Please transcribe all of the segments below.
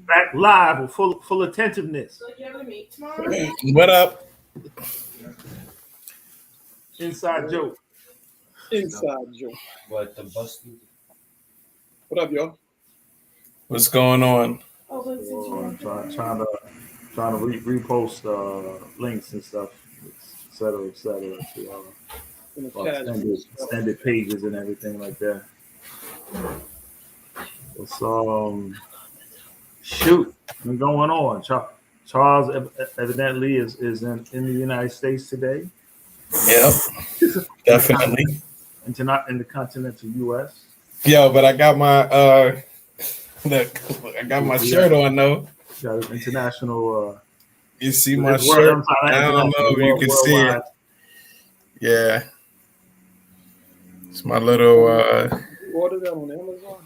Back live with full attentiveness. So you have to meet tomorrow? What up? Inside joke. Inside joke. What the busted? What up, y'all? What's going on? Oh, but since you Trying to repost links and stuff, et cetera, to In the chat. extended pages and everything like that. It's shoot, what's going on? Charles evidently is in the United States today. Yep, definitely. And not in the continental U.S. Yo, but I got my look, I got my shirt on though. Got an international. You see my shirt? I don't know if you can see it. Yeah, it's my little. Order that on Amazon.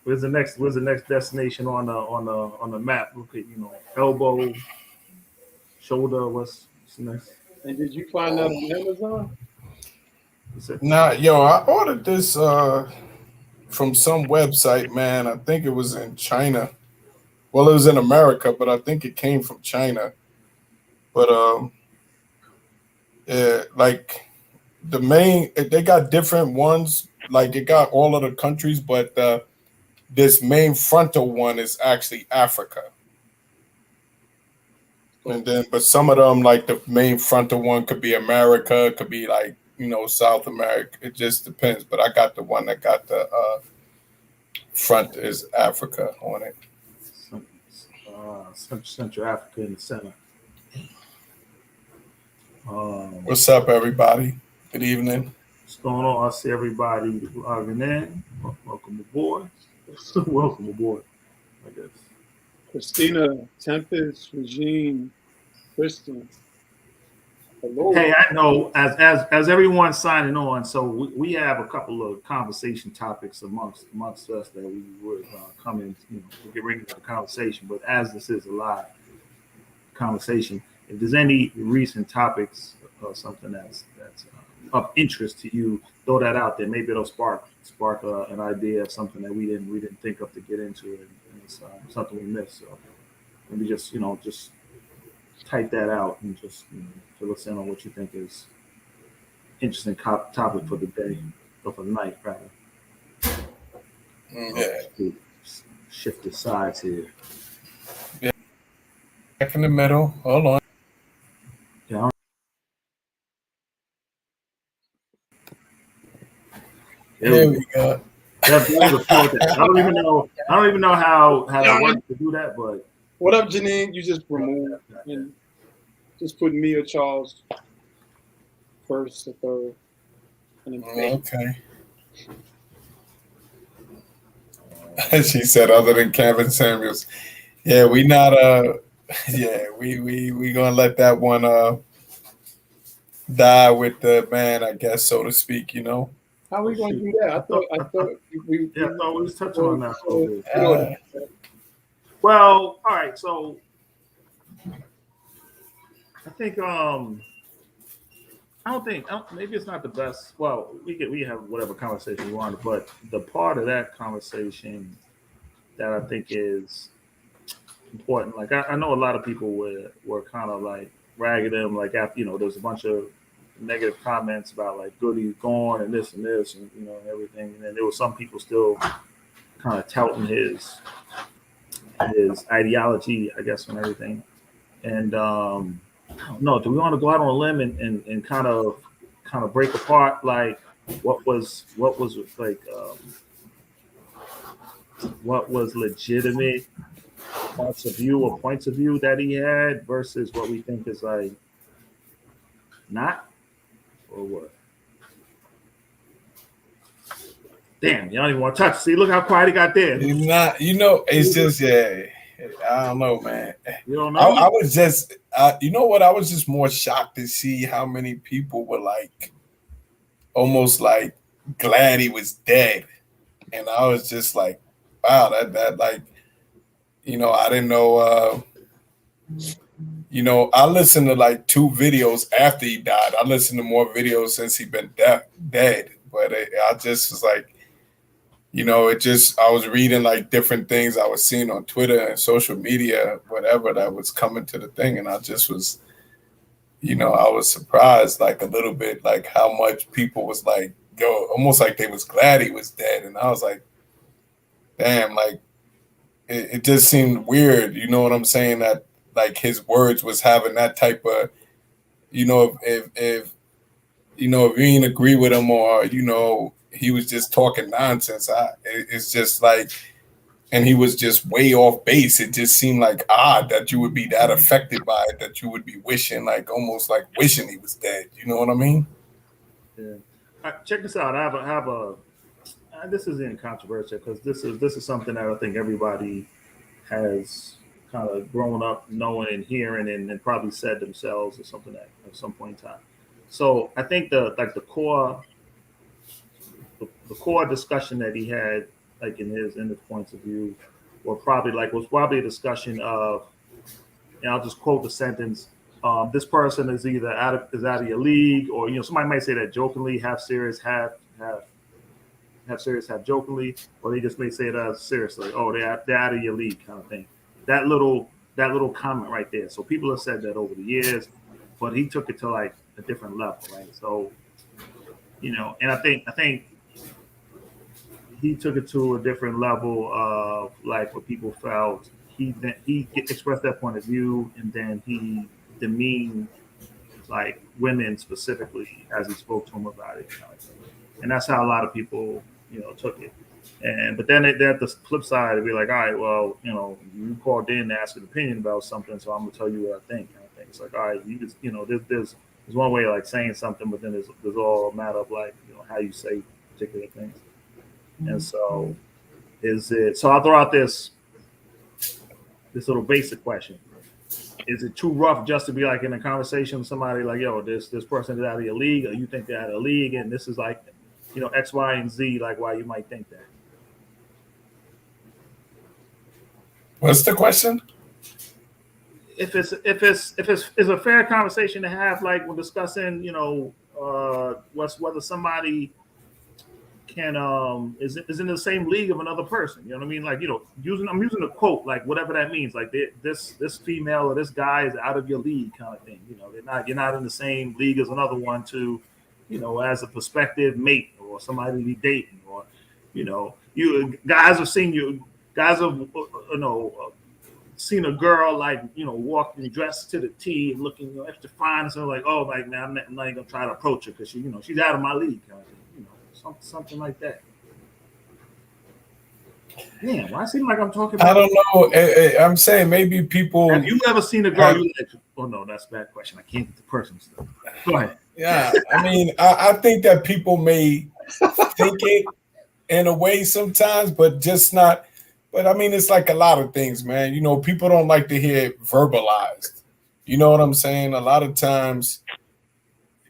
Where's the next destination on the map? Look at elbow, shoulder. What's next? And did you find that on Amazon? Nah, yo, I ordered this from some website, man. I think it was in China. Well, it was in America, but I think it came from China. But yeah, like they got different ones. Like it got all of the countries, but this main frontal one is actually Africa. And then, but some of them, like the main frontal one could be America, could be like, South America. It just depends. But I got the one that got the front is Africa on it. Central Africa in the center. What's up, everybody? Good evening. What's going on? I see everybody logging in. Welcome aboard. Welcome aboard, I guess. Christina, Tempest, Regine, Kristen. Hello. Hey, I know as everyone's signing on, so we have a couple of conversation topics amongst us that we would come in, to get ready to the conversation. But as this is a live conversation, if there's any recent topics or something that's of interest to you, throw that out there. Maybe it'll spark an idea of something that we didn't think of to get into, and it's something we missed. So maybe just type that out and just fill us in on what you think is interesting topic for the day or for the night, rather. Yeah. Shift the sides here. Yeah. Back in the middle. Hold on. Yeah. There we go. I don't even know how that works to do that, but what up, Janine? You just remove and just put me or Charles first or third. And then okay. She said, other than Kevin Samuels. Yeah, we not we gonna let that one die with the man, I guess, so to speak, How are we gonna do that? I thought we was touching on that. Well, all right, so I think maybe it's not the best. Well, we have whatever conversation we want, but the part of that conversation that I think is important, like I know a lot of people were kind of like ragging him, like after there's a bunch of negative comments about like Goody's gone and this and everything, and then there were some people still kind of touting his ideology, I guess, and everything. And I don't know, do we want to go out on a limb and kind of break apart like what was like what was legitimate points of view that he had versus what we think is like not, or what? Damn, you don't even want to touch. See, look how quiet he got there. He's not, it's just, I don't know, man. You don't know? I was just, you know what? I was just more shocked to see how many people were like, almost like glad he was dead. And I was just like, wow, that like, I didn't know, I listened to like 2 videos after he died. I listened to more videos since he'd been dead. But I just was like, it just, I was reading like different things I was seeing on Twitter and social media, whatever that was coming to the thing. And I just was, I was surprised like a little bit, like how much people was like, yo, almost like they was glad he was dead. And I was like, damn, like it just seemed weird. You know what I'm saying? That like his words was having that type of, if you didn't agree with him or, he was just talking nonsense. It's just like, and he was just way off base. It just seemed like odd that you would be that affected by it, that you would be wishing, like almost like wishing he was dead. You know what I mean? Yeah. Check this out. I have a this isn't controversial because this is something that I think everybody has kind of grown up knowing and hearing and probably said themselves or something at some point in time. So I think the core discussion that he had, like in his points of view, was probably a discussion of, and I'll just quote the sentence: "This person is either out of your league, or somebody might say that jokingly, half serious, half serious, half jokingly, or they just may say it seriously. Oh, they're out of your league, kind of thing." That little comment right there. So people have said that over the years, but he took it to like a different level, right? So, and I think he took it to a different level of like what people felt. He expressed that point of view, and then he demeaned like women specifically as he spoke to them about it, and that's how a lot of people took it. But then at the flip side, it'd be like, all right, well, you called in to ask an opinion about something, so I'm gonna tell you what I think. Kind of thing. It's like, all right, you just, there's one way of like saying something, but then there's all a matter of like, how you say particular things. Mm-hmm. And so, so I'll throw out this little basic question: is it too rough just to be like in a conversation with somebody like, yo, this person is out of your league, or you think they're out of the league, and this is like, X, Y, and Z, like why you might think that? What's the question? If it's a fair conversation to have, like when discussing, whether somebody can is in the same league of another person. You know what I mean? Like, I'm using a quote, like whatever that means. Like this female or this guy is out of your league, kind of thing. You're not in the same league as another one to, as a prospective mate or somebody to be dating, or you guys have seen seen a girl like walking dressed to the T and looking extra fine, and so like, oh, like, man, I'm not even gonna try to approach her because she's out of my league, kind of thing, something like that. Damn, why seem like I'm talking about? I don't know. I'm saying maybe people. Have you ever seen a girl you like? Oh no, that's a bad question. I can't get the person stuff. Go ahead. Yeah, I mean, I think that people may think it in a way sometimes, but just not. But I mean, it's like a lot of things, man. People don't like to hear it verbalized. You know what I'm saying? A lot of times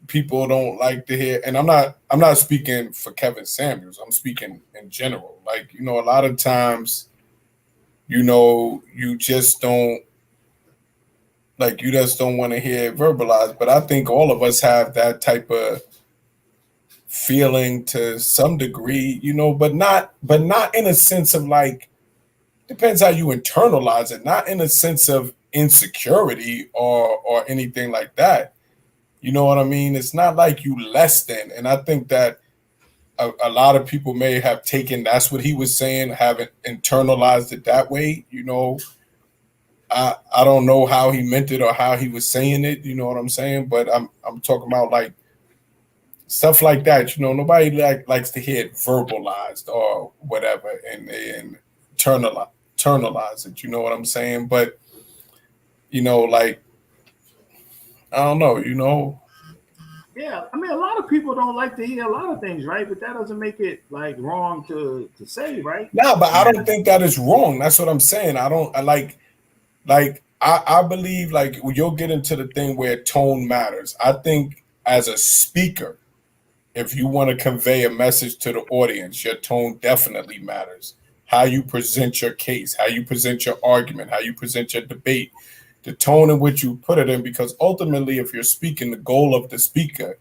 people don't like to hear, and I'm not speaking for Kevin Samuels. I'm speaking in general. Like, a lot of times, you just don't want to hear it verbalized. But I think all of us have that type of feeling to some degree, but not in a sense of like, depends how you internalize it, not in a sense of insecurity or anything like that. You know what I mean? It's not like you less than. And I think that a lot of people may have taken, that's what he was saying, haven't internalized it that way. I don't know how he meant it or how he was saying it. You know what I'm saying? But I'm talking about like stuff like that. Nobody likes to hear it verbalized or whatever and internalize it. You know what I'm saying? But like, I don't know. Yeah, I mean, a lot of people don't like to hear a lot of things, right? But that doesn't make it like wrong to say, right? No, but I don't think that is wrong. That's what I'm saying. I believe like you'll get into the thing where tone matters. I think as a speaker, if you want to convey a message to the audience, your tone definitely matters. How you present your case, how you present your argument, how you present your debate, the tone in which you put it in, because ultimately, if you're speaking, the goal of the speaker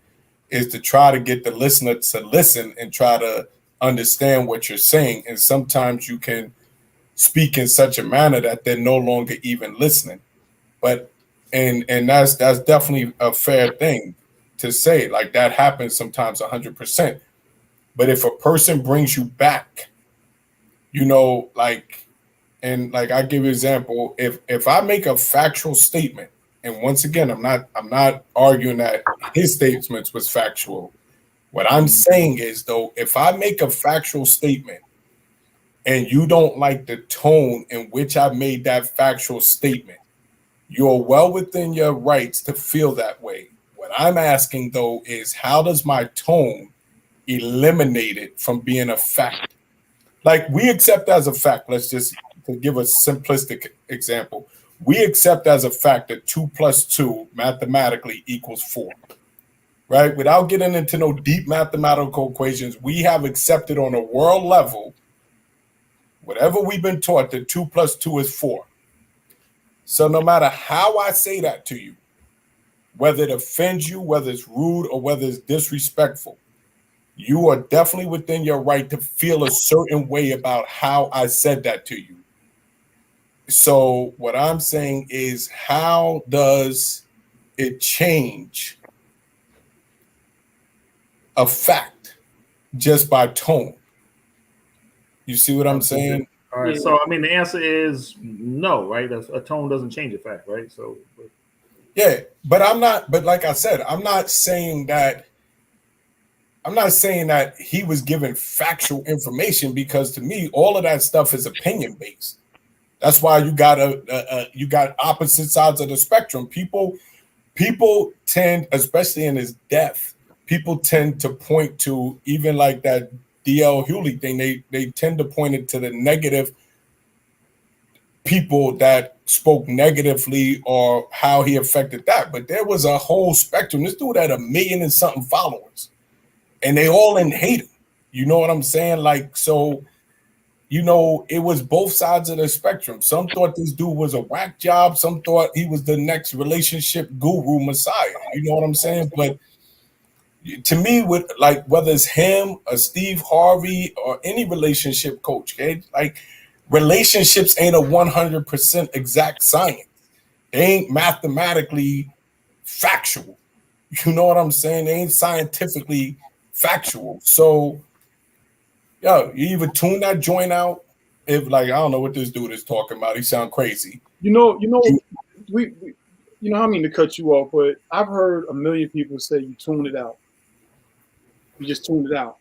is to try to get the listener to listen and try to understand what you're saying, and sometimes you can speak in such a manner that they're no longer even listening. But and that's definitely a fair thing to say. Like that happens sometimes 100%. But if a person brings you back, like, and like I give you an example, if I make a factual statement, and once again, I'm not arguing that his statements was factual. What I'm saying is, though, if I make a factual statement and you don't like the tone in which I made that factual statement, you're well within your rights to feel that way. What I'm asking, though, is how does my tone eliminate it from being a fact? Like we accept as a fact, let's just to give a simplistic example. We accept as a fact that 2 + 2 mathematically equals 4. Right? Without getting into no deep mathematical equations, we have accepted on a world level, whatever we've been taught, that 2 + 2 is 4. So no matter how I say that to you, whether it offends you, whether it's rude, or whether it's disrespectful, you are definitely within your right to feel a certain way about how I said that to you. So what I'm saying is, how does it change a fact just by tone? You see what I'm saying? All right. So I mean, the answer is no, right? A tone doesn't change a fact, right? So. Yeah, but I'm not. But like I said, I'm not saying that he was given factual information, because to me, all of that stuff is opinion based. That's why you got you got opposite sides of the spectrum. People tend, especially in his death, people tend to point to, even like that D.L. Hewley thing. They tend to point it to the negative people that spoke negatively or how he affected that. But there was a whole spectrum. This dude had 1 million and something followers, and they all in hate him. You know what I'm saying? Like, so, it was both sides of the spectrum. Some thought this dude was a whack job. Some thought he was the next relationship guru messiah. You know what I'm saying? But to me, with like whether it's him or Steve Harvey or any relationship coach, okay, like relationships ain't a 100% exact science. They ain't mathematically factual. You know what I'm saying? They ain't scientifically factual. So, yo, you either tune that joint out. If like, I don't know what this dude is talking about. He sound crazy. We I mean to cut you off, but I've heard 1 million people say you tune it out. You just tune it out.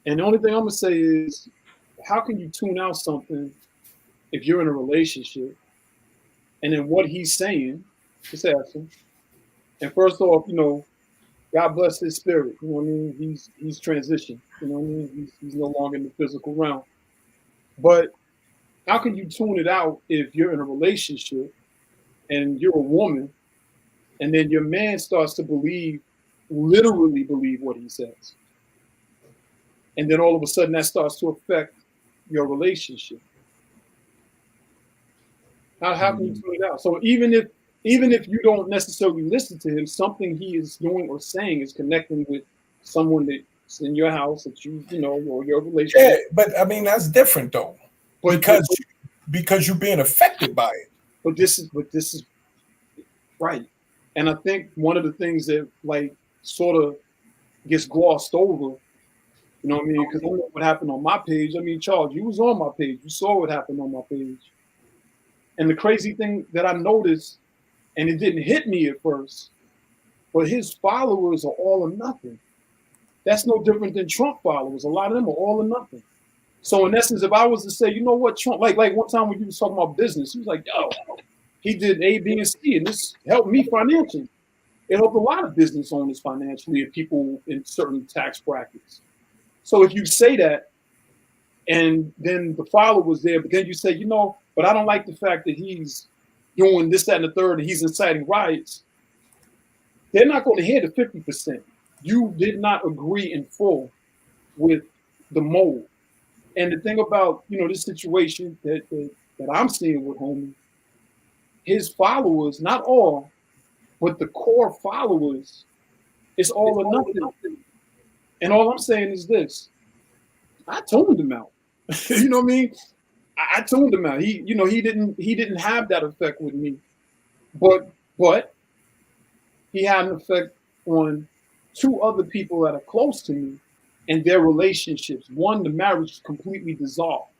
And the only thing I'm gonna say is, how can you tune out something if you're in a relationship and then what he's saying, just ask him. And first off, God bless his spirit. You know what I mean? He's transitioned. You know what I mean? He's no longer in the physical realm. But how can you tune it out if you're in a relationship and you're a woman, and then your man starts to literally believe what he says, and then all of a sudden that starts to affect your relationship? How can you tune it out? So even if you don't necessarily listen to him, something he is doing or saying is connecting with someone that's in your house that or your relationship. Yeah, but I mean that's different though, because you're being affected by it. But this is right, and I think one of the things that like sort of gets glossed over, you know what I mean? Because I know what happened on my page. I mean, Charles, you was on my page. You saw what happened on my page. And the crazy thing that I noticed, and it didn't hit me at first, but his followers are all or nothing. That's no different than Trump followers. A lot of them are all or nothing. So in essence, if I was to say, you know what, Trump, like one time when you was talking about business, he was like, yo, he did A, B, and C, and this helped me financially. It helped a lot of business owners financially and people in certain tax brackets. So if you say that, and then the followers there, but then you say, but I don't like the fact that he's doing this, that, and the third, and he's inciting riots, they're not going to hear the 50%. You did not agree in full with the mold. And the thing about, this situation that I'm seeing with Homie, his followers, not all, but the core followers, it's all or nothing. And all I'm saying is this: I tuned him out. You know what I mean? I tuned him out. He didn't have that effect with me, but he had an effect on two other people that are close to me and their relationships. One, the marriage is completely dissolved.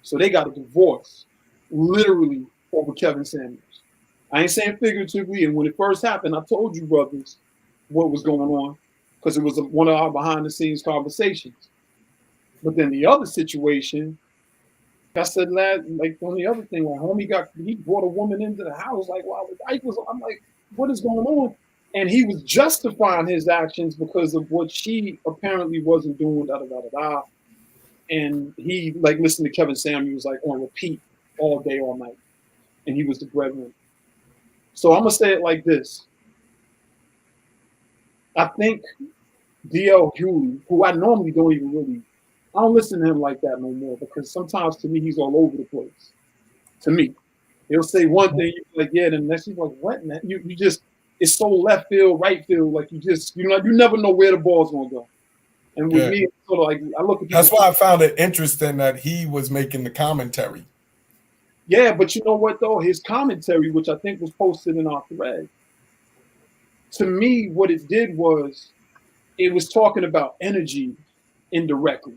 So they got a divorce, literally over Kevin Samuels. I ain't saying figuratively. And when it first happened, I told you brothers what was going on because it was one of our behind the scenes conversations. But then the other situation, I said, like on the other thing, like homie he brought a woman into the house, like while the Ike was, I'm like, what is going on? And he was justifying his actions because of what she apparently wasn't doing, da da da da da. And he like listened to Kevin Samuels like on repeat all day, all night. And he was the breadwinner. So I'm gonna say it like this. I think D.L. Hewley, who I normally don't even really, I don't listen to him like that no more because sometimes to me he's all over the place. To me, he'll say one thing, you're like, yeah, then next you're like, what? Man? You just, it's so left field, right field, like you never know where the ball's gonna go. And with me, it's sort of like I look at. That's why I found it interesting that he was making the commentary. Yeah, but you know what though? His commentary, which I think was posted in our thread, to me, what it did was it was talking about energy indirectly.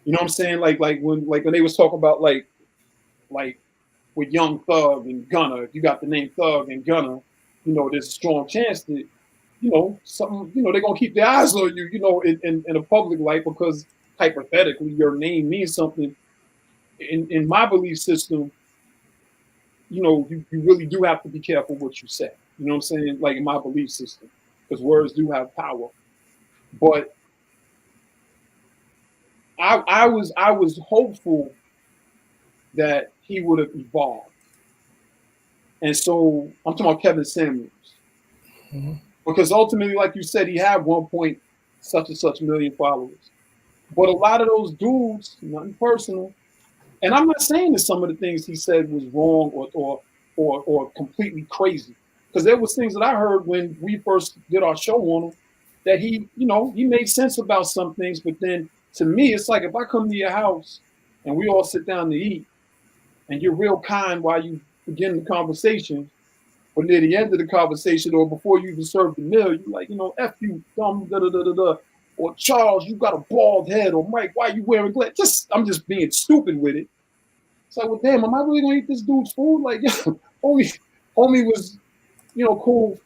You know what I'm saying? Like when they was talking about like with Young Thug and Gunna, if you got the name Thug and Gunna, there's a strong chance that, something, they're gonna keep their eyes on you, in a public light because hypothetically your name means something. In my belief system, you really do have to be careful what you say. You know what I'm saying? Like in my belief system, because words do have power. But I was hopeful that he would have evolved. And so I'm talking about Kevin Samuels. Mm-hmm. Because ultimately, like you said, he had 1 point such and such million followers. But a lot of those dudes, nothing personal, and I'm not saying that some of the things he said was wrong or completely crazy. Because there was things that I heard when we first did our show on him that he made sense about some things. But then to me, it's like if I come to your house and we all sit down to eat and you're real kind while you begin the conversation, but near the end of the conversation or before you even serve the meal, you're like, F you, dumb, da da da da da. Or Charles, you got a bald head. Or Mike, why are you wearing glasses? I'm just being stupid with it. It's like, well, damn, am I really gonna eat this dude's food? Like, homie was, cool.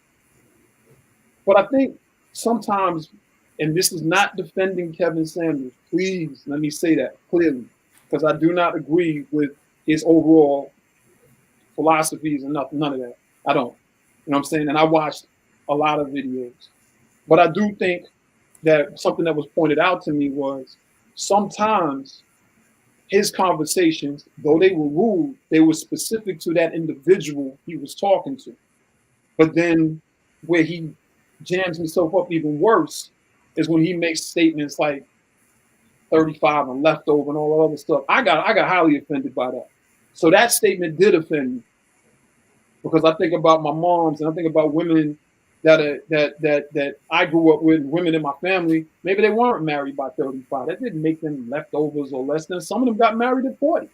But I think sometimes, and this is not defending Kevin Samuels, please let me say that clearly, because I do not agree with his overall philosophies and none of that. I don't. You know what I'm saying? And I watched a lot of videos. But I do think that something that was pointed out to me was sometimes his conversations, though they were rude, they were specific to that individual he was talking to. But then where he jams himself up even worse is when he makes statements like 35 and leftover and all that other stuff. I got highly offended by that. So that statement did offend me. Because I think about my moms and I think about women that I grew up with, women in my family. Maybe they weren't married by 35. That didn't make them leftovers or less than. Some of them got married at 40.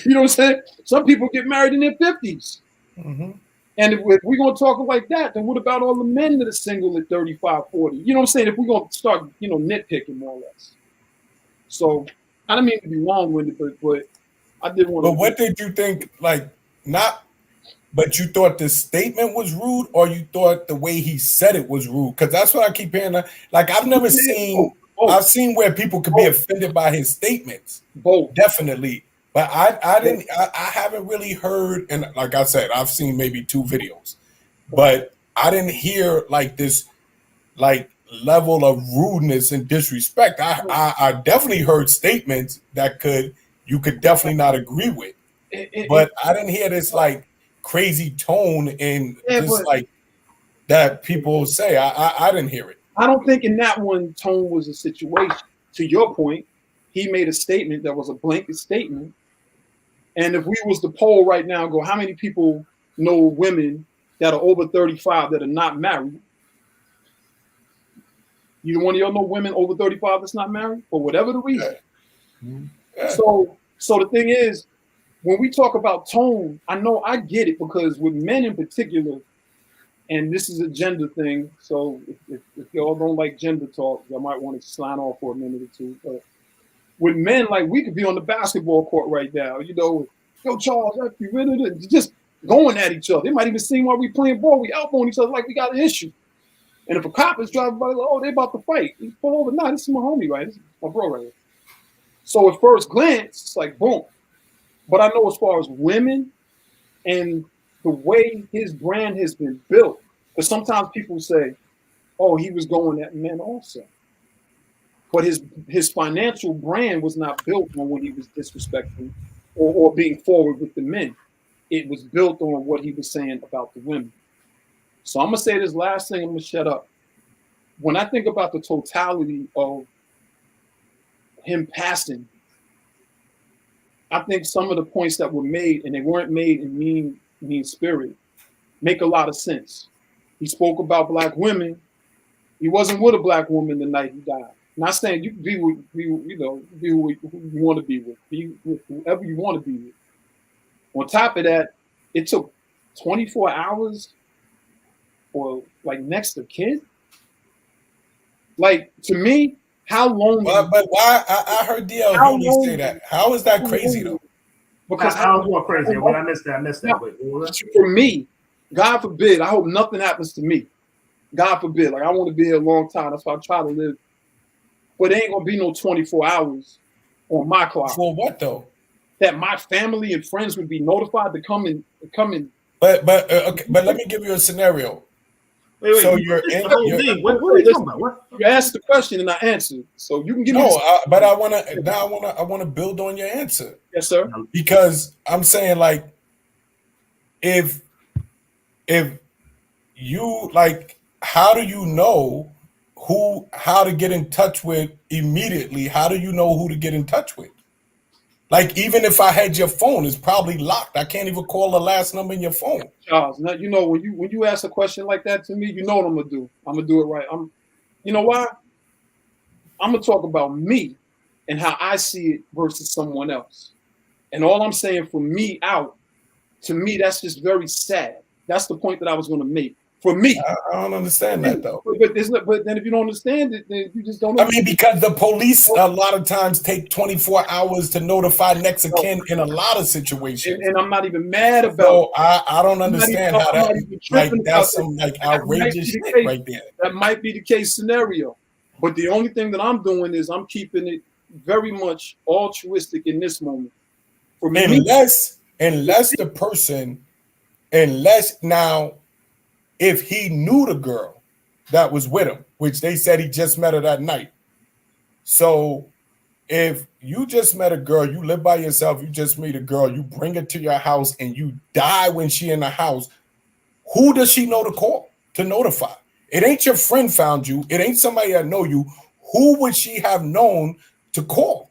You know what I'm saying? Some people get married in their 50s. Mm-hmm. And if we're going to talk like that, then what about all the men that are single at 35, 40? You know what I'm saying? If we're going to start, nitpicking more or less. So I don't mean to be long-winded, but I did want to. But what did you think, but you thought the statement was rude, or you thought the way he said it was rude? Because that's what I keep hearing. Like I've never seen. I've seen where people could be offended by his statements. Both, definitely. But I haven't really heard. And like I said, I've seen maybe 2 videos, but I didn't hear this level of rudeness and disrespect. I definitely heard statements that you could definitely not agree with, but I didn't hear this crazy tone and that people say. I didn't hear it. I don't think in that one tone was a situation. To your point, he made a statement that was a blanket statement. And if we was to poll right now and go, how many people know women that are over 35 that are not married? You one of y'all know women over 35 that's not married for whatever the reason. Yeah. So the thing is, when we talk about tone, I know I get it because with men in particular, and this is a gender thing. So if y'all don't like gender talk, y'all might want to sign off for a minute or two. But with men, like we could be on the basketball court right now, you know, yo Charles, just going at each other. They might even see while we playing ball, we elbowing each other like we got an issue. And if a cop is driving by, like, oh, they about to fight. You pull over. Nah, this is my homie, right? This is my bro right here. So at first glance, it's like boom. But I know as far as women and the way his brand has been built, because sometimes people say, oh, he was going at men also. But his financial brand was not built on when he was disrespectful or being forward with the men. It was built on what he was saying about the women. So I'm going to say this last thing, I'm going to shut up. When I think about the totality of him passing, I think some of the points that were made, and they weren't made in mean spirit, make a lot of sense. He spoke about black women. He wasn't with a black woman the night he died. Not saying you can be with who you want to be with whoever you want to be with. On top of that, it took 24 hours or like next to kid. Like to me, how long? But why? I heard DL say that. How is that crazy though? Because I was going crazy. When I missed that. For me, God forbid. I hope nothing happens to me. God forbid. Like I want to be here a long time. That's why I try to live. But it ain't gonna be no 24 hours on my clock. For what though? That my family and friends would be notified to come in. But let me give you a scenario. Wait, so you're in. What are you talking about? What? You asked the question and I answered. So you can give me. But I wanna build on your answer. Yes, sir. Because I'm saying like, if you like, how do you know how to get in touch with immediately? How do you know who to get in touch with? Like, even if I had your phone, it's probably locked. I can't even call the last number in your phone. Charles, now you know when you ask a question like that to me, you know what I'm gonna do. I'm gonna do it right. You know why? I'm gonna talk about me and how I see it versus someone else. And all I'm saying for me to me, that's just very sad. That's the point that I was gonna make. For me, I don't understand that though. But then if you don't understand it, then you just don't know. I mean, because the police a lot of times take 24 hours to notify next of kin in a lot of situations. And I'm not even mad about. So I don't understand how that that's some like outrageous shit right there. That might be the case scenario, but the only thing that I'm doing is I'm keeping it very much altruistic in this moment. For me, unless now. If he knew the girl that was with him, which they said he just met her that night. So if you just met a girl, you live by yourself, you just meet a girl, you bring her to your house and you die when she in the house, who does she know to call to notify? It ain't your friend found you. It ain't somebody that know you. Who would she have known to call?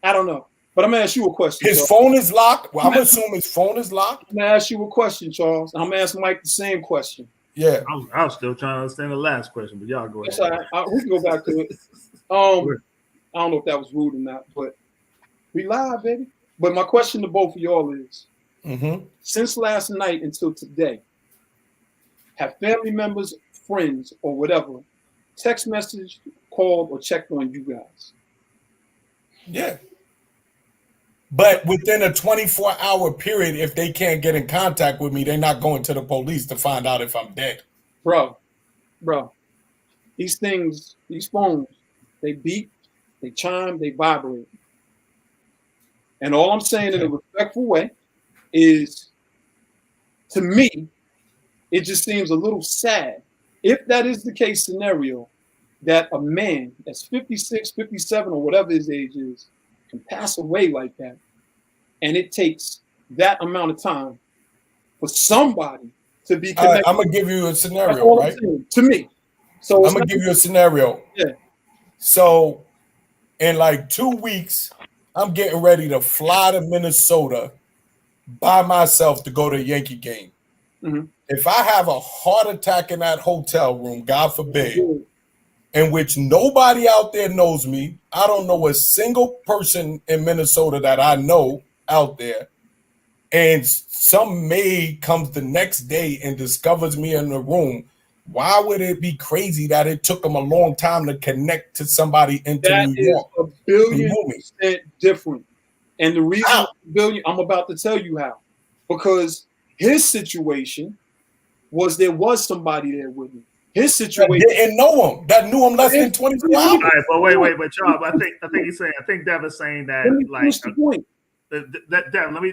I don't know. But I'm gonna ask you a question. His phone is locked. Well, I'm assuming his phone is locked. I'm gonna ask you a question, Charles. I'm gonna ask Mike the same question. Yeah, I was still trying to understand the last question, but y'all go ahead. We can go back to it. I don't know if that was rude or not, but we live, baby. But my question to both of y'all is: since last night until today, have family members, friends, or whatever text message, called, or checked on you guys? Yeah. But within a 24-hour period, if they can't get in contact with me, they're not going to the police to find out if I'm dead. Bro, these things, these phones, they beep, they chime, they vibrate. And all I'm saying in a respectful way is, to me, it just seems a little sad, if that is the case scenario, that a man that's 56, 57, or whatever his age is, can pass away like that, and it takes that amount of time for somebody to be connected. I'm gonna give you a scenario, right? To me, so I'm gonna give you a scenario. Yeah. So, in like 2 weeks, I'm getting ready to fly to Minnesota by myself to go to a Yankee game. If I have a heart attack in that hotel room, God forbid, in which nobody out there knows me. I don't know a single person in Minnesota that I know out there. And some maid comes the next day and discovers me in the room. Why would it be crazy that it took them a long time to connect to somebody into That New is York? a billion% different. And the reason I'm about to tell you how. Because his situation was there was somebody there with him. His situation didn't know him. That knew him less than 24 hours. All right, but wait, Charles. I think he's saying. I think Dev is saying that What's the point? Dev, let me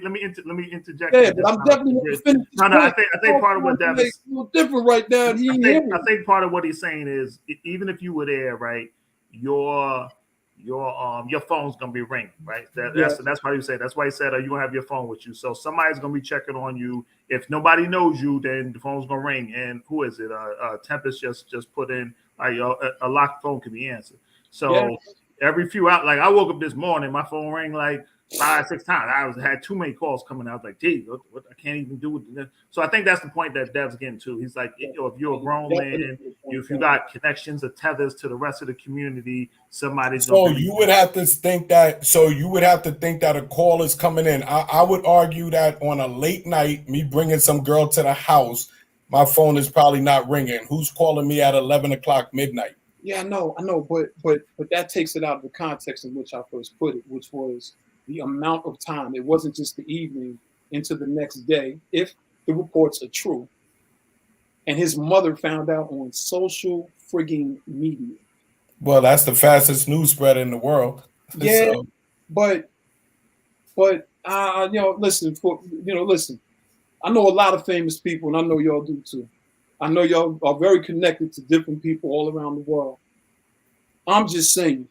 interject. Yeah, but I'm definitely finished. No, I think part of what Dev is a little different right now. I think part of what he's saying is even if you were there, right, your phone's gonna be ringing, right? That's why you say. That's why he said you gonna have your phone with you. So somebody's gonna be checking on you. If nobody knows you, then the phone's gonna ring. And who is it? Tempest just put in a locked phone can be answered. So every few hours, like I woke up this morning, my phone rang like 5-6 times. I had too many calls coming. I was like, "Gee, what I can't even do it." So I think that's the point that Dev's getting to. He's like, if you're a grown man, if you got connections or tethers to the rest of the community, somebody's. So you would have to think that. So you would have to think that a call is coming in. I would argue that on a late night, me bringing some girl to the house, my phone is probably not ringing. Who's calling me at 11 o'clock midnight? Yeah, I know, but that takes it out of the context in which I first put it, which was the amount of time. It wasn't just the evening into the next day, if the reports are true. And his mother found out on social frigging media. Well, that's the fastest news spread in the world. Yeah, so. but listen. I know a lot of famous people, and I know y'all do too. I know y'all are very connected to different people all around the world. I'm just saying,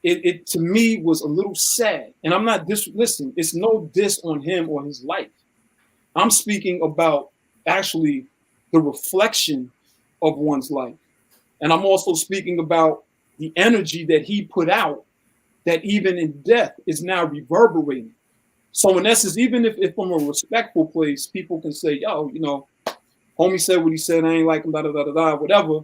it to me was a little sad. And I'm not listen, it's no diss on him or his life. I'm speaking about actually the reflection of one's life. And I'm also speaking about the energy that he put out that even in death is now reverberating. So in essence, even if from a respectful place, people can say, yo, homie said what he said, I ain't like him, whatever.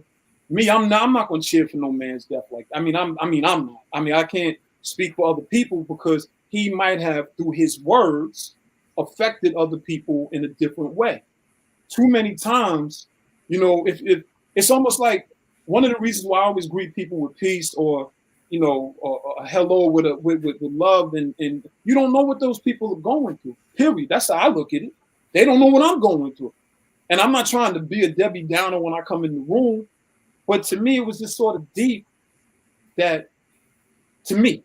Me, I'm not gonna cheer for no man's death like that. I'm not. I can't speak for other people because he might have, through his words, affected other people in a different way. Too many times, if it's almost like one of the reasons why I always greet people with peace or a hello with love, and you don't know what those people are going through. Period. That's how I look at it. They don't know what I'm going through. And I'm not trying to be a Debbie Downer when I come in the room, but to me, it was just sort of deep that he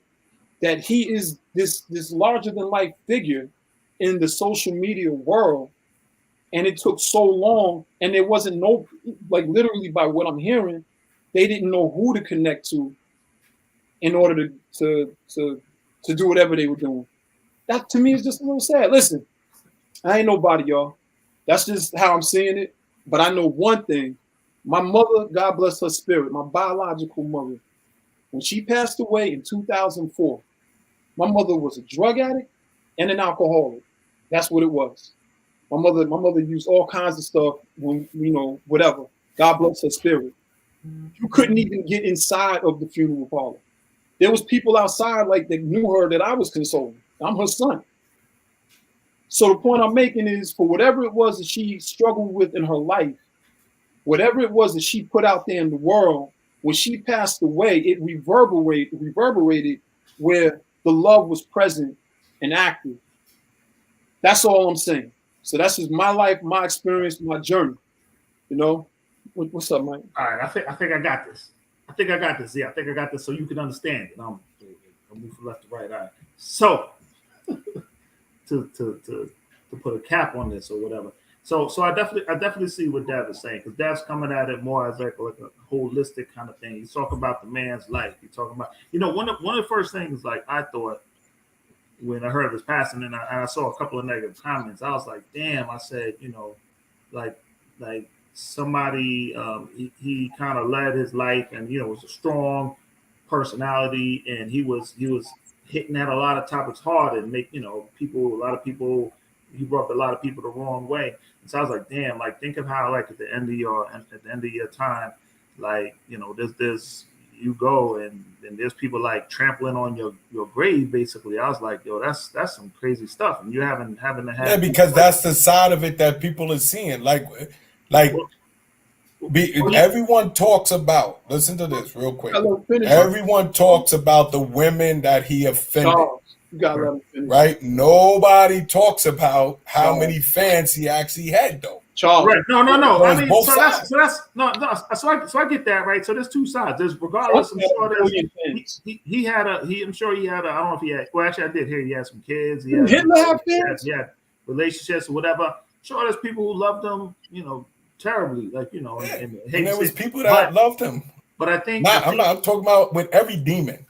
is this larger than life figure in the social media world. And it took so long, and there wasn't literally by what I'm hearing, they didn't know who to connect to in order to do whatever they were doing. That to me is just a little sad. Listen, I ain't nobody, y'all. That's just how I'm seeing it. But I know one thing. My mother, God bless her spirit, my biological mother, when she passed away in 2004, my mother was a drug addict and an alcoholic. That's what it was. My mother used all kinds of stuff when, whatever. God bless her spirit. You couldn't even get inside of the funeral parlor. There was people outside that knew her that I was consoling. I'm her son. So the point I'm making is, for whatever it was that she struggled with in her life, whatever it was that she put out there in the world, when she passed away, it reverberated where the love was present and active. That's all I'm saying. So that's just my life, my experience, my journey. What's up, Mike? All right, I think I got this. Yeah, I think I got this so you can understand it. I'll move from left to right. All right. So to put a cap on this or whatever. So I definitely see what Dev is saying, because Dev's coming at it more as like a holistic kind of thing. He's talking about the man's life. He's talking about, one of the first things I thought when I heard of his passing, and I saw a couple of negative comments, I was like, damn. I said, like somebody, he kind of led his life, and was a strong personality, and he was hitting at a lot of topics hard and make he brought a lot of people the wrong way. And so I was like, damn, think of how at the end of your time, Like, you know, there's you go and there's people like trampling on your grave basically. I was like, yo, that's some crazy stuff, and you having to have Yeah, because that's the side of it that people are seeing. Like everyone talks about. Listen to this real quick. Everyone talks about the women that he offended. Charles, you gotta let him finish. Right? Nobody talks about how many fans he actually had, though. Charles. Right. No. I mean, both so sides. that's no. So I get that, right. So there's two sides. There's regardless. I'm sure there's he had a. I'm sure he had a. I don't know if he had. Well, actually, I did hear he had some kids. He had relationships or whatever. I'm sure there's people who loved him, you know, terribly, like, you know, and there was people that loved him. But I think I'm talking about with every demon.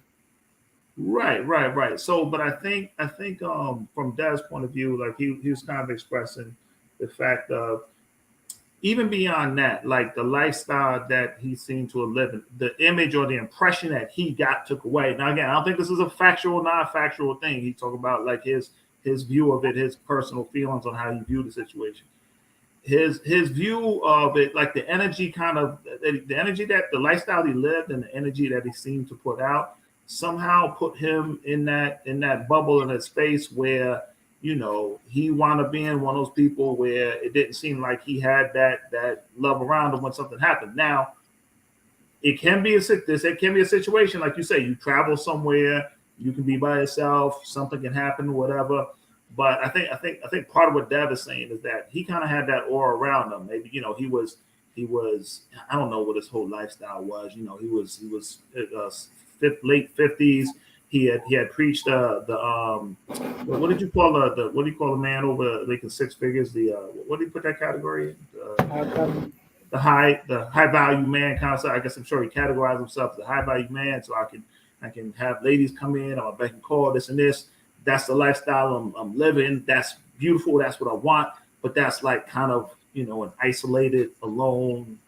Right. So, but I think from Dad's point of view, like he was kind of expressing the fact of, even beyond that, like the lifestyle that he seemed to have lived, the image or the impression that he took away. Now, again, I don't think this is a factual, non-factual thing. He talked about like his view of it, his personal feelings on how he viewed the situation. His view of it, like the energy that the lifestyle he lived and the energy that he seemed to put out, somehow put him in that bubble, in that space where, you know, he wound up being one of those people where it didn't seem like he had that love around him when something happened. Now, it can be a situation, like you say, you travel somewhere, you can be by yourself, something can happen, whatever. But I think part of what Dev is saying is that he kind of had that aura around him. Maybe, you know, he was I don't know what his whole lifestyle was. You know, he was late 50s. He had preached the what did you call the man over making six figures? What do you put that category in? The high value man concept. I guess I'm sure he categorized himself as a high value man. So I can have ladies come in, I'm a beck and call, this and this. That's the lifestyle I'm living. That's beautiful. That's what I want. But that's like kind of, you know, an isolated, alone,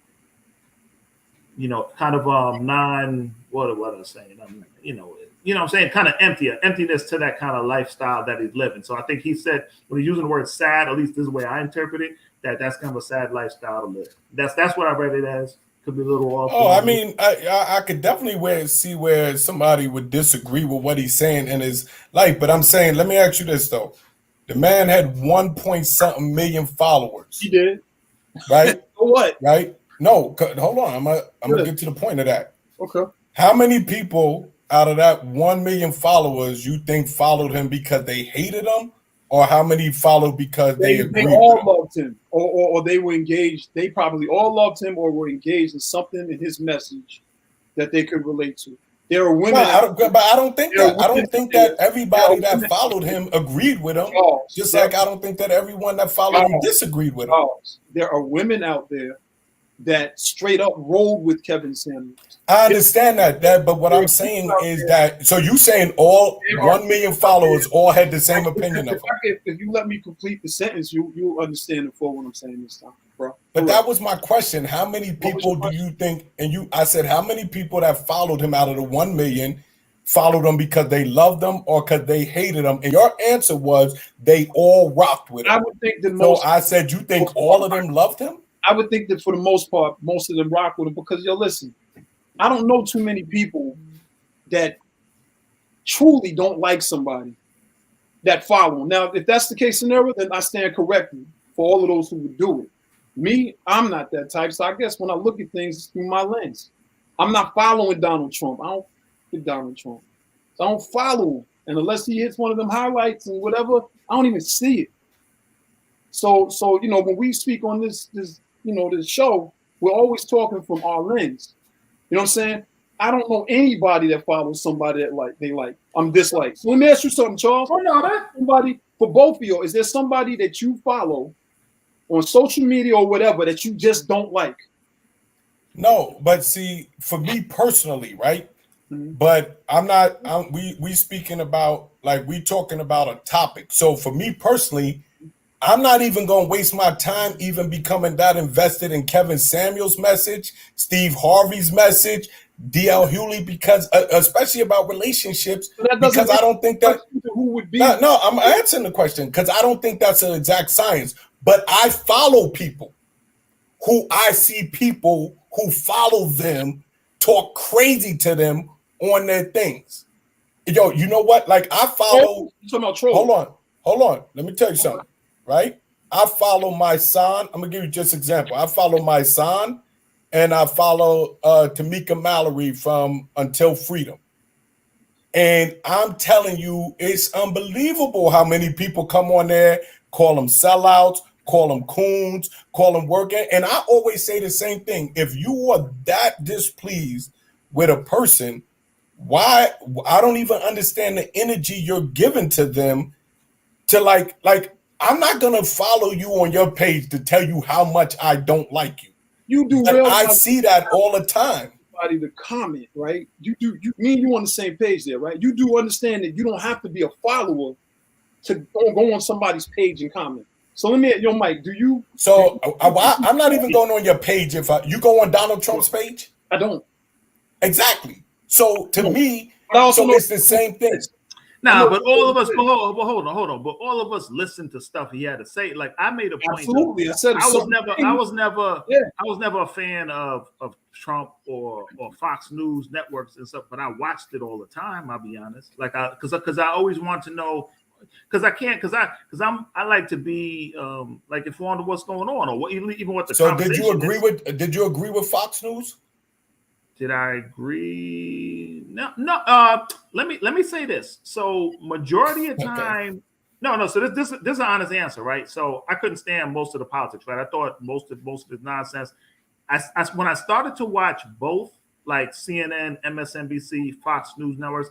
you know, kind of what I was saying. You know what I'm saying, kind of emptiness to that kind of lifestyle that he's living. So I think he said, when he's using the word sad, at least this is the way I interpret it, that's kind of a sad lifestyle to live. That's what I read it as. Could be a little off. Oh, I mean, I could definitely see where somebody would disagree with what he's saying in his life. But I'm saying, let me ask you this though: the man had 1.something million followers. He did, right? What? Right? No, hold on. I'm gonna get to the point of that. Okay. How many people out of that 1 million followers you think followed him because they hated him, or how many followed because they agreed? They all loved him, or they were engaged. They probably all loved him or were engaged in something in his message that they could relate to. There are women, but I don't think that. I don't think that everybody that followed him agreed with him. Just like I don't think that everyone that followed him disagreed with him. There are women out there that straight up rolled with Kevin Samuels. I understand that, but what I'm saying is that, so you saying all 1 million followers all had the same opinion of him? If you let me complete the sentence, you'll understand it for what I'm saying this time, bro. But that was my question. How many people do you think, I said, how many people that followed him out of the 1 million followed him because they loved him or because they hated him? And your answer was they all rocked with him. I would think I said, you think all of them loved him? I would think that for the most part, most of them rock with him because, listen, I don't know too many people that truly don't like somebody that follow him. Now, if that's the case scenario, then I stand corrected for all of those who would do it. Me, I'm not that type. So I guess when I look at things, it's through my lens. I'm not following Donald Trump. I don't get Donald Trump. So I don't follow him. And unless he hits one of them highlights and whatever, I don't even see it. So when we speak on this show, we're always talking from our lens. You know what I'm saying? I don't know anybody that follows somebody that they like. I'm dislike. So let me ask you something, Charles. Somebody, for both of you, is there somebody that you follow on social media or whatever that you just don't like? No, but see, for me personally, right? Mm-hmm. But I'm not. We speaking about, like, we talking about a topic. So for me personally, I'm not even going to waste my time even becoming that invested in Kevin Samuels' message, Steve Harvey's message, D.L. Hughley, because especially about relationships, because I don't think that who would be. No, I'm answering the question because I don't think that's an exact science. But I follow people who I see people who follow them talk crazy to them on their things. Yo, you know what? Like I follow. You talking about trolls? Hold on. Let me tell you something. Right? I follow my son. I'm gonna give you just an example. I follow my son, and I follow Tamika Mallory from Until Freedom. And I'm telling you, it's unbelievable how many people come on there, call them sellouts, call them coons, call them working. And I always say the same thing. If you are that displeased with a person, why? I don't even understand the energy you're giving to them to like I'm not going to follow you on your page to tell you how much I don't like you. You do But real. I see that all the time. To comment, right? You me and you on the same page there, right? You do understand that you don't have to be a follower to go on somebody's page and comment. So let me, Mike, do you? So I'm not even going on your page. If you go on Donald Trump's page, I don't. Exactly. So to me, but also so it's the same thing. Nah, but all of us, hold on. But all of us listened to stuff he had to say. Like I made a point. Absolutely, I said I was never a fan of Trump or Fox News networks and stuff. But I watched it all the time. I'll be honest. Like because I always want to know. Because I like to be like informed of what's going on or what even what the. So did you agree with Fox News? Did I agree? No. Let me say this. So majority of time, no. So this is an honest answer, right? So I couldn't stand most of the politics, right? I thought most of the nonsense. When I started to watch both, like CNN, MSNBC, Fox News networks,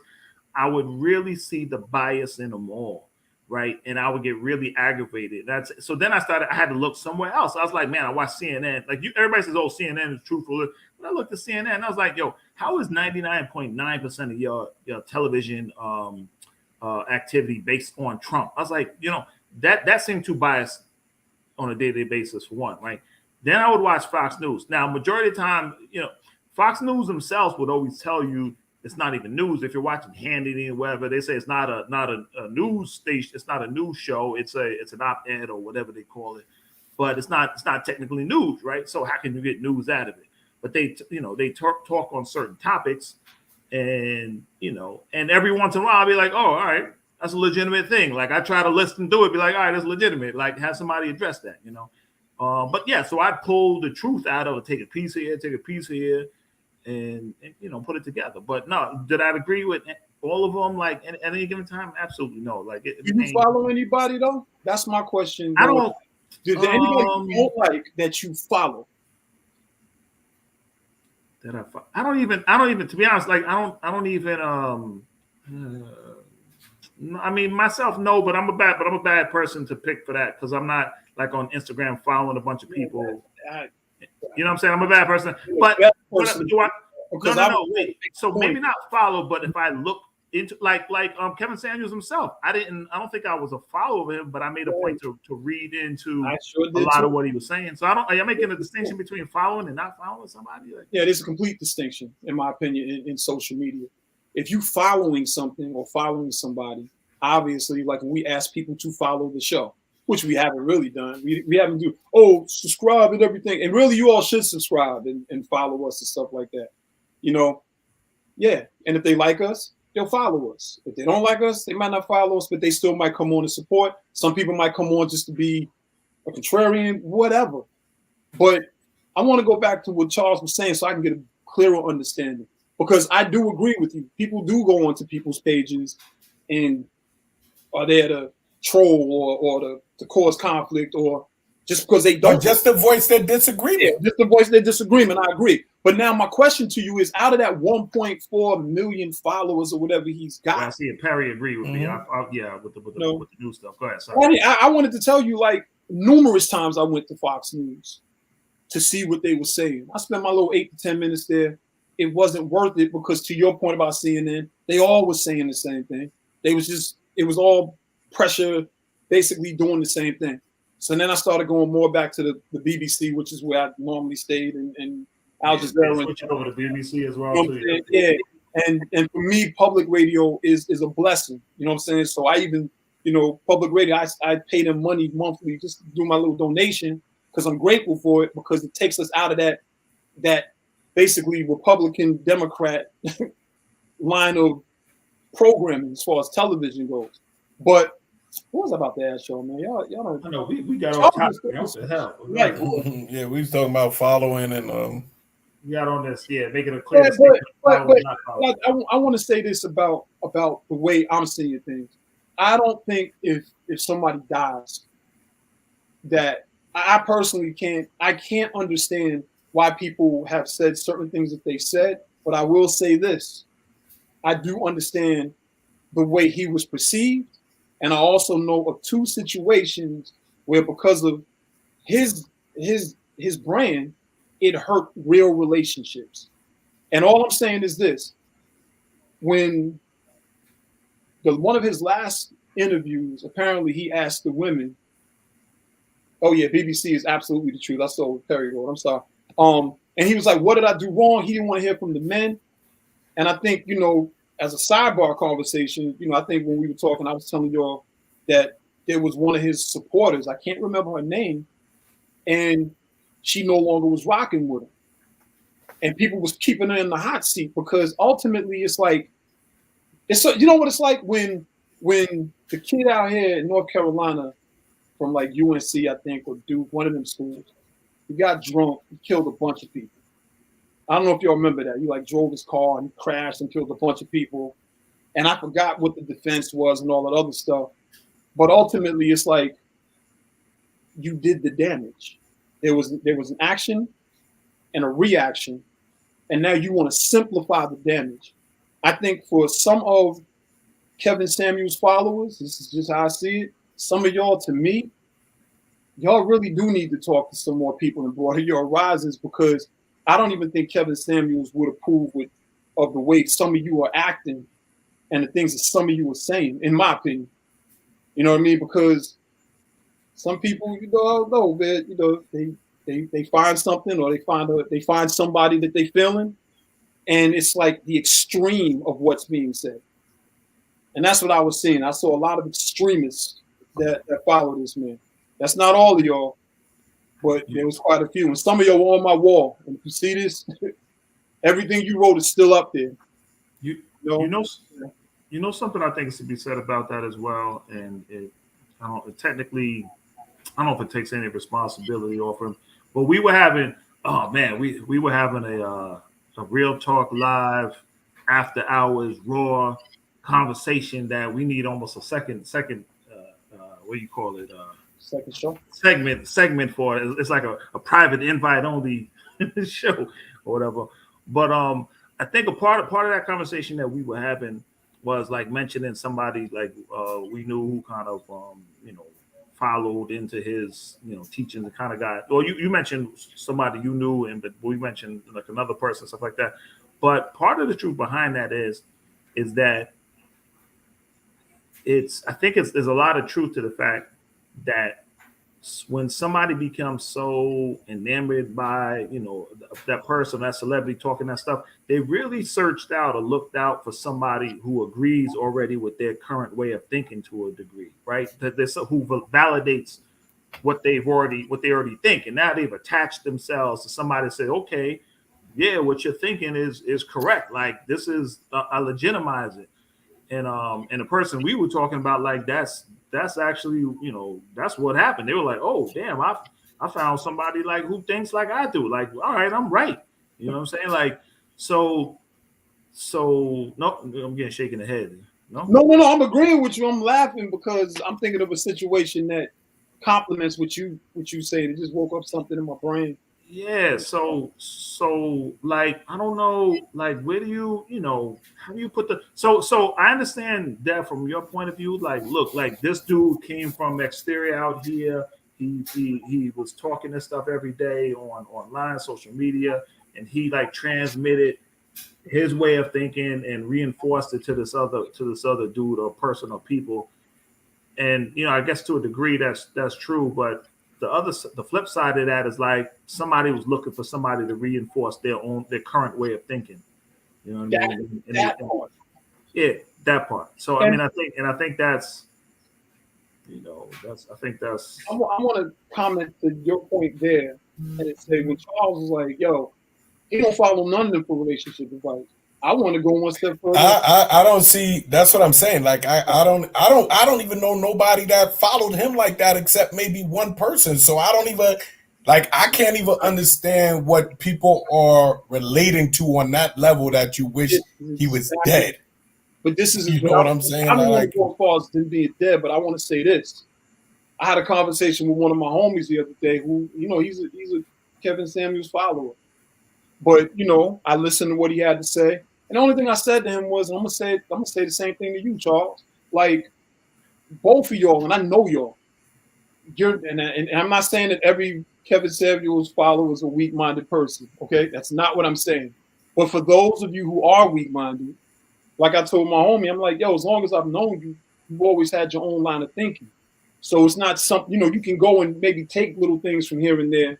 I would really see the bias in them all, right? And I would get really aggravated. So then I had to look somewhere else. I was like, man, I watch CNN. Like everybody says, oh, CNN is truthful. But I looked at CNN and I was like, yo, how is 99.9% of your television activity based on Trump? I was like, that seemed too biased on a day-to-day basis for one, right? Then I would watch Fox News. Now, majority of the time, Fox News themselves would always tell you it's not even news. If you're watching Hannity or whatever, they say it's not a news station. It's not a news show. It's an op-ed or whatever they call it. But it's not technically news, right? So how can you get news out of it? But they talk on certain topics, and and every once in a while I'll be like, oh, all right, that's a legitimate thing. Like I try to listen to it, be like, all right, that's legitimate. Like have somebody address that, But yeah, so I pull the truth out of it, take a piece here, and put it together. But no, did I agree with all of them? Like at any given time, absolutely no. Like, do you follow anybody though? That's my question. I don't. Did anybody you don't like that you follow? I don't even. To be honest, like I don't even. I mean, myself, no, but I'm a bad person to pick for that because I'm not like on Instagram following a bunch of people. You know what I'm saying? I'm a bad person, but do I? No. Wait. So maybe not follow, but if I look into like Kevin Samuels himself, I don't think I was a follower of him, but I made a point to read into a lot of what he was saying. So are you making a distinction between following and not following somebody? Yeah, there's a complete distinction, in my opinion, in social media. If you following something or following somebody, obviously, like when we ask people to follow the show, which we haven't really done. We haven't subscribe and everything. And really, you all should subscribe and follow us and stuff like that. Yeah. And if they like us, they'll follow us. If they don't like us, they might not follow us, but they still might come on to support. Some people might come on just to be a contrarian, whatever. But I want to go back to what Charles was saying so I can get a clearer understanding. Because I do agree with you. People do go onto people's pages and are there to troll or to cause conflict or just because they don't. Or just to voice their disagreement. Yeah, just to voice their disagreement. I agree. But now my question to you is, out of that 1.4 million followers or whatever he's got. I see Perry agreed with me. With the new stuff. Go ahead. Sorry. I wanted to tell you, like, numerous times I went to Fox News to see what they were saying. I spent my little 8 to 10 minutes there. It wasn't worth it because, to your point about CNN, they all were saying the same thing. It was all pressure, basically doing the same thing. So then I started going more back to the BBC, which is where I normally stayed, and Al Jazeera. Switching over to BBC as well. Yeah, and for me, public radio is a blessing. You know what I'm saying? So I even, public radio, I pay them money monthly just to do my little donation because I'm grateful for it, because it takes us out of that basically Republican Democrat line of programming as far as television goes. But what was I about to ask y'all, man? Y'all don't. I know we got off topic. What the hell? Right. Yeah, we was talking about following and We got on this, making a clear But distinction. I want to say this about the way I'm seeing things. I don't think if somebody dies, that I personally can't understand why people have said certain things that they said. But I will say this: I do understand the way he was perceived, and I also know of 2 situations where, because of his brand, it hurt real relationships. And all I'm saying is this: when one of his last interviews, apparently he asked the women, oh yeah, BBC is absolutely the truth. I saw Perry Road. I'm sorry. And he was like, what did I do wrong? He didn't want to hear from the men. And I think, as a sidebar conversation, I think when we were talking, I was telling y'all that there was one of his supporters, I can't remember her name, and she no longer was rocking with him. And people was keeping her in the hot seat, because ultimately it's like, you know what it's like when the kid out here in North Carolina from like UNC, I think, or Duke, one of them schools, he got drunk, he killed a bunch of people. I don't know if y'all remember that. He like drove his car and crashed and killed a bunch of people. And I forgot what the defense was and all that other stuff. But ultimately it's like, you did the damage. There was an action and a reaction, and now you want to simplify the damage. I think for some of Kevin Samuels' followers, this is just how I see it, some of y'all, to me, y'all really do need to talk to some more people and broaden your horizons, because I don't even think Kevin Samuels would approve of the way some of you are acting and the things that some of you are saying, in my opinion. You know what I mean? Because some people, they find something, or they find somebody that they feeling, and it's like the extreme of what's being said. And that's what I was seeing. I saw a lot of extremists that follow this man. That's not all of y'all, but there was quite a few. And some of y'all were on my wall. And if you see this, everything you wrote is still up there. You know something I think is to be said about that as well. And I don't know if it takes any responsibility off him, but we were having we were having a Real Talk Live after hours raw conversation that we need almost a second what do you call it? Second show? Segment for it. It's like a private invite only show or whatever. But I think a part of that conversation that we were having was like mentioning somebody like we knew who kind of followed into his teachings and kind of got, or you mentioned somebody you knew, but we mentioned like another person, stuff like that. But part of the truth behind that is that I think there's a lot of truth to the fact that when somebody becomes so enamored by that person, that celebrity talking that stuff, they really searched out or looked out for somebody who agrees already with their current way of thinking to a degree, right? That there's who validates what they already think, and now they've attached themselves to somebody that said, okay, yeah, what you're thinking is correct. Like this is I legitimize it. And the person we were talking about, like that's actually, that's what happened. They were like, oh damn, I found somebody like who thinks like I do. Like, all right, I'm right. You know what I'm saying? Like, so no, I'm getting shaking the head. No, I'm agreeing with you. I'm laughing because I'm thinking of a situation that complements what you say. It just woke up something in my brain. Yeah, so like I don't know, like where do how do you put so I understand that from your point of view, like look, like this dude came from exterior out here, he was talking this stuff every day online, social media, and he like transmitted his way of thinking and reinforced it to this other dude or person or people. And I guess to a degree that's true, but the flip side of that is like somebody was looking for somebody to reinforce their current way of thinking. You know what I mean? That part. Yeah, that part. So I mean, I think that's You know, I think that's. I want to comment to your point there and say when Charles was like, "Yo, he don't follow none of them for relationship advice." I want to go one step further. I don't see. That's what I'm saying. Like I don't even know nobody that followed him like that except maybe one person. So I don't even like. I can't even understand what people are relating to on that level that you wish he was dead. But this is, you know what I'm saying. I don't like, want to go as far as being dead, but I want to say this. I had a conversation with one of my homies the other day who, you know, he's a Kevin Samuels follower. But, you know, I listened to what he had to say. And the only thing I said to him was, I'm gonna say the same thing to you, Charles. Like, both of y'all, and I know y'all, and I'm not saying that every Kevin Samuels follower is a weak-minded person, okay? That's not what I'm saying. But for those of you who are weak-minded, like I told my homie, I'm like, yo, as long as I've known you, you've always had your own line of thinking. So it's not something, you know, you can go and maybe take little things from here and there,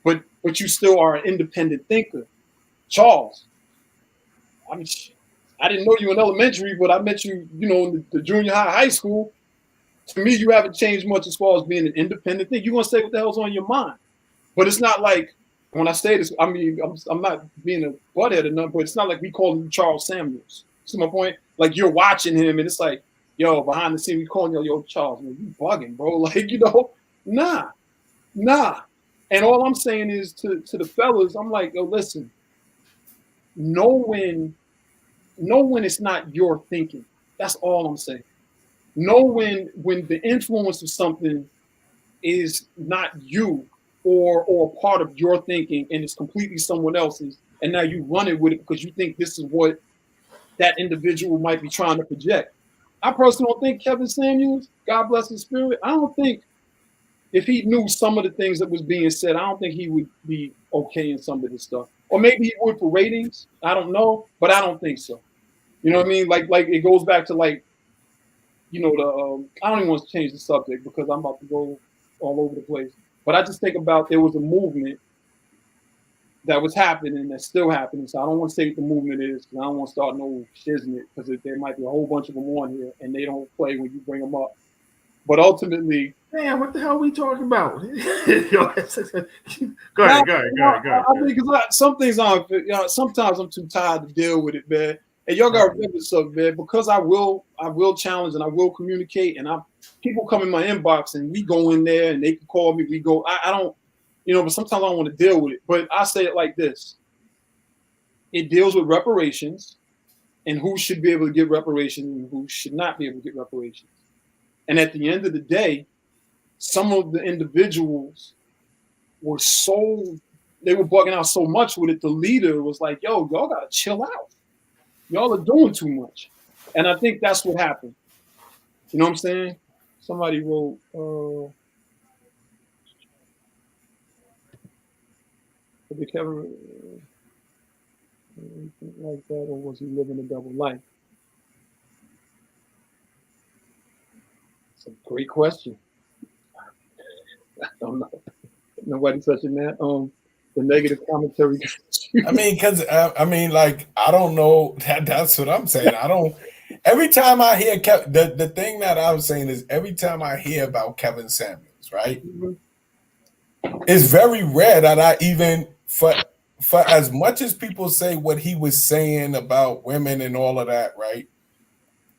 but you still are an independent thinker. Charles, I didn't know you in elementary, but I met you, you know, in the junior high school. To me, you haven't changed much as far as being an independent thinker. You're going to say what the hell's on your mind. But it's not like, when I say this, I mean, I'm not being a butthead or nothing, but it's not like we call him Charles Samuels. See my point? Like, you're watching him, and it's like, yo, behind the scene, we calling yo, Charles, man, you bugging, bro. Like, you know, nah. And all I'm saying is to the fellas, I'm like, yo, listen, know when it's not your thinking. That's all I'm saying. Know when the influence of something is not you or part of your thinking and it's completely someone else's, and now you run it with it because you think this is what that individual might be trying to project. I personally don't think Kevin Samuels, God bless his spirit, I don't think if he knew some of the things that was being said, I don't think he would be okay in some of this stuff. Or maybe he would for ratings. I don't know, but I don't think so. You know what I mean? Like it goes back to like, you know, I don't even want to change the subject because I'm about to go all over the place. But I just think about there was a movement that was happening that's still happening. So I don't want to say what the movement is because I don't want to start no shiznit because there might be a whole bunch of them on here and they don't play when you bring them up. But ultimately, man, what the hell are we talking about? Go ahead. I mean, because some things sometimes I'm too tired to deal with it, man. And y'all gotta remember something, man. Because I will challenge and I will communicate, and people come in my inbox and we go in there and they can call me. We go. I don't, you know, but sometimes I don't want to deal with it. But I say it like this: it deals with reparations and who should be able to get reparations and who should not be able to get reparations. And at the end of the day, some of the individuals were they were bugging out so much with it. The leader was like, yo, y'all got to chill out. Y'all are doing too much. And I think that's what happened. You know what I'm saying? Somebody wrote, did Kevin like that, or was he living a double life? It's a great question. I don't know. Nobody's touching that. The negative commentary. I mean, because like I don't know. That's what I'm saying. I don't. Every time I hear the thing that I was saying is every time I hear about Kevin Samuels, right? Mm-hmm. It's very rare that I even for as much as people say what he was saying about women and all of that, right?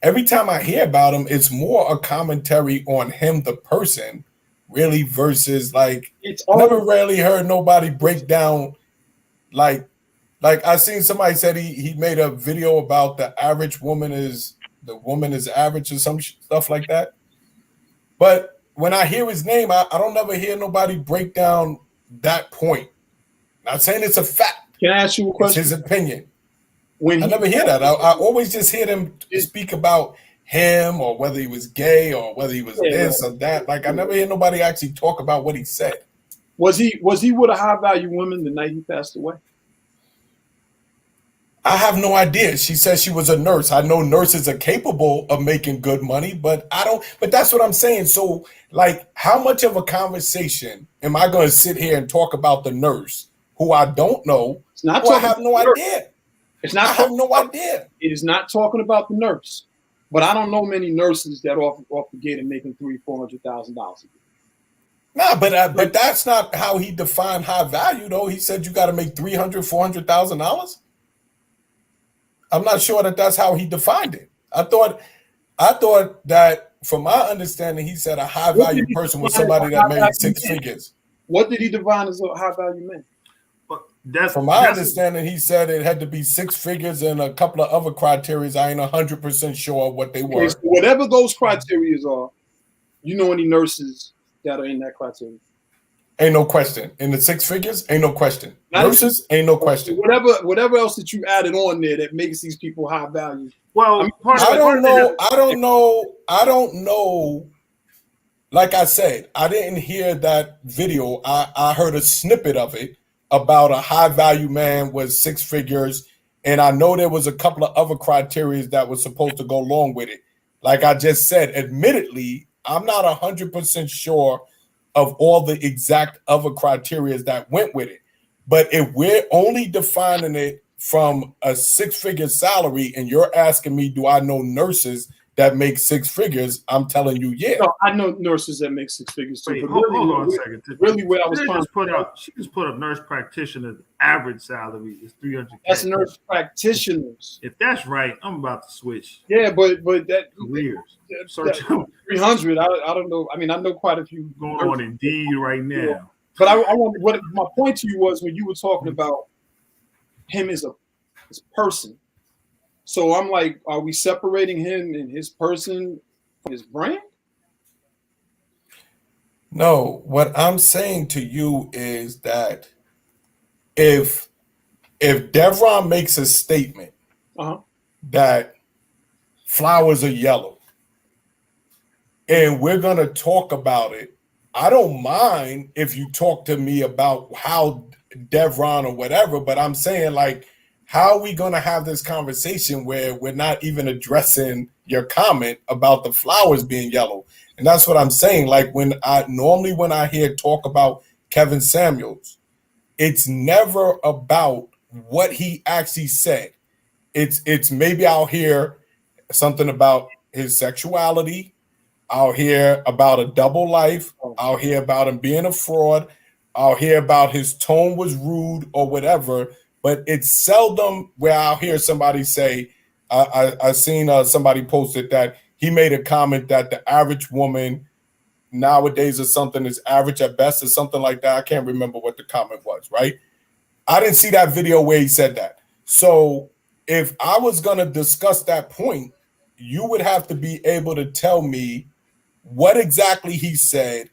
Every time I hear about him, it's more a commentary on him, the person, really, versus like I never really heard nobody break down like I seen somebody said he made a video about the woman is average or some stuff like that. But when I hear his name, I don't never hear nobody break down that point. Not saying it's a fact. Can I ask you a question? It's his opinion. I never hear that. I always just hear them speak about him or whether he was gay or whether he was this or that. Like I never hear nobody actually talk about what he said. Was he with a high value woman the night he passed away? I have no idea. She said she was a nurse. I know nurses are capable of making good money, but I don't. But that's what I'm saying. So, like, how much of a conversation am I going to sit here and talk about the nurse who I don't know? It's not. I have no idea. It's not. I have no idea. It is not talking about the nurse. But I don't know many nurses that off the gate are making $300,000-$400,000. Nah, but that's not how he defined high value though. He said you got to make $300,000-$400,000. I'm not sure that that's how he defined it. I thought that from my understanding, he said a high value person was somebody that made six figures. What did he define as a high value man? From my understanding, he said it had to be six figures and a couple of other criteria. I ain't 100% sure what they were. Okay, so whatever those criteria are, you know any nurses that are in that criteria? Ain't no question. In the six figures, ain't no question. Nurses, ain't no question. Whatever else that you added on there that makes these people high value. Well, I don't know. Like I said, I didn't hear that video. I heard a snippet of it about a high value man was six figures. And I know there was a couple of other criteria that was supposed to go along with it. Like I just said, admittedly, I'm not 100% sure of all the exact other criteria that went with it. But if we're only defining it from a six-figure salary and you're asking me, do I know nurses that make six figures? I'm telling you, yeah. No, I know nurses that make six figures too. Wait, hold on a second. Really, what I was trying to she just put up nurse practitioner average salary is $300,000. That's nurse practitioners. If that's right, I'm about to switch. Yeah, but that careers. Search 300. I don't know. I mean, I know quite a few going on Indeed right now. Yeah. But I want what my point to you was when you were talking about him as a person. So I'm like, are we separating him and his person from his brand? No, what I'm saying to you is that if Devron makes a statement that flowers are yellow and we're going to talk about it, I don't mind if you talk to me about how Devron or whatever, but I'm saying, like, how are we going to have this conversation where we're not even addressing your comment about the flowers being yellow? And that's what I'm saying. Like, when I hear talk about Kevin Samuels, it's never about what he actually said. It's maybe I'll hear something about his sexuality. I'll hear about a double life. I'll hear about him being a fraud. I'll hear about his tone was rude or whatever. But it's seldom where I'll hear somebody say, I seen somebody posted that he made a comment that the average woman nowadays or something is average at best or something like that. I can't remember what the comment was, right? I didn't see that video where he said that. So if I was going to discuss that point, you would have to be able to tell me what exactly he said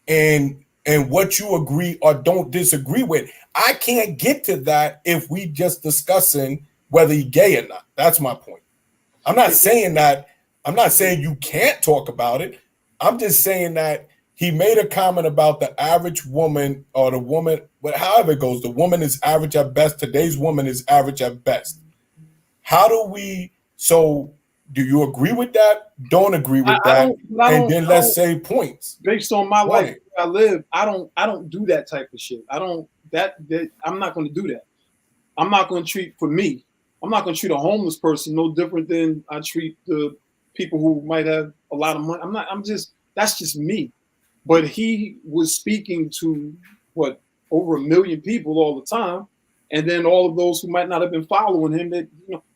and what you agree or don't disagree with. I can't get to that if we just discussing whether he's gay or not. That's my point. I'm not saying that. I'm not saying you can't talk about it. I'm just saying that he made a comment about the average woman or the woman, however it goes, the woman is average at best. Today's woman is average at best. Do you agree with that? Don't agree with that. And then let's say points. Based on my life where I live, I don't do that type of shit. I'm not going to do that. I'm not going to treat, for me, I'm not going to treat a homeless person no different than I treat the people who might have a lot of money. That's just me. But he was speaking to over 1 million people all the time. And then all of those who might not have been following him, that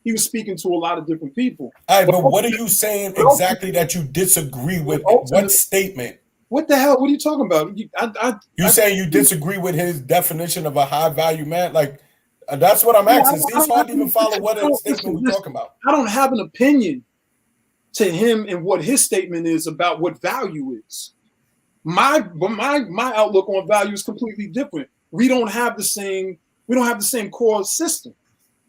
he was speking to a lot of different people. All right, but what are you saying exactly that you disagree with? What statement? What the hell? What are you talking about? You saying you disagree with his definition of a high value man? Like, that's what I'm asking. It's hard to even follow what statement we're talking about. I don't have an opinion to him and what his statement is about what value is. My outlook on value is completely different. We don't have the same core system.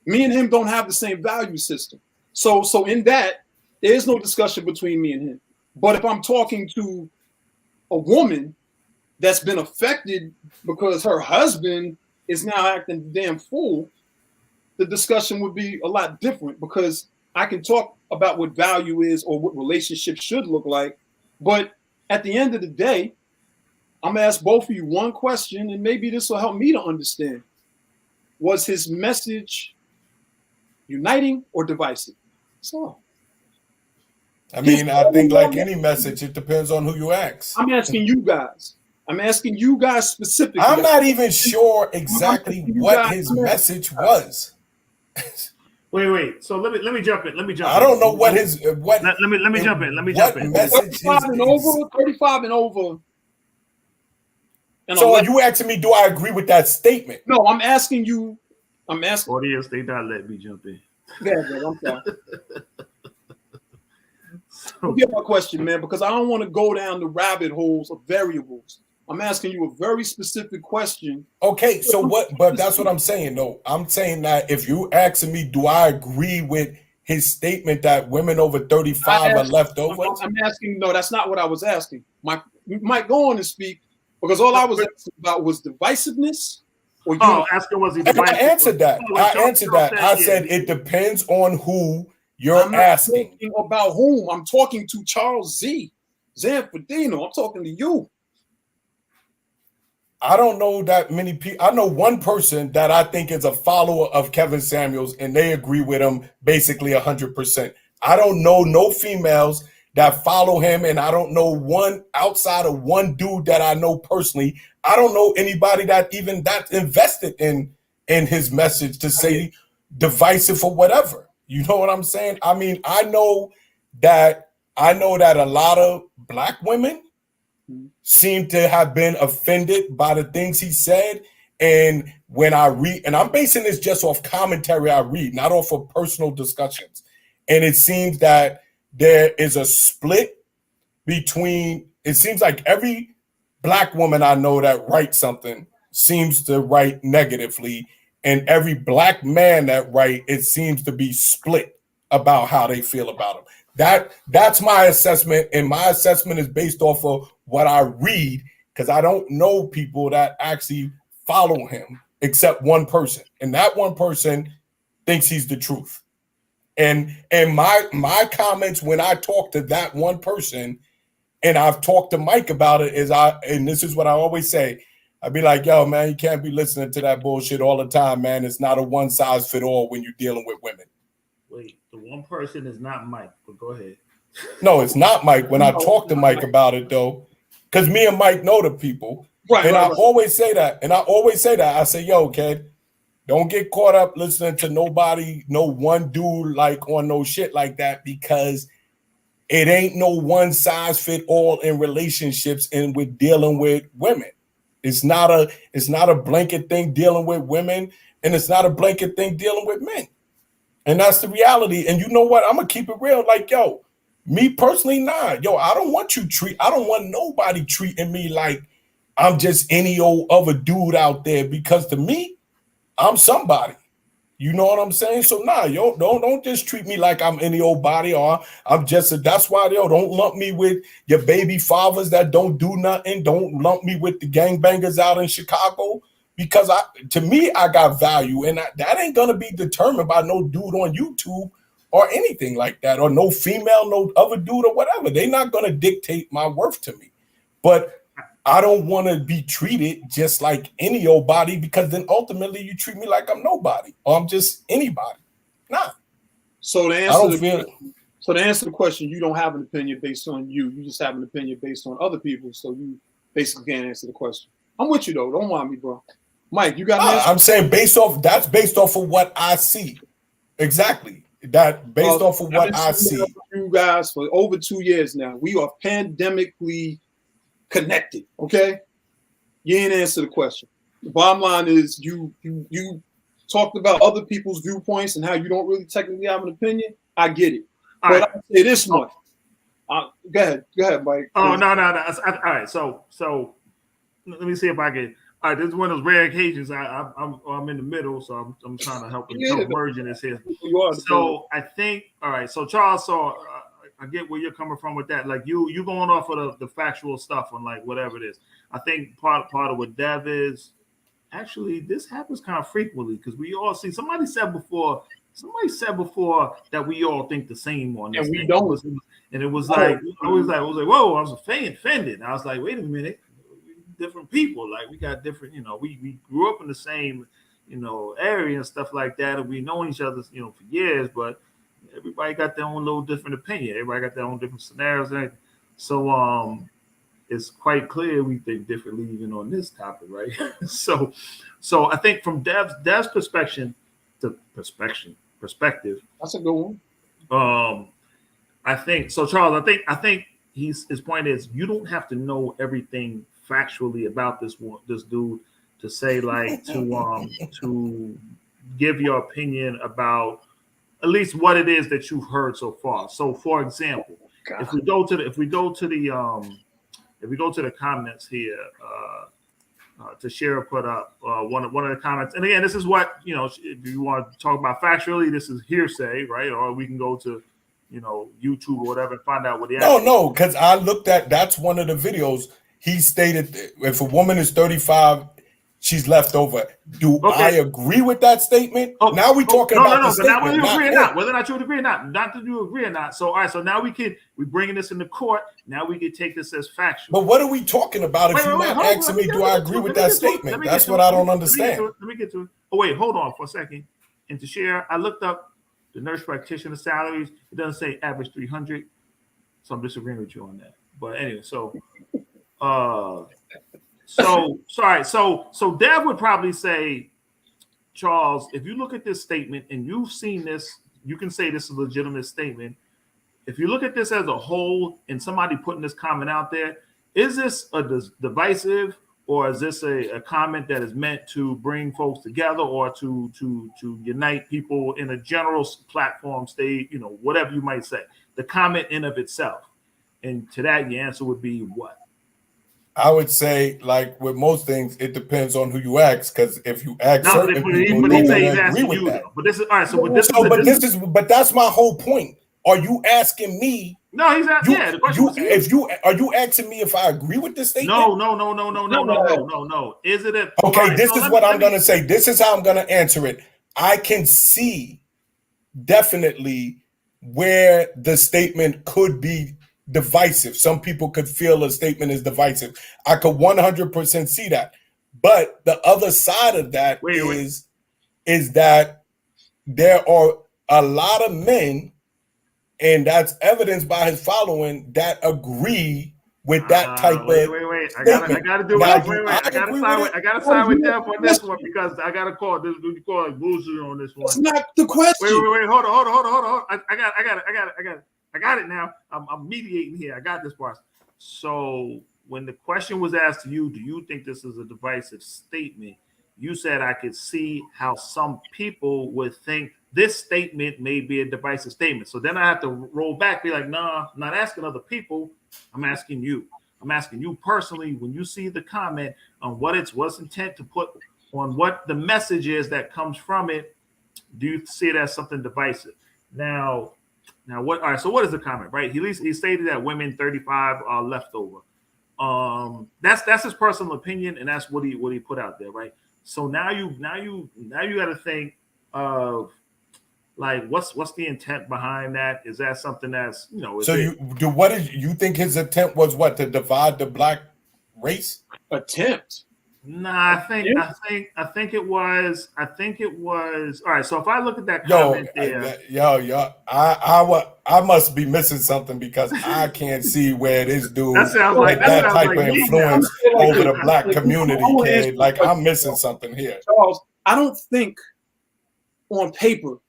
Me and him don't have the same value system. So in that, there's no discussion between me and him. But if I'm talking to a woman that's been affected because her husband is now acting damn fool, the discussion would be a lot different, because I can talk about what value is or what relationships should look like. But at the end of the day, I'm gonna ask both of you one question, and maybe this will help me to understand. Was his message uniting or divisive? So I mean, I think like any message, it depends on who you ask. I'm asking you guys. I'm asking you guys specifically. I'm not even sure exactly what his message was. Wait. So let me jump in. I don't know what his what. Let me jump in. Message 35 and over. 35 and over. So are you asking me, do I agree with that statement? No, I'm asking you. I'm asking. Audience, they not let me jump in. Yeah, man, I'm sorry. Get my question, man, because I don't want to go down the rabbit holes of variables. I'm asking you a very specific question. Okay, so what? But that's what I'm saying, though. I'm saying that if you asking me, do I agree with his statement that women over 35 are leftovers? I'm asking. No, that's not what I was asking. Mike, go on and speak, because all I was asking about was divisiveness. Or asking was he divisive? I answered that. I said it depends on who you're asking. Talking about whom? I'm talking to Charles Z. Zanfordino. I'm talking to you. I don't know that many people. I know one person that I think is a follower of Kevin Samuels, and they agree with him basically 100%. I don't know no females that follow him, and I don't know one outside of one dude that I know personally. I don't know anybody that even that's invested in his message to say divisive or whatever. You know what I'm saying? I mean, I know that a lot of black women seem to have been offended by the things he said. And when I read, and I'm basing this just off commentary I read, not off of personal discussions. And it seems that there is a split between, it seems like every black woman I know that writes something seems to write negatively. And every black man that writes, it seems to be split about how they feel about him. That's my assessment, and my assessment is based off of what I read, because I don't know people that actually follow him except one person, and that one person thinks he's the truth. And my comments when I talk to that one person, and I've talked to Mike about it, and this is what I always say. I'd be like, yo, man, you can't be listening to that bullshit all the time, man. It's not a one size fit all when you're dealing with women. Wait, the one person is not Mike, but go ahead. No, it's not Mike. When I talk to Mike about it, though, because me and Mike know the people. I always say that. I say, yo, kid, don't get caught up listening to nobody, no one dude like on no shit like that, because it ain't no one size fit all in relationships and with dealing with women. It's not a blanket thing dealing with women, and it's not a blanket thing dealing with men. And that's the reality. And you know what? I'm gonna keep it real. Like, yo, me personally, nah. Yo, I don't want nobody treating me like I'm just any old other dude out there, because to me, I'm somebody. You know what I'm saying? So nah, yo, don't just treat me like I'm any old body, or I'm just that's why, yo, don't lump me with your baby fathers that don't do nothing. Don't lump me with the gangbangers out in Chicago, because to me, I got value, and that ain't gonna be determined by no dude on YouTube or anything like that, or no female, no other dude or whatever. They're not gonna dictate my worth to me. But I don't want to be treated just like any old body, because then ultimately you treat me like I'm nobody, or I'm just anybody. Nah. So to answer the question, you don't have an opinion based on you. You just have an opinion based on other people. So you basically can't answer the question. I'm with you though. Don't mind me, bro. Mike, you got an answer? I'm saying based off of what I see. Exactly. That based off of what I see. You guys for over 2 years now. We are pandemically connected. Okay. You ain't answer the question. The bottom line is you talked about other people's viewpoints and how you don't really technically have an opinion. I get it. But I'll say this much. Go ahead, Mike. Oh, no. All right. So let me see if I can. All right, this is one of those rare occasions. I'm in the middle, so I'm trying to help merging this here. So I think, all right. So Charles, I get where you're coming from with that. Like you going off of the factual stuff on like whatever it is. I think part of what Dev is, actually this happens kind of frequently, because we all see somebody said before that we all think the same on this. And we don't. And it was like I was like, whoa, I was offended. I was like, wait a minute. Different people, like we got different, we grew up in the same, area and stuff like that, and we know each other, for years, but everybody got their own little different opinion. Everybody got their own different scenarios. And everything. So it's quite clear we think differently even on this topic, right? so I think from Dev's perspective, That's a good one. I think so, Charles. I think his point is you don't have to know everything factually about this dude to say like to give your opinion about at least what it is that you've heard so far. So, for example, if we go to the comments here, Tashira put up one of the comments, and again, this is what if you want to talk about factually, this is hearsay, right? Or we can go to YouTube or whatever and find out what the no, because I looked at that's one of the videos. He stated if a woman is 35, she's left over. Do I agree with that statement? Now we're talking about the statement. But now whether you agree or not, whether or not you would agree or not that you agree or not. So all right, so now we're bringing this into court. Now we can take this as factual. But what are we talking about if you're not asking me, do I agree with that statement? That's what I don't understand. Let me get to it. Oh wait, hold on for a second. And to share, I looked up the nurse practitioner salaries. It doesn't say average 300, so I'm disagreeing with you on that. But anyway, so Dev would probably say, Charles, if you look at this statement and you've seen this, you can say this is a legitimate statement. If you look at this as a whole and somebody putting this comment out there, is this a divisive or is this a comment that is meant to bring folks together or to unite people in a general platform state, whatever you might say, the comment in of itself? And to that, your answer would be what? I would say, like with most things, it depends on who you ask. Because if you ask certain people, they agree with that. But this is all right. But that's my whole point. Are you asking me? No, he's asking. Are you asking me if I agree with this statement? No. Is it a okay? Right, this is what I'm gonna say. This is how I'm gonna answer it. I can see definitely where the statement could be divisive. Some people could feel a statement is divisive. I could 100% see that. But the other side of that is that there are a lot of men, and that's evidenced by his following, that agree with that type of Wait. I gotta do it. I gotta side with Dev on this one because I gotta call this. You call it bullshit on this one. That's not the question. Wait. Hold on. I got it now. I'm mediating here. I got this part. So when the question was asked to you, do you think this is a divisive statement? You said I could see how some people would think this statement may be a divisive statement. So then I have to roll back, be like, nah, I'm not asking other people. I'm asking you. I'm asking you personally, when you see the comment on what's intent to put on what the message is that comes from it, do you see it as something divisive? Now what? All right. So what is the comment? Right. He stated that women 35 are leftover. That's his personal opinion, and that's what he put out there. Right. So now you got to think of like what's the intent behind that? Is that something that's So you think his intent was what, to divide the black race? Attempt. Nah, I think it was. All right. So if I look at that comment I must be missing something because I can't see where this dude that type of influence over the black community. Kid. Like I'm missing something here. Charles, I don't think on paper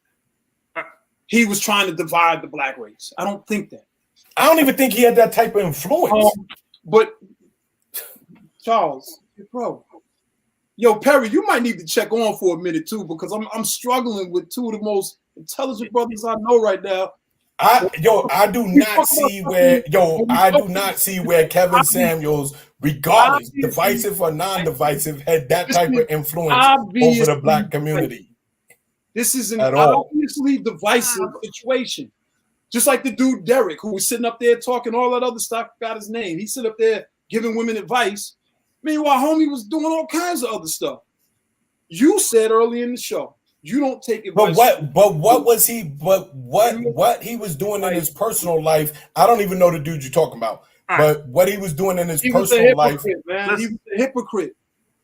he was trying to divide the black race. I don't think that. I don't even think he had that type of influence. But Charles, bro, Perry, you might need to check on for a minute too, because I'm struggling with two of the most intelligent brothers I know right now. I do not see where Kevin Samuels, regardless divisive or non-divisive, had that type of influence over the black community. This is an obviously divisive situation. Just like the dude Derek, who was sitting up there talking all that other stuff, got his name. He sit up there giving women advice. Meanwhile, homie was doing all kinds of other stuff. You said early in the show, you don't take advice. What he was doing in his personal life, I don't even know the dude you're talking about. But what he was doing in his personal life, man, he was a hypocrite.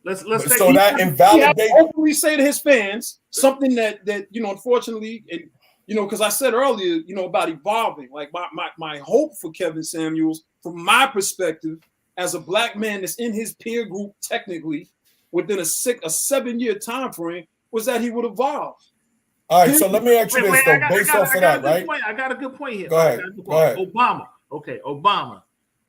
Let's that invalidates. He openly say to his fans something that unfortunately, and you know, because I said earlier, you know, about evolving. Like my hope for Kevin Samuels, from my perspective, as a black man that's in his peer group, technically within a 7-year time frame, was that he would evolve. All right, so let me ask you this though, based off of that, right? I got a good point here. Go ahead. Obama. Okay, Obama.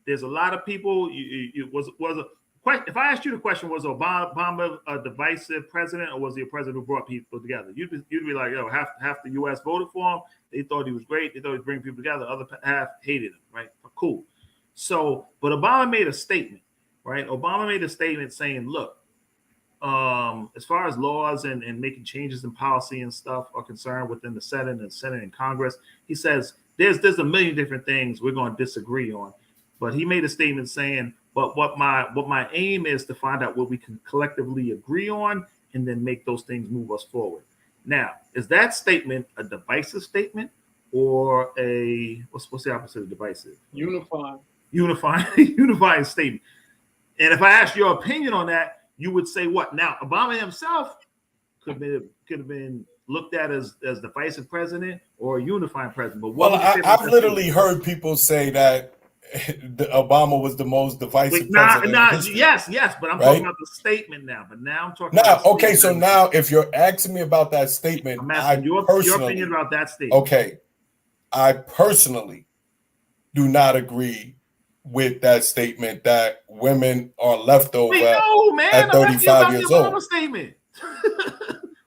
There's a lot of people. If I asked you the question, was Obama a divisive president, or was he a president who brought people together? You'd be like, yo, half the U.S. voted for him. They thought he was great. They thought he'd bring people together. The other half hated him, right? Cool. So, but Obama made a statement, right? Obama made a statement saying, look, as far as laws and making changes in policy and stuff are concerned within the Senate and Congress, he says there's a million different things we're going to disagree on. But he made a statement saying, but what my aim is to find out what we can collectively agree on and then make those things move us forward. Now, is that statement a divisive statement or what's the opposite of divisive? Unifying statement. And if I ask your opinion on that, you would say what? Now, Obama himself could have been looked at as divisive president or a unifying president. But I've literally heard people say that Obama was the most divisive president. Yes, but I'm talking about the statement now. But now I'm talking. Now, okay, so now if you're asking me about that statement, I'm asking your opinion about that statement. Okay, I personally do not agree with that statement that women are leftover at 35 years old. Statement.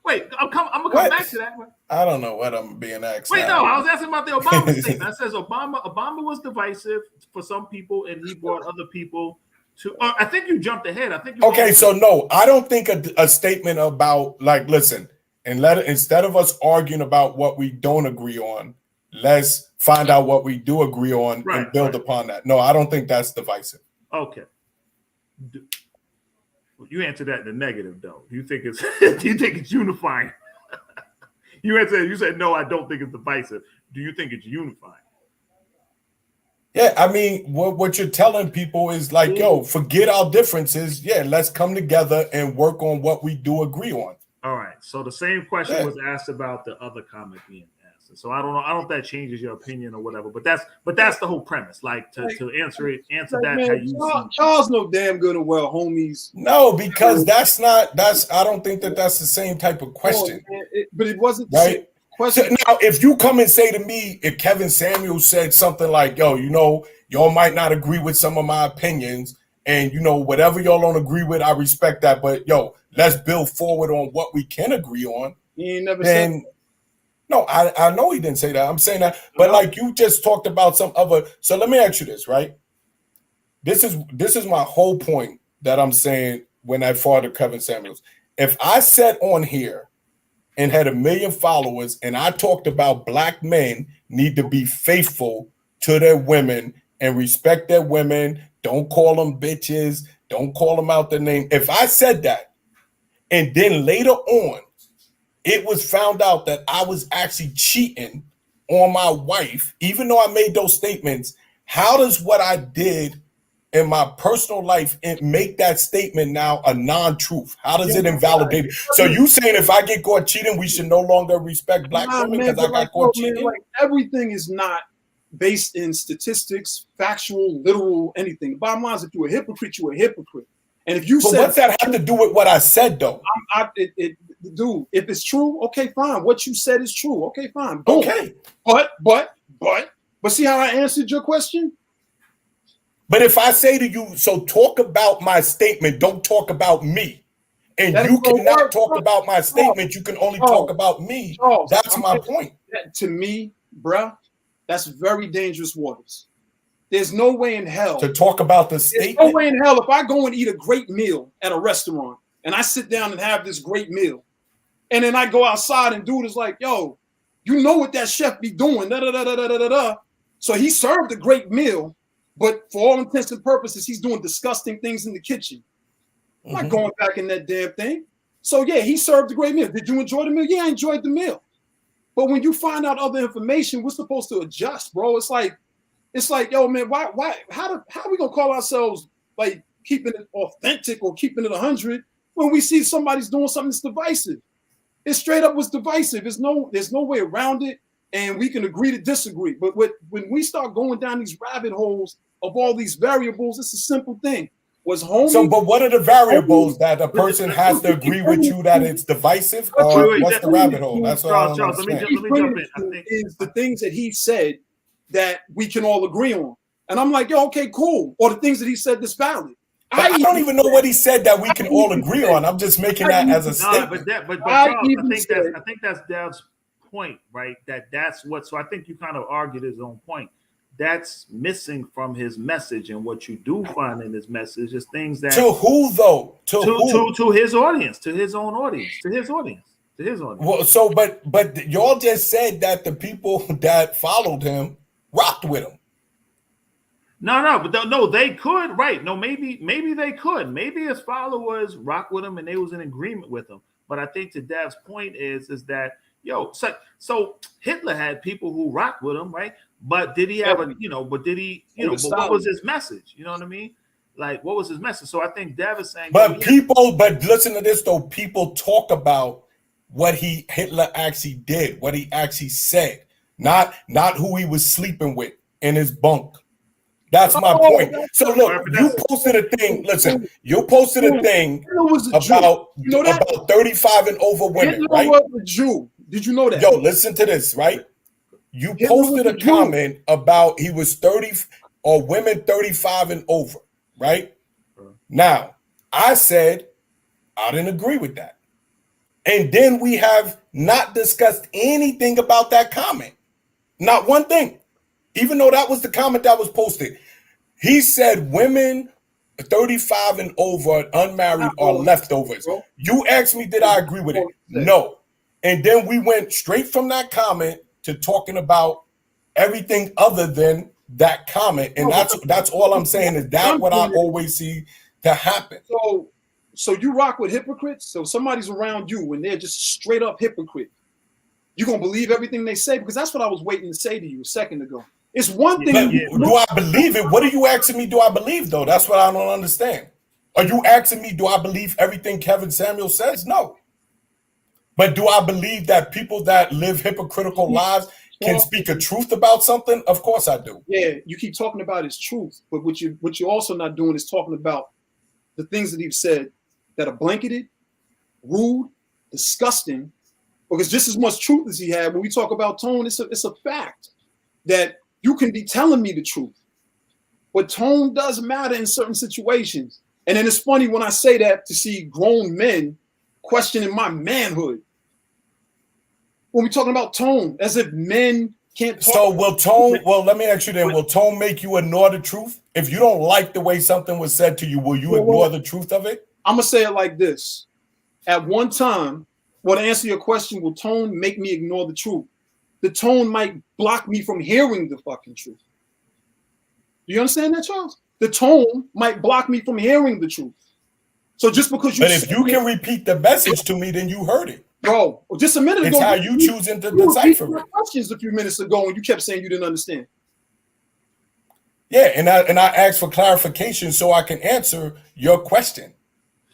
Wait, I'm gonna come back to that. I don't know what I'm being asked. Wait, no, I was asking about the Obama statement. That says Obama was divisive for some people, and he brought other people to. I think you jumped ahead. I think. So no, I don't think a statement about like, listen, instead of us arguing about what we don't agree on, let's find out what we do agree on and build upon that. No, I don't think that's divisive. Okay. You answered that in the negative, though. Do you think it's unifying? You said no, I don't think it's divisive. Do you think it's unifying? Yeah, I mean, what you're telling people is like, yo, forget our differences. Yeah, let's come together and work on what we do agree on. All right. So the same question was asked about the other comment being asked. So I don't know if that changes your opinion or whatever, but that's the whole premise. Like to answer that. Man, how you Charles know damn good and well, homies. No, because I don't think that's the same type of question. But it wasn't the right. Same question. So now, if you come and say to me, if Kevin Samuels said something like, yo, you know, y'all might not agree with some of my opinions, and you know, whatever y'all don't agree with, I respect that. But yo, let's build forward on what we can agree on. He ain't never said. No, I know he didn't say that. I'm saying that, but like you just talked about some other. So let me ask you this, right? This is my whole point that I'm saying when I fought Kevin Samuels. If I sat on here and had 1 million followers and I talked about black men need to be faithful to their women and respect their women, don't call them bitches, don't call them out their name. If I said that, and then later on, it was found out that I was actually cheating on my wife, even though I made those statements. How does what I did in my personal life make that statement now a non-truth? How does it invalidate it? So you saying if I get caught cheating, we should no longer respect black women because I got caught cheating? Like, everything is not based in statistics, factual, literal, anything. The bottom line is, if you're a hypocrite, you're a hypocrite. And if you said, what's that have to do with what I said, though? Dude, if it's true, okay, fine. What you said is true. Okay, fine. Boom. Okay. But see how I answered your question? But if I say to you, so talk about my statement, don't talk about me. And you cannot talk about my statement, you can only talk about me. That's my point. To me, bruh, that's very dangerous waters. There's no way in hell to talk about the statement. There's no way in hell if I go and eat a great meal at a restaurant and I sit down and have this great meal, and then I go outside and dude is like, yo, you know what that chef be doing, da da da da da da da. So he served a great meal, but for all intents and purposes, he's doing disgusting things in the kitchen. I'm not going back in that damn thing. So yeah, he served a great meal. Did you enjoy the meal? Yeah, I enjoyed the meal. But when you find out other information, we're supposed to adjust, bro. It's like, yo, man, why, how are we gonna call ourselves like keeping it authentic or keeping it 100 when we see somebody's doing something that's divisive? It straight up was divisive. There's no way around it. and we can agree to disagree. But when we start going down these rabbit holes of all these variables, it's a simple thing. Was homie? So, but what are the variables that a person has to agree with you that it's divisive, or what's the rabbit hole? That's what I don't understand. Let me jump in. I think is the things that he said that we can all agree on, and I'm like, yo, okay, cool. Or the things that he said that's valid. I don't even know what he said that we can all agree on. I'm just making that as a statement. But Charles, I think that's Dev's point, right? That's what. So I think you kind of argued his own point. That's missing from his message, and what you do find in his message is things that to who though to his audience, to his own audience, to his audience. Well, so but y'all just said that the people that followed him rocked with him. No, they could, right? No, maybe they could. Maybe his followers rock with him and they was in agreement with him. But I think to Dev's point is that so Hitler had people who rocked with him, right? But did he have what was his message? You know what I mean? Like, what was his message? So I think Dev is saying, but listen to this though. People talk about what Hitler actually did, what he actually said, not who he was sleeping with in his bunk. That's my point. So look, you posted a thing. Listen, you posted a thing about 35 and over women, Hitler right? was a Jew. Did you know that? Yo, listen to this, right? You posted a comment about he was 30 or women 35 and over, right? Now, I said I didn't agree with that. And then we have not discussed anything about that comment. Not one thing. Even though that was the comment that was posted. He said women 35 and over, unmarried, are leftovers. You asked me, did I agree with it? No. And then we went straight from that comment to talking about everything other than that comment. And that's all I'm saying is that what I always see to happen. So you rock with hypocrites? So somebody's around you when they're just straight up hypocrite. You're going to believe everything they say? Because that's what I was waiting to say to you a second ago. It's one thing. Do I believe it? What are you asking me? Do I believe though? That's what I don't understand. Are you asking me? Do I believe everything Kevin Samuel says? No. But do I believe that people that live hypocritical lives can speak a truth about something? Of course I do. Yeah, you keep talking about his truth, but what you're also not doing is talking about the things that he's said that are blanketed, rude, disgusting. Because just as much truth as he had, when we talk about tone, it's a fact that you can be telling me the truth, but tone does matter in certain situations. And then it's funny when I say that to see grown men questioning my manhood. When we're talking about tone, as if men can't talk. So will tone, let me ask you then, will tone make you ignore the truth? If you don't like the way something was said to you, will you ignore the truth of it? I'm going to say it like this. At one time, to answer your question, will tone make me ignore the truth? The tone might block me from hearing the fucking truth. Do you understand that, Charles? The tone might block me from hearing the truth. So just because you— But if you can repeat the message to me, then you heard it. Bro, just a minute ago— it's how you choosing to decipher it. Questions a few minutes ago, and you kept saying you didn't understand. Yeah, and I asked for clarification so I can answer your question.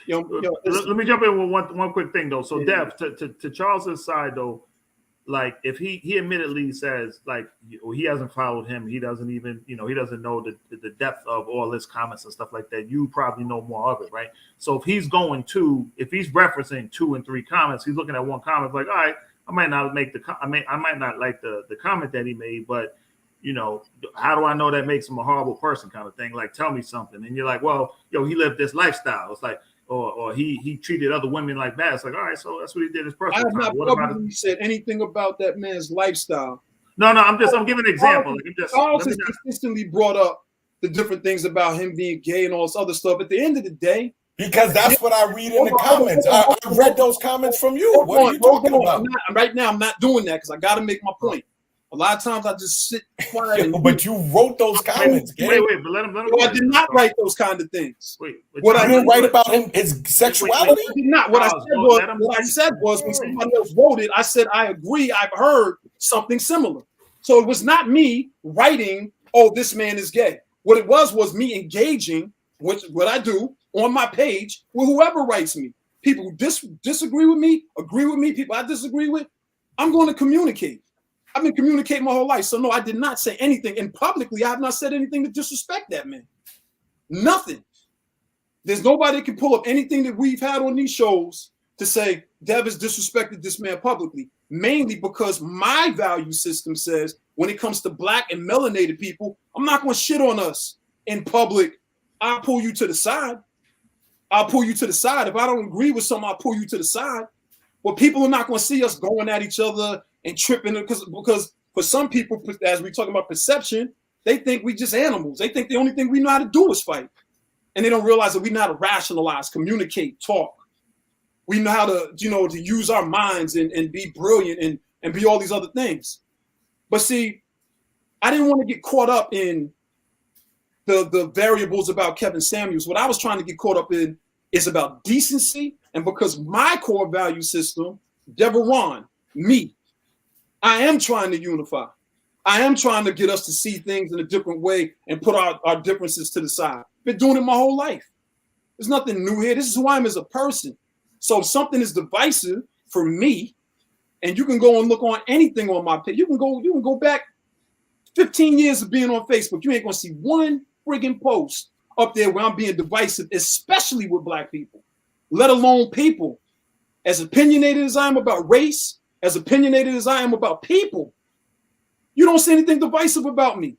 Let me jump in with one quick thing though. So Dev, to Charles's side though, like if he admittedly says like he hasn't followed him, he doesn't even he doesn't know the depth of all his comments and stuff like that. You probably know more of it, right? So if he's referencing 2 and 3 comments, he's looking at one comment like, all right, I might not like the comment that he made, but how do I know that makes him a horrible person kind of thing? Like, tell me something. And you're like, well, he lived this lifestyle. It's like, or he treated other women like that. It's like, all right, so that's what he did his personal time. I have not publicly said anything about that man's lifestyle. No, I'm giving an example. Charles has consistently brought up the different things about him being gay and all this other stuff. At the end of the day, because that's what I read in the comments. I read those comments from you. What are you talking about? Right now, I'm not doing that because I got to make my point. A lot of times I just sit quiet. But you wrote those comments. Wait, but let him. I did not write those kind of things. What I didn't write about his sexuality? I did not. What I said was when somebody else wrote it, I said, I agree. I've heard something similar. So it was not me writing, oh, this man is gay. What it was me engaging, which what I do on my page with whoever writes me. People who disagree with me, agree with me, people I disagree with, I'm going to communicate. I've been communicating my whole life. So no, I did not say anything. And publicly, I have not said anything to disrespect that man. Nothing. There's nobody that can pull up anything that we've had on these shows to say Dev has disrespected this man publicly, mainly because my value system says when it comes to black and melanated people, I'm not going to shit on us in public. I'll pull you to the side. I'll pull you to the side. If I don't agree with something, I'll pull you to the side. But people are not going to see us going at each other and tripping because for some people, as we talk about perception, they think we just animals. They think the only thing we know how to do is fight. And they don't realize that we know how to rationalize, communicate, talk. We know how to, to use our minds and be brilliant and be all these other things. But see, I didn't want to get caught up in the variables about Kevin Samuels. What I was trying to get caught up in is about decency. And because my core value system, Deveron, me, I am trying to unify. I am trying to get us to see things in a different way and put our differences to the side. Been doing it my whole life. There's nothing new here. This is who I am as a person. So if something is divisive for me, and you can go and look on anything on my page. You can go back 15 years of being on Facebook. You ain't gonna see one friggin' post up there where I'm being divisive, especially with black people, let alone people. As opinionated as I am about race, as opinionated as I am about people, you don't see anything divisive about me.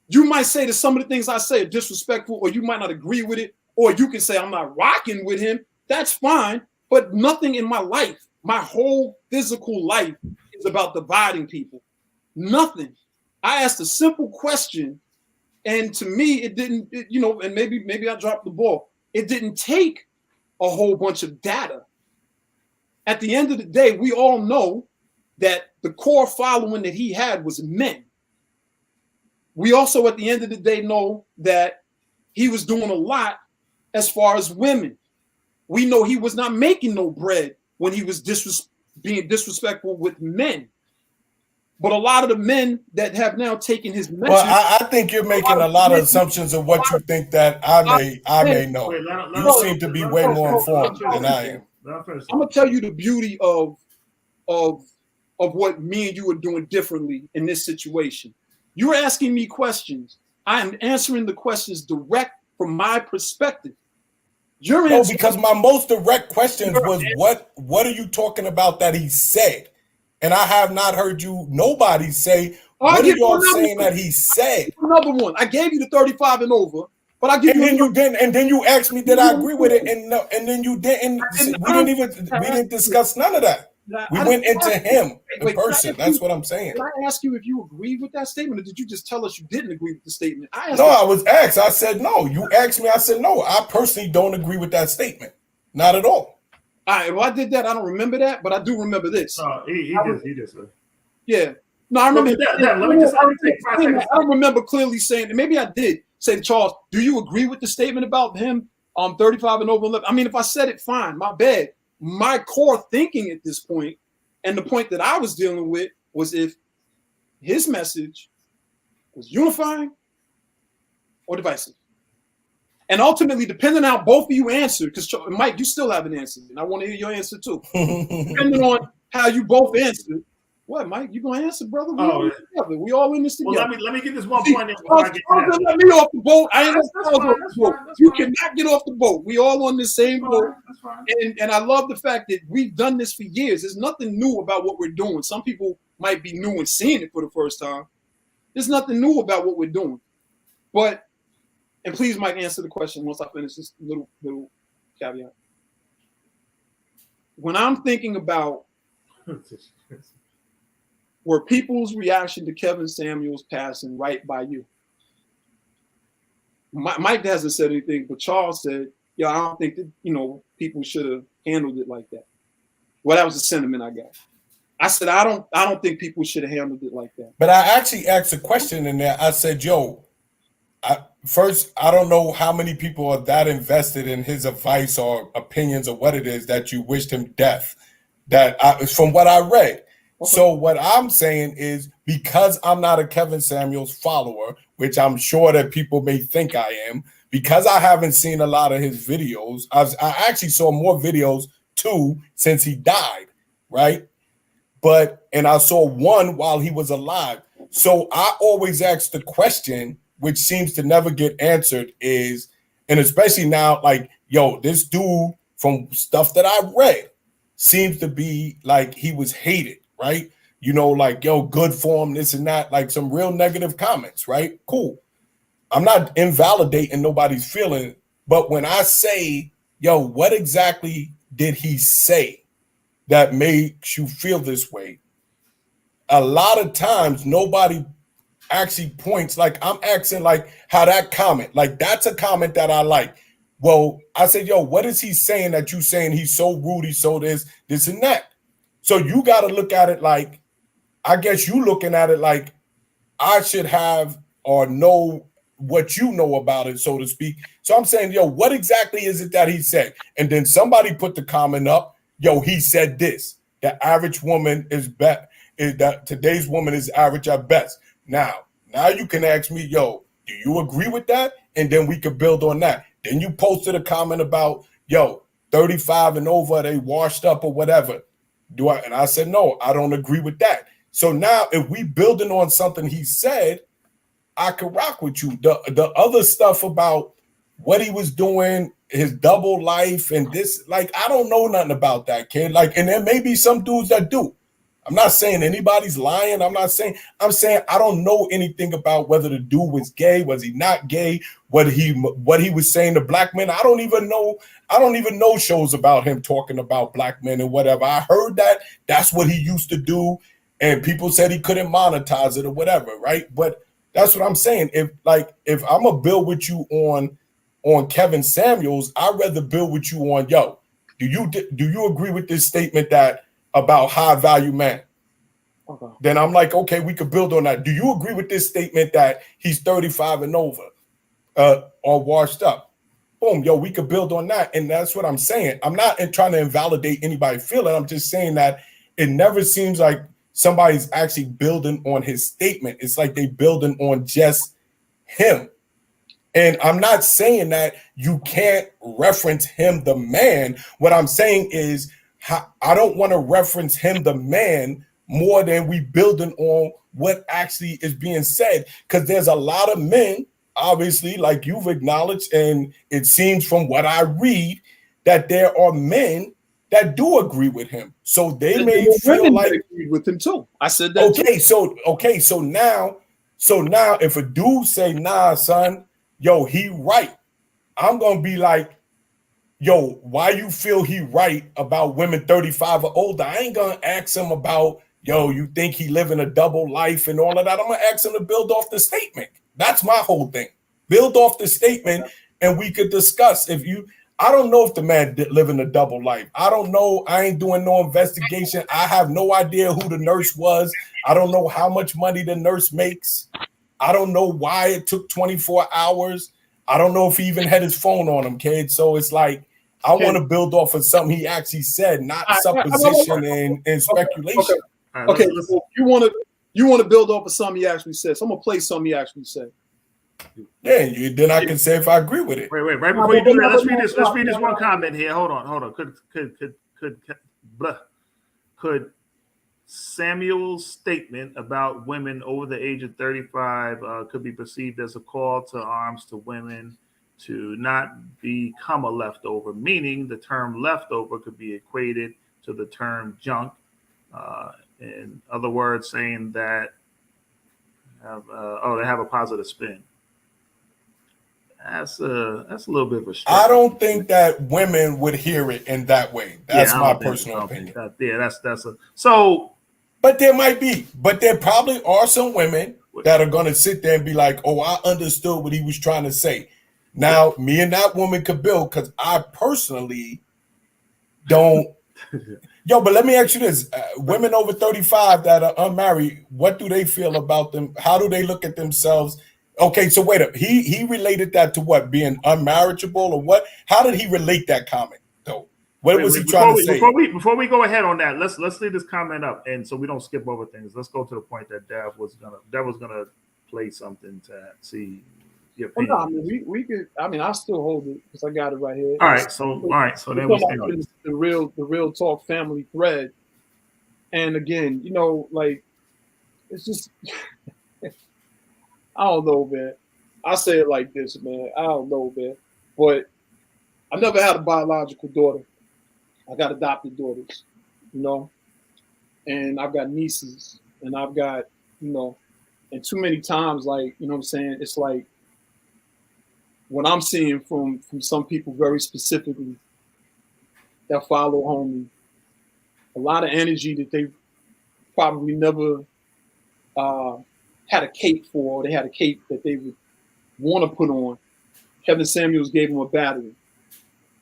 You might say that some of the things I say are disrespectful, or you might not agree with it, or you can say I'm not rocking with him. That's fine, but nothing in my life, my whole physical life, is about dividing people. Nothing. I asked a simple question, and to me, it didn't, and maybe I dropped the ball. It didn't take a whole bunch of data. At the end of the day, we all know that the core following that he had was men. We also, at the end of the day, know that he was doing a lot as far as women. We know he was not making no bread when he was being disrespectful with men. But a lot of the men that have now taken his message. Well, I think you're making a lot of assumptions of what you think that I may know. You seem to be way more informed than I am. I'm gonna tell you the beauty of what me and you are doing differently in this situation. You're asking me questions. I am answering the questions direct from my perspective. Because my most direct questions was what are you talking about that he said? And I have not heard nobody say, what are y'all saying that he said? Another one. I gave you the 35 and over, but I give you. And then you asked me, did I agree with it? And then you didn't. We didn't discuss none of that. We went into him in person. That's what I'm saying. Did I ask you if you agreed with that statement, or did you just tell us you didn't agree with the statement? I was asked. I said no. You asked me. I said no. I personally don't agree with that statement. Not at all. All right. Well, I did that. I don't remember that, but I do remember this. He just. Yeah. No, I remember. I don't remember clearly saying. Maybe I did say to Charles, "Do you agree with the statement about him 35 and over 11?" I mean, if I said it, fine. My bad. My core thinking at this point, and the point that I was dealing with, was if his message was unifying or divisive. And ultimately, depending on how both of you answered, because Mike, you still haven't answered, and I want to hear your answer too. Depending on how you both answered, what, Mike? You gonna answer, brother? We all in this together. Well, let me get this one point in before I get let me off the boat. I ain't off the boat. You cannot get off the boat. We all on the same boat. And I love the fact that we've done this for years. There's nothing new about what we're doing. Some people might be new and seeing it for the first time. There's nothing new about what we're doing. But, and please, Mike, answer the question once I finish this little caveat. When I'm thinking about were people's reaction to Kevin Samuels passing right by you? Mike hasn't said anything, but Charles said, I don't think that, people should have handled it like that. Well, that was the sentiment I got. I said, I don't think people should have handled it like that. But I actually asked a question in there. I said, first, I don't know how many people are that invested in his advice or opinions or what it is that you wished him death. From what I read. Okay. So what I'm saying is, because I'm not a Kevin Samuels follower, which I'm sure that people may think I am, because I haven't seen a lot of his videos. I actually saw more videos too since he died, right? and I saw one while he was alive. So I always ask the question, which seems to never get answered, is, and especially now, like, yo, this dude from stuff that I read seems to be like he was hated, right? You know, like, yo, good for him, this and that, like some real negative comments, right? Cool. I'm not invalidating nobody's feeling, but when I say, yo, what exactly did he say that makes you feel this way? A lot of times nobody actually points, like I'm asking, like how that comment, like that's a comment that I like. Well, I said, yo, what is he saying that you saying he's so rude, he's so this and that? So you got to look at it like, I guess you looking at it like I should have or know what you know about it, so to speak. So I'm saying, yo, what exactly is it that he said? And then somebody put the comment up, yo, he said this. The average woman is that today's woman is average at best. Now you can ask me, yo, do you agree with that? And then we could build on that. Then you posted a comment about, yo, 35 and over, they washed up or whatever. And I said, no, I don't agree with that. So now if we building on something he said, I could rock with you. The other stuff about what he was doing, his double life and this, like, I don't know nothing about that, kid. Like, and there may be some dudes that do. I'm not saying anybody's lying. I'm saying I don't know anything about whether the dude was gay, was he not gay, what he was saying to black men. I don't even know shows about him talking about black men and whatever. I heard that that's what he used to do, and people said he couldn't monetize it or whatever, right? But that's what I'm saying. If I'm gonna build with you on Kevin Samuels, I'd rather build with you on, yo, do you agree with this statement that about high value man? Okay. Then I'm like, okay, we could build on that. Do you agree with this statement that he's 35 and over or washed up? Boom, yo, we could build on that. And that's what I'm saying. I'm not trying to invalidate anybody's feeling. I'm just saying that it never seems like somebody's actually building on his statement. It's like they building on just him. And I'm not saying that you can't reference him, the man. What I'm saying is I don't want to reference him, the man, more than we building on what actually is being said. Because there's a lot of men, obviously, like you've acknowledged, and it seems from what I read, that there are men that do agree with him. So they may feel like agree with him too. I said that. Okay, so now if a dude say, nah, son, yo, he right, I'm gonna be like, yo, why you feel he right about women 35 or older? I ain't gonna ask him about, yo, you think he living a double life and all of that. I'm gonna ask him to build off the statement. That's my whole thing. Build off the statement, and we could discuss. I don't know if the man living a double life. I don't know. I ain't doing no investigation. I have no idea who the nurse was. I don't know how much money the nurse makes. I don't know why it took 24 hours. I don't know if he even had his phone on him, kid. So it's like, I want to build off of something he actually said, not supposition and speculation. Okay, so you want to build off of something he actually said. So I'm gonna play something he actually said. Yeah, then I can say if I agree with it. Wait, right before you do that, let's read this one comment here. Hold on. Could Samuel's statement about women over the age of 35 could be perceived as a call to arms to women to not become a leftover, meaning the term leftover could be equated to the term junk. In other words, saying that they have a positive spin. That's a little bit of a stretch. I don't think that women would hear it in that way. That's my personal opinion. But there might be. But there probably are some women that are going to sit there and be like, oh, I understood what he was trying to say. Now, me and that woman could build, because I personally don't. Yo, but let me ask you this. Women over 35 that are unmarried, what do they feel about them? How do they look at themselves? Okay, so wait up. He related that to what? Being unmarriageable or what? How did he relate that comment, though? What was he trying to say? Before we go ahead on that, let's leave this comment up, and so we don't skip over things. Let's go to the point that Dev was gonna play something to see. Well, no, I mean, we could. I mean, I still hold it because I got it right here. All right, so then we the real talk family thread, And again, you know, like it's just I don't know, man. I say it like this, man. I don't know, man. But I never had a biological daughter. I got adopted daughters, you know, and I've got nieces, and I've got, you know, and too many times, like, you know what I'm saying? It's like what I'm seeing from some people very specifically that follow homie, a lot of energy that they probably never uh, had a cape for, or they had a cape that they would want to put on. Kevin Samuels gave him a battery.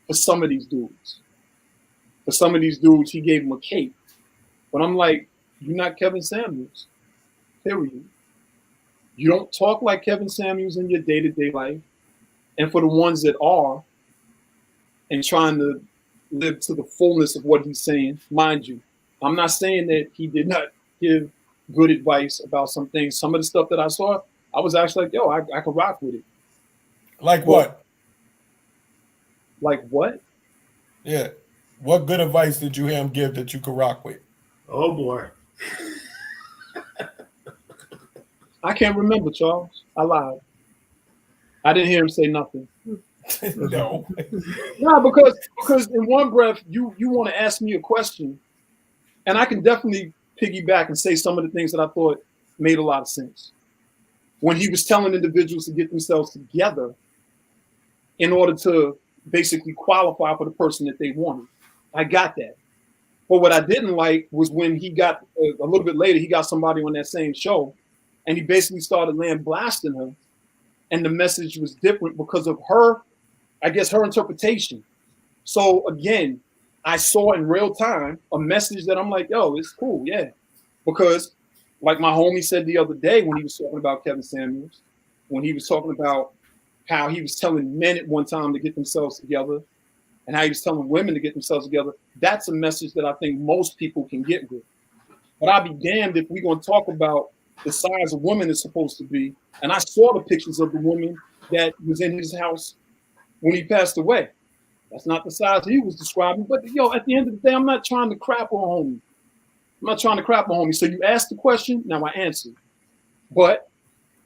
For some of these dudes, he gave him a cape. But I'm like, you're not Kevin Samuels, period. You don't talk like Kevin Samuels in your day-to-day life. And for the ones that are and trying to live to the fullness of what he's saying, mind you, I'm not saying that he did not give good advice about some things. Some of the stuff that I saw, I was actually like, yo, I could rock with it. Like what? Like what? Yeah. What good advice did you hear him give that you could rock with? Oh boy. I can't remember, Charles. I lied. I didn't hear him say nothing. No. No, because in one breath you want to ask me a question, and I can definitely piggyback and say some of the things that I thought made a lot of sense. When he was telling individuals to get themselves together in order to basically qualify for the person that they wanted. I got that. But what I didn't like was when he got a little bit later, he got somebody on that same show, and he basically started laying blasting her, and the message was different because of her, I guess, her interpretation. So again, I saw in real time a message that I'm like, yo, it's cool, yeah. Because like my homie said the other day when he was talking about Kevin Samuels, when he was talking about how he was telling men at one time to get themselves together and how he was telling women to get themselves together, that's a message that I think most people can get with. But I'll be damned if we're going to talk about the size a woman is supposed to be. And I saw the pictures of the woman that was in his house when he passed away. That's not the size he was describing. But, yo, at the end of the day, I'm not trying to crap on homie. So you asked the question, now I answered. But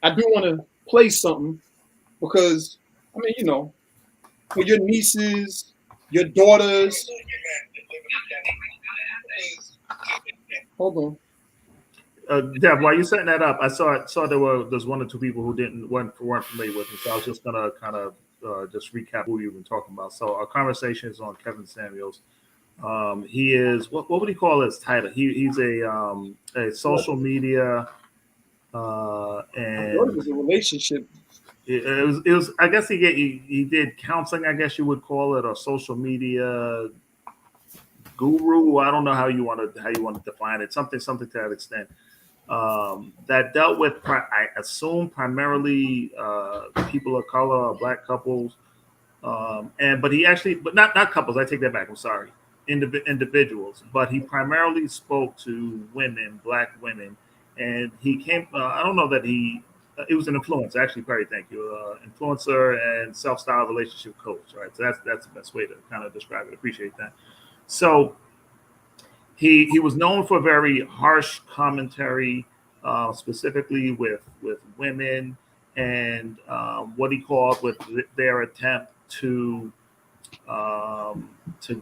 I do want to play something because, I mean, you know, for your nieces, your daughters. Hold on. Dev, while you setting that up, I saw there's one or two people who weren't familiar with him, so I was just gonna kind of just recap who you've been talking about. So our conversation is on Kevin Samuels. He is what would he call his title? He's a social media and It was a relationship. It was I guess he did counseling, I guess you would call it, or social media guru. I don't know how you want to define it. Something to that extent. That dealt with, I assume, primarily people of color or black couples, but not couples. I take that back. I'm sorry, individuals. But he primarily spoke to women, black women, and he came. I don't know that he. It was an influencer, actually. Perry, thank you. Influencer and self-styled relationship coach, right? So that's the best way to kind of describe it. Appreciate that. So he was known for very harsh commentary, specifically with women and what he called with their attempt to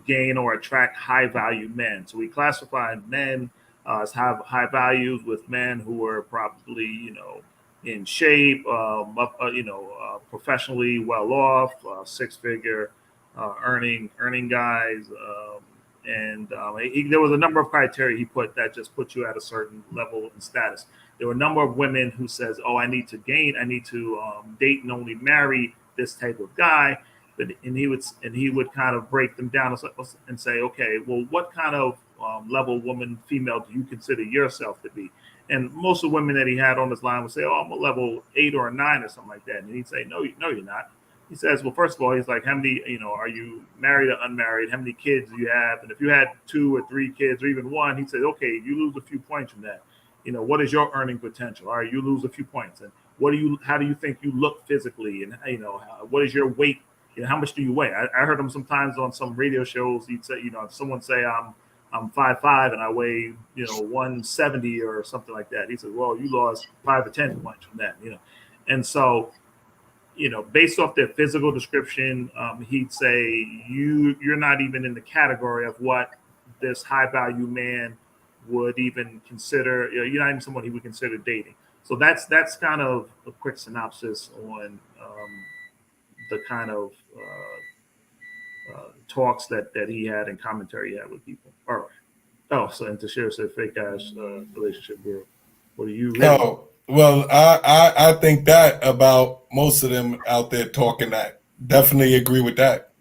gain or attract high value men. So he classified men as have high values with men who were probably in shape, professionally well off, six figure earning guys. There was a number of criteria he put that just put you at a certain level and status. There were a number of women who says, "Oh, I need to date and only marry this type of guy," and he would kind of break them down and say, "Okay, well, what kind of level woman, female, do you consider yourself to be?" And most of the women that he had on his line would say, "Oh, I'm a level 8 or a 9 or something like that," and he'd say, "No, you're not." He says, well, first of all, he's like, how many, are you married or unmarried? How many kids do you have? And if you had 2 or 3 kids or even 1, he said, okay, you lose a few points from that. What is your earning potential? All right, you lose a few points. And how do you think you look physically? And, what is your weight? How much do you weigh? I heard him sometimes on some radio shows. He'd say, someone say, I'm I'm 5'5" and I weigh 170 or something like that. He said, well, you lost 5 or 10 points from that, and so based off their physical description, he'd say you're not even in the category of what this high value man would even consider. You're not even someone he would consider dating. So that's kind of a quick synopsis on the kind of talks that he had and commentary he had with people. All right. Oh, so and Tashira said fake ass relationship girl. What do you? No, well, I think that about most of them out there talking that. Definitely agree with that.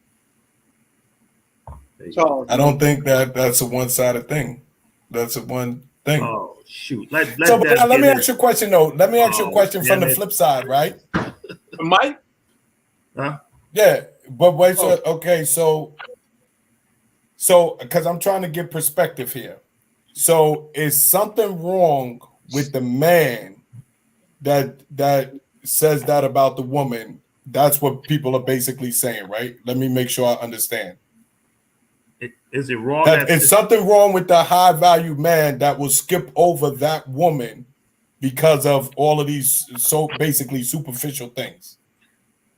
Charles, I don't think that's a one-sided thing. That's a one thing. Oh shoot! Let me ask you a question though. Let me ask you a question from the flip side, right? Mike? Huh? Yeah, but wait. So okay, so because I'm trying to get perspective here. So is something wrong with the man that says that about the woman? That's what people are basically saying, right? Let me make sure I understand. Is it wrong? Is something wrong with the high value man that will skip over that woman because of all of these so basically superficial things?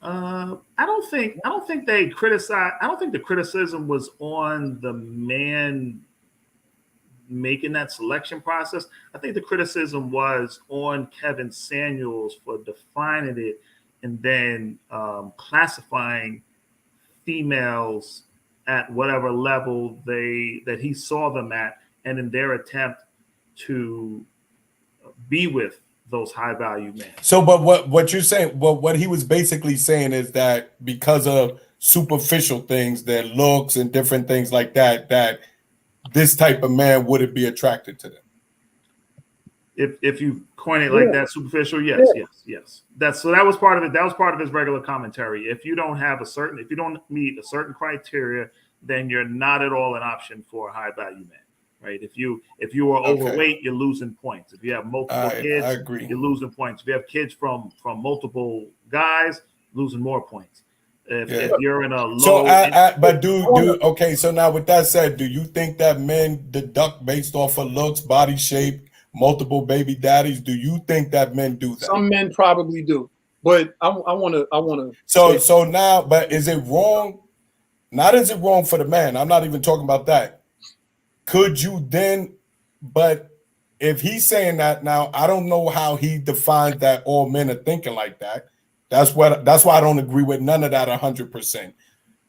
I don't think they criticize. I don't think the criticism was on the man making that selection process. I think the criticism was on Kevin Samuels for defining it and then classifying females at whatever level that he saw them at, and in their attempt to be with those high value men. So, but what you're saying, what he was basically saying is that because of superficial things, their looks and different things like that, that this type of man wouldn't be attracted to them. If you coin it like that, superficial, yes. That was part of it. That was part of his regular commentary. If you don't meet a certain criteria, then you're not at all an option for a high value man, right? If you are overweight, you're losing points. If you have multiple kids, you're losing points. If you have kids from multiple guys, losing more points. If you're in a low, okay. So now with that said, do you think that men deduct based off of looks, body shape, multiple baby daddies? Do you think that men do that? Some men probably do, but I want to. So now, but is it wrong? Not is it wrong for the man? I'm not even talking about that. Could you then? But if he's saying that now, I don't know how he defines that all men are thinking like that. That's why I don't agree with none of that 100%,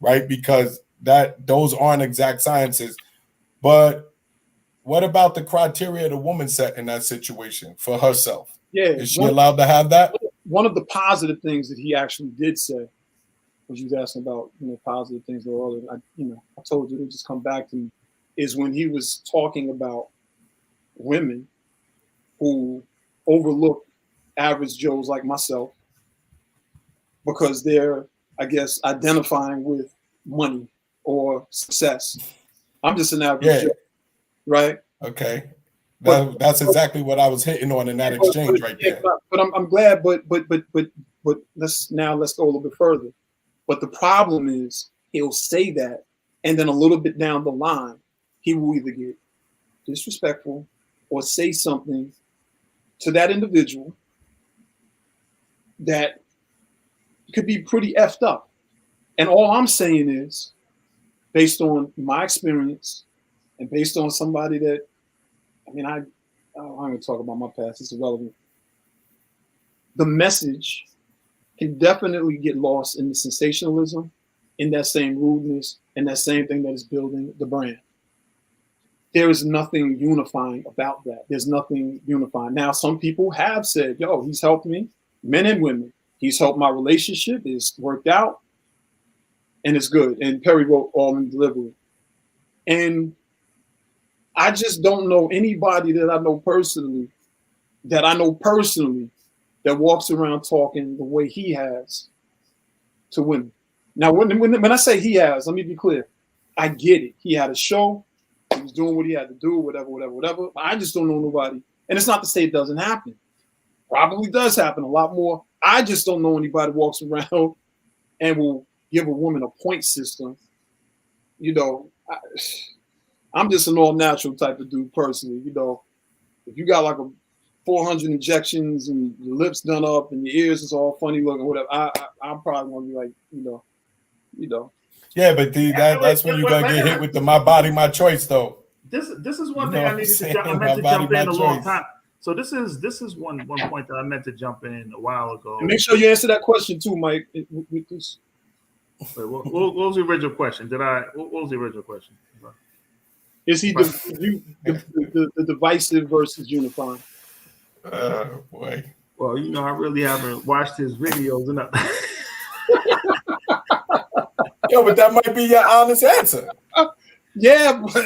right? Because those aren't exact sciences. But what about the criteria the woman set in that situation for herself? Yeah, is she allowed to have that? One of the positive things that he actually did say, was you was asking about positive things or other. I told you to just come back to me, is when he was talking about women who overlook average Joes like myself because they're, I guess, identifying with money or success. I'm just an average Joe, right? Okay. That's exactly what I was hitting on in that exchange right there. But I'm glad, but let's go a little bit further. But the problem is he'll say that, and then a little bit down the line, he will either get disrespectful or say something to that individual that could be pretty effed up. And all I'm saying is, based on my experience and based on somebody that, I'm going to talk about my past, it's irrelevant. The message can definitely get lost in the sensationalism, in that same rudeness, and that same thing that is building the brand. There is nothing unifying about that. There's nothing unifying. Now, some people have said, yo, he's helped me, men and women. He's helped my relationship. It's worked out, and it's good. And Perry wrote All in Delivery. And I just don't know anybody that I know personally that walks around talking the way he has to women. Now, when I say he has, let me be clear. I get it. He had a show. He was doing what he had to do, whatever. But I just don't know nobody. And it's not to say it doesn't happen. Probably does happen a lot more. I just don't know anybody that walks around and will give a woman a point system. I I'm just an all natural type of dude personally. You know, if you got like a 400 injections and your lips done up and your ears is all funny looking, whatever, I'm probably gonna be like, you know. Yeah, but that's when you're gonna get hit with the "my body, my choice" though. This is one You thing know I what needed I'm to jump. I saying? meant to My body, jump in my a long choice. time. So this is one point that I meant to jump in a while ago. And make sure you answer that question too, Mike. With this. Wait, what was the original question? What was the original question? Is he the divisive versus unifying? Boy. Well, you know, I really haven't watched his videos enough. Yo, but that might be your honest answer. Yeah, but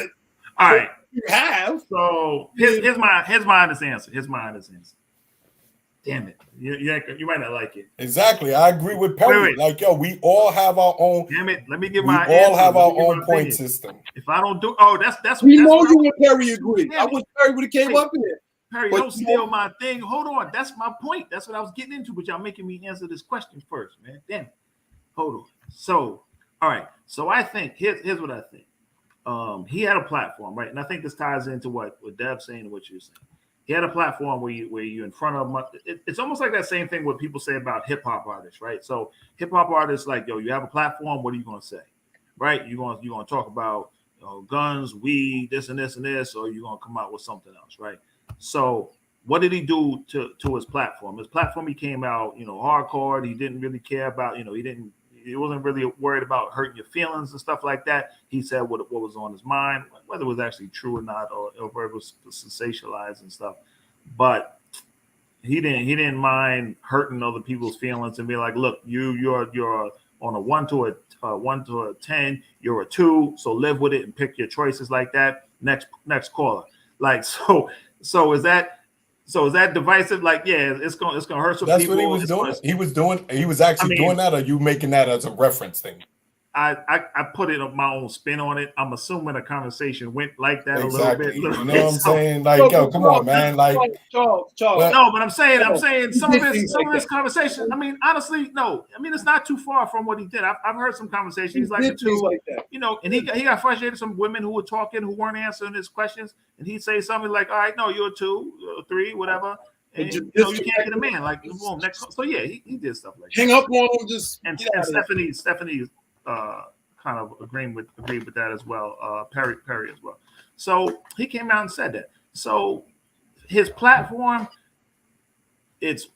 All right. you have. So here's my honest answer. Here's my honest answer. Damn it. You might not like it. Exactly. I agree with Perry. Wait. Like, yo, we all have our own. Damn it. Let me give We my all answer. have Let our me give my own point opinion. system. If I don't do that's We know what you and Perry agree. Damn I it. wish Perry would have came up here. Perry, But don't steal my thing. Hold on. That's my point. That's what I was getting into, but y'all making me answer this question first, man. Damn it. Hold on. So, all right. So I think here's what I think. He had a platform, right? And I think this ties into what Dev's saying and what you're saying. He had a platform where you're in front of it's almost like that same thing what people say about hip hop artists, right? So hip hop artists, like, yo, you have a platform. What are you going to say, right? You're going to talk about guns, weed, this and this and this, or you're going to come out with something else, right? So what did he do to his platform? His platform, he came out, hardcore. He didn't really care about, he wasn't really worried about hurting your feelings and stuff like that. He said what was on his mind, whether it was actually true or not, or it was sensationalized and stuff. But he didn't mind hurting other people's feelings and be like, look, you're on a 1 to a 10, you're a 2, so live with it and pick your choices like that. Next caller. Like, so is that divisive? Like, yeah, it's gonna hurt some That's people. what he was doing. He was actually doing that, or you making that as a reference thing? I put it my own spin on it. I'm assuming a conversation went like that Exactly. a little bit. You know what I'm saying? Like, yo, come on, man. Like, Charles. No, but I'm saying some of his conversation. I mean, honestly, no. I mean, it's not too far from what he did. I've heard some conversations. He's like a 2, like that. And he got frustrated. Some women who were talking who weren't answering his questions, and he'd say something like, "All right, no, you're a 2, you're a 3, whatever." And you can't get a man like boom next. So yeah, he did stuff like hang that. up on him. And Stephanie kind of agreed with that as well. Perry as well. So he came out and said that. So his platform, it's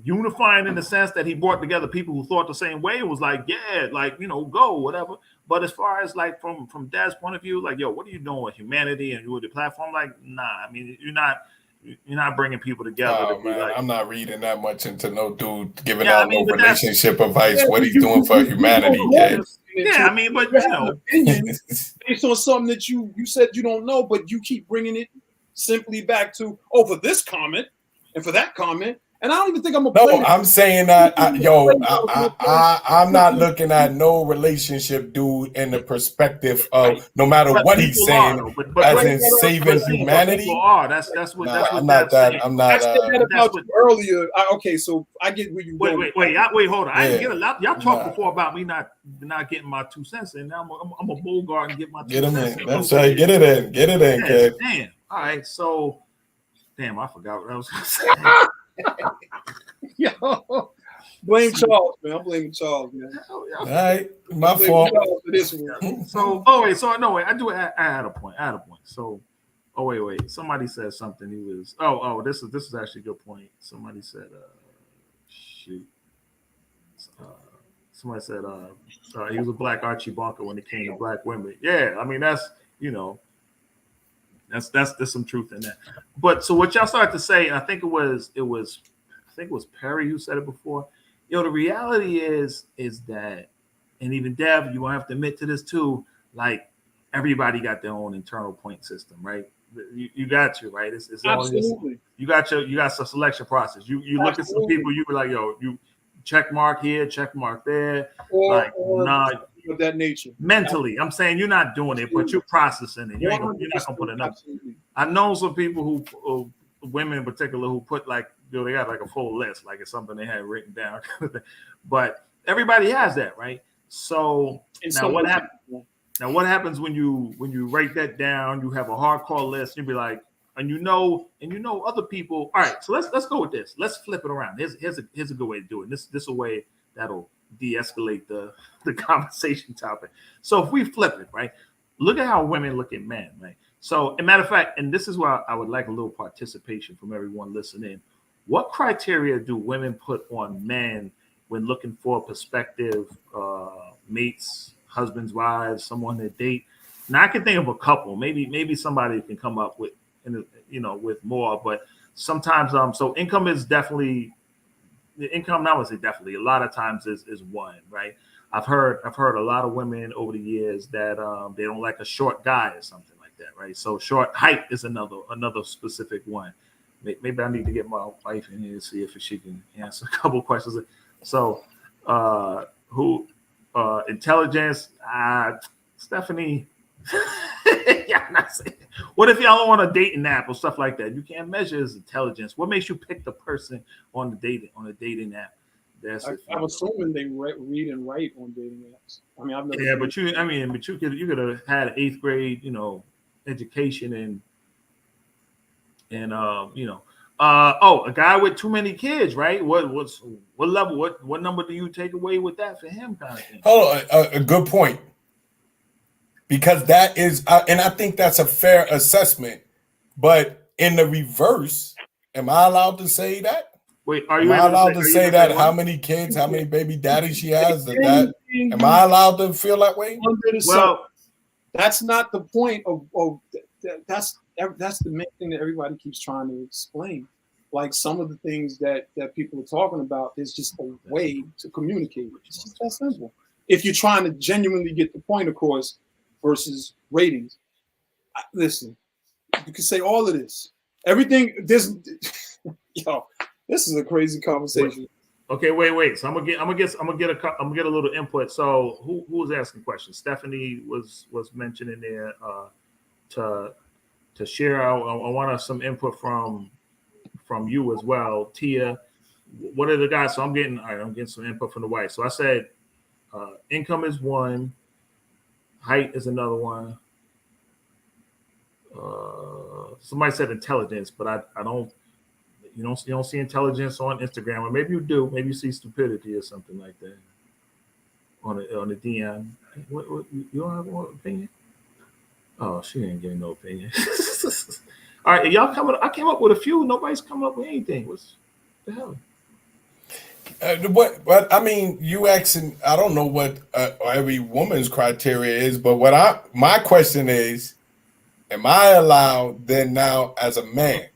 unifying in the sense that he brought together people who thought the same way. It was like, yeah, like, go whatever. But as far as like from Dad's point of view, like, yo, what are you doing with humanity and with the platform? Like, nah, I mean, you're not bringing people together. Oh, man, like, I'm not reading that much into no dude giving Yeah, out I mean, no but that's- relationship advice. What he's doing for humanity, kid. Yeah, I mean, but you have an opinion based on something that you said you don't know, but you keep bringing it simply back to for this comment and for that comment. And I don't even think I'm a No, I'm saying that, I'm not looking at no relationship dude in the perspective of no matter what he's saying, as in saving humanity. People are. That's what. Nah, that's what I'm not that. saying. I'm not. I said that about you earlier. Okay, so I get where you Wait, hold on. I didn't get a lot. Y'all talked before about me not getting my 2 cents in. Now I'm a Bogart and get my 2 Get him cents in. That's right. Get it in, kid. Damn. All right. So, damn, I forgot what I was going to say. Yo, blame Charles, man. I'm blaming Charles, man. All right, my fault. Charles for this one. So, I had a point. So, wait. Somebody said something. He was. This is actually a good point. Somebody said, shoot. Somebody said, he was a black Archie Bunker when it came to black women. Yeah, I mean that's there's some truth in that. But so what y'all started to say, and I think it was Perry who said it before. The reality is that, and even Dev, you will have to admit to this too. Like everybody got their own internal point system, right? You got to, right? It's Absolutely. You got some selection process. You look at some people, you be like, yo, you check mark here, check mark there, or of that nature. Mentally, I'm saying you're not doing it, but you're processing it. You're not gonna put it up. I've known some people who women in particular, who put like, they got like a full list, like it's something they had written down. But everybody has that, right? So now what happened? Now, what happens when you write that down? You have a hardcore list. You'll be like, and you know other people. All right, so let's go with this. Let's flip it around. Here's a good way to do it. This a way that'll de-escalate the conversation topic. So if we flip it, right? Look at how women look at men, right? So, as a matter of fact, and this is where I would like a little participation from everyone listening. What criteria do women put on men when looking for prospective mates, husbands, wives, someone to date? Now, I can think of a couple. Maybe somebody can come up with, with more. But sometimes, so income is definitely the income. Now, I would say definitely. A lot of times is one, right? I've heard a lot of women over the years that they don't like a short guy or something like that, right? So short height is another specific one. Maybe I need to get my wife in here to see if she can answer a couple questions. So, intelligence? Stephanie. Yeah, I'm not saying. What if y'all on a dating app or stuff like that? You can't measure his intelligence. What makes you pick the person on a dating app? I'm assuming they read and write on dating apps. I mean, I've never. Yeah, but you could have had an 8th grade, education and a guy with too many kids, right? What level? What number do you take away with that for him, kind of thing? Oh, a good point. Because that is, and I think that's a fair assessment. But in the reverse, am I allowed to say that? Wait, am I allowed to say that? How many kids, how many baby daddies she has? Am I allowed to feel that way? Well, that's not the point of that's the main thing that everybody keeps trying to explain. Like some of the things that people are talking about is just a way to communicate. It's just that simple. If you're trying to genuinely get the point, of course, versus ratings. Listen, you can say all of this. Everything this this is a crazy conversation. Okay, wait. So I'm gonna get a little input. So who was asking questions? Stephanie was mentioning there to share. I want some input from you as well, Tia. What are the guys? So I'm getting some input from the wife. So I said income is one, height is another one. Somebody said intelligence, but I don't. You don't see intelligence on Instagram, or maybe you do. Maybe you see stupidity or something like that on the DM. What you don't have an opinion? Oh, she ain't getting no opinion. All right, y'all coming? I came up with a few. Nobody's coming up with anything. What's the hell? But I mean, you asking. I don't know what every woman's criteria is, but my question is, am I allowed then now as a man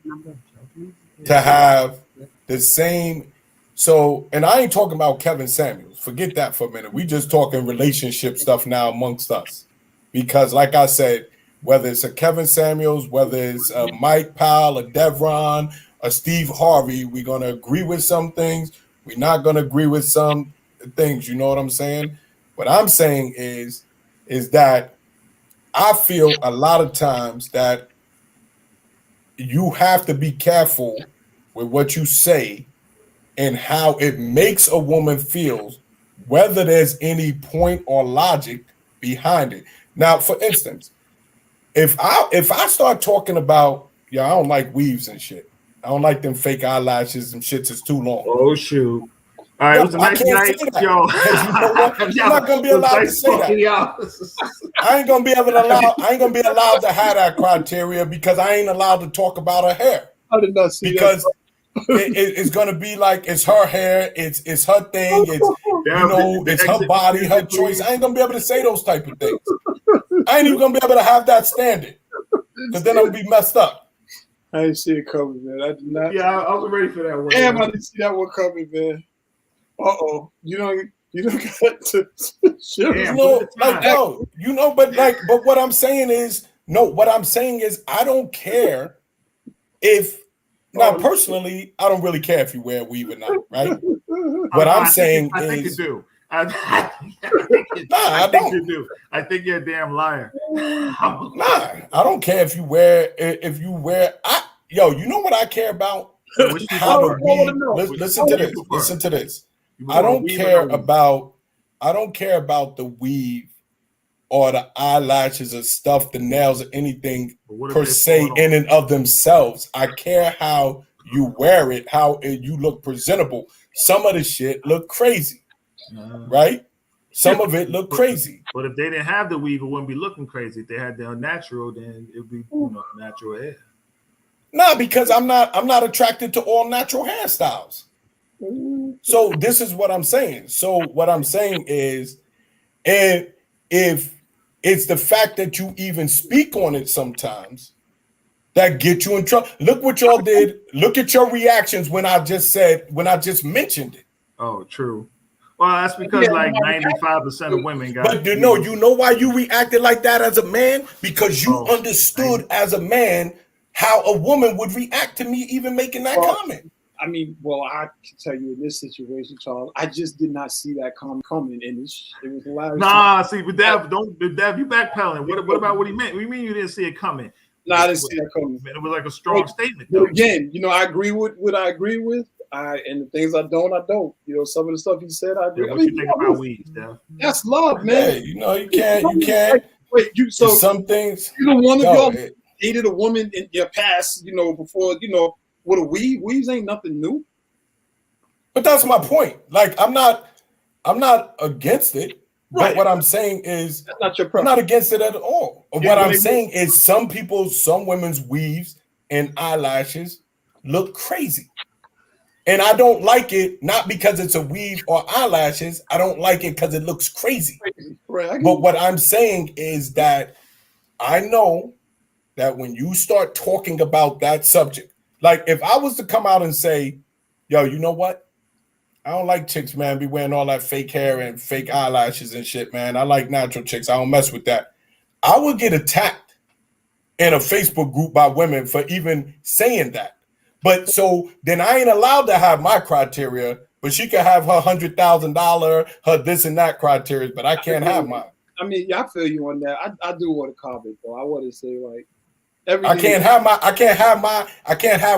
to have the same? So, and I ain't talking about Kevin Samuels. Forget that for a minute. We just talking relationship stuff now amongst us, because like I said, whether it's a Kevin Samuels, whether it's a Mike Powell, a Devron, a Steve Harvey, we're gonna agree with some things. We're not gonna agree with some things. You know what I'm saying? What I'm saying is that I feel a lot of times that you have to be careful with what you say and how it makes a woman feel, whether there's any point or logic behind it. Now, for instance, if I start talking about, I don't like weaves and shit. I don't like them fake eyelashes and shits. It's too long. Oh shoot! All right, it was a nice night, yo. I'm not gonna be allowed to say that. I ain't gonna be allowed to have that criteria because I ain't allowed to talk about her hair. I did not see because that. It's gonna be like it's her hair, it's her thing, it's her body, her choice. I ain't gonna be able to say those type of things. I ain't even gonna be able to have that standard because then I'm gonna be messed up. I didn't see it coming, man. I did not. Yeah, I was ready for that one. Damn, I didn't see that one coming, man. You don't got to. But what I'm saying is, I don't care if. Now, personally, I don't really care if you wear a weave or not, right? What I'm saying I think is, you do. I think you do. I think you're a damn liar. I don't care if you wear. You know what I care about? How the weave. Listen to this. I don't care about the weave or the eyelashes or stuff, the nails or anything But what if per they're se falling in off? and of themselves. I care how you wear it, how you look presentable. Some of the shit look crazy, right? Some of it look crazy. But if they didn't have the weave, it wouldn't be looking crazy. If they had the unnatural, then it'd be natural hair. Nah, because I'm not attracted to all natural hairstyles. So this is what I'm saying. So what I'm saying is, and if it's the fact that you even speak on it sometimes that get you in trouble. Look what y'all did. Look at your reactions when I just mentioned it. Oh, true. Well, that's because like 95% of women got. But you know why you reacted like that as a man? Because you understood as a man how a woman would react to me even making that comment. I mean, well, I can tell you in this situation, Charles, I just did not see that comment coming, and it was hilarious. Nah, see, but Dev, you backpedaling. What about what he meant? What do you mean you didn't see it coming? No, I didn't see that coming. It was like a strong statement. But again, I agree with what I agree with. And the things I don't. Some of the stuff he said, I agree. What you think about weeds, Dev? That's love, man. Yeah, you can't. Wait, so some things. One of y'all dated a woman in your past, before, with a weave. Weaves ain't nothing new. But that's my point. Like, I'm not against it. Right. But what I'm saying is, that's not your I'm not against it at all. What I'm saying is, some women's weaves and eyelashes look crazy. And I don't like it, not because it's a weave or eyelashes. I don't like it because it looks crazy. Right. But what I'm saying is that I know that when you start talking about that subject, like if I was to come out and say, yo, you know what? I don't like chicks, man, be wearing all that fake hair and fake eyelashes and shit, man. I like natural chicks. I don't mess with that. I would get attacked in a Facebook group by women for even saying that. But so then I ain't allowed to have my criteria, but she can have her $100,000, her this and that criteria, but I can't have mine. I mean, I feel you on that. I do want to comment though. I want to say like I can't have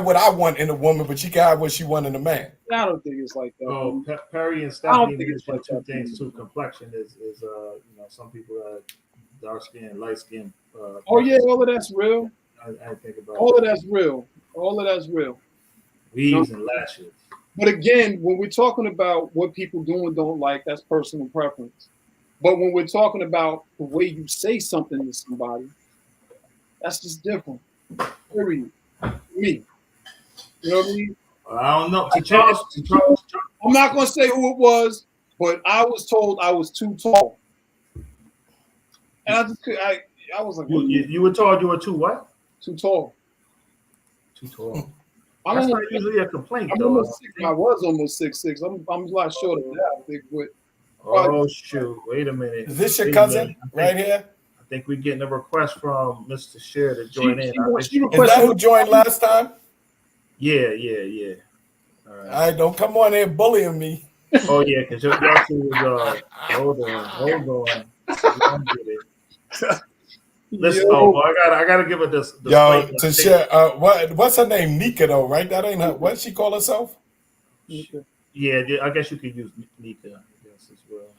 what I want in a woman, but she can have what she want in a man. I don't think it's like that. Oh, Perry and Stephanie mentioned two things too. Complexion is some people are dark skin, light skin. Oh yeah, all of that's real. I think about all of that's real. All of that's real. Weaves and lashes. But again, when we're talking about what people do and don't like, that's personal preference. But when we're talking about the way you say something to somebody, that's just different. Period. Me. You know what I mean? I don't know. Charles, I'm not going to say who it was, but I was told I was too tall. And I was like, you were told you were too what? Too tall. Too tall. That's not usually a complaint, I was almost 6'6". I'm a lot shorter than that, I think. But, oh, shoot. Wait a minute. Is this your cousin right here? I think we're getting a request from Mr. Shear to join in. Is that who joined last time? Yeah. All right, don't come on there bullying me. Oh, yeah, because your two was, hold on. Listen, I gotta give it this. Yo, to share. What's her name? Nika, though, right? That ain't her. What does she call herself? Nika. Yeah, I guess you could use Nika. I guess as well.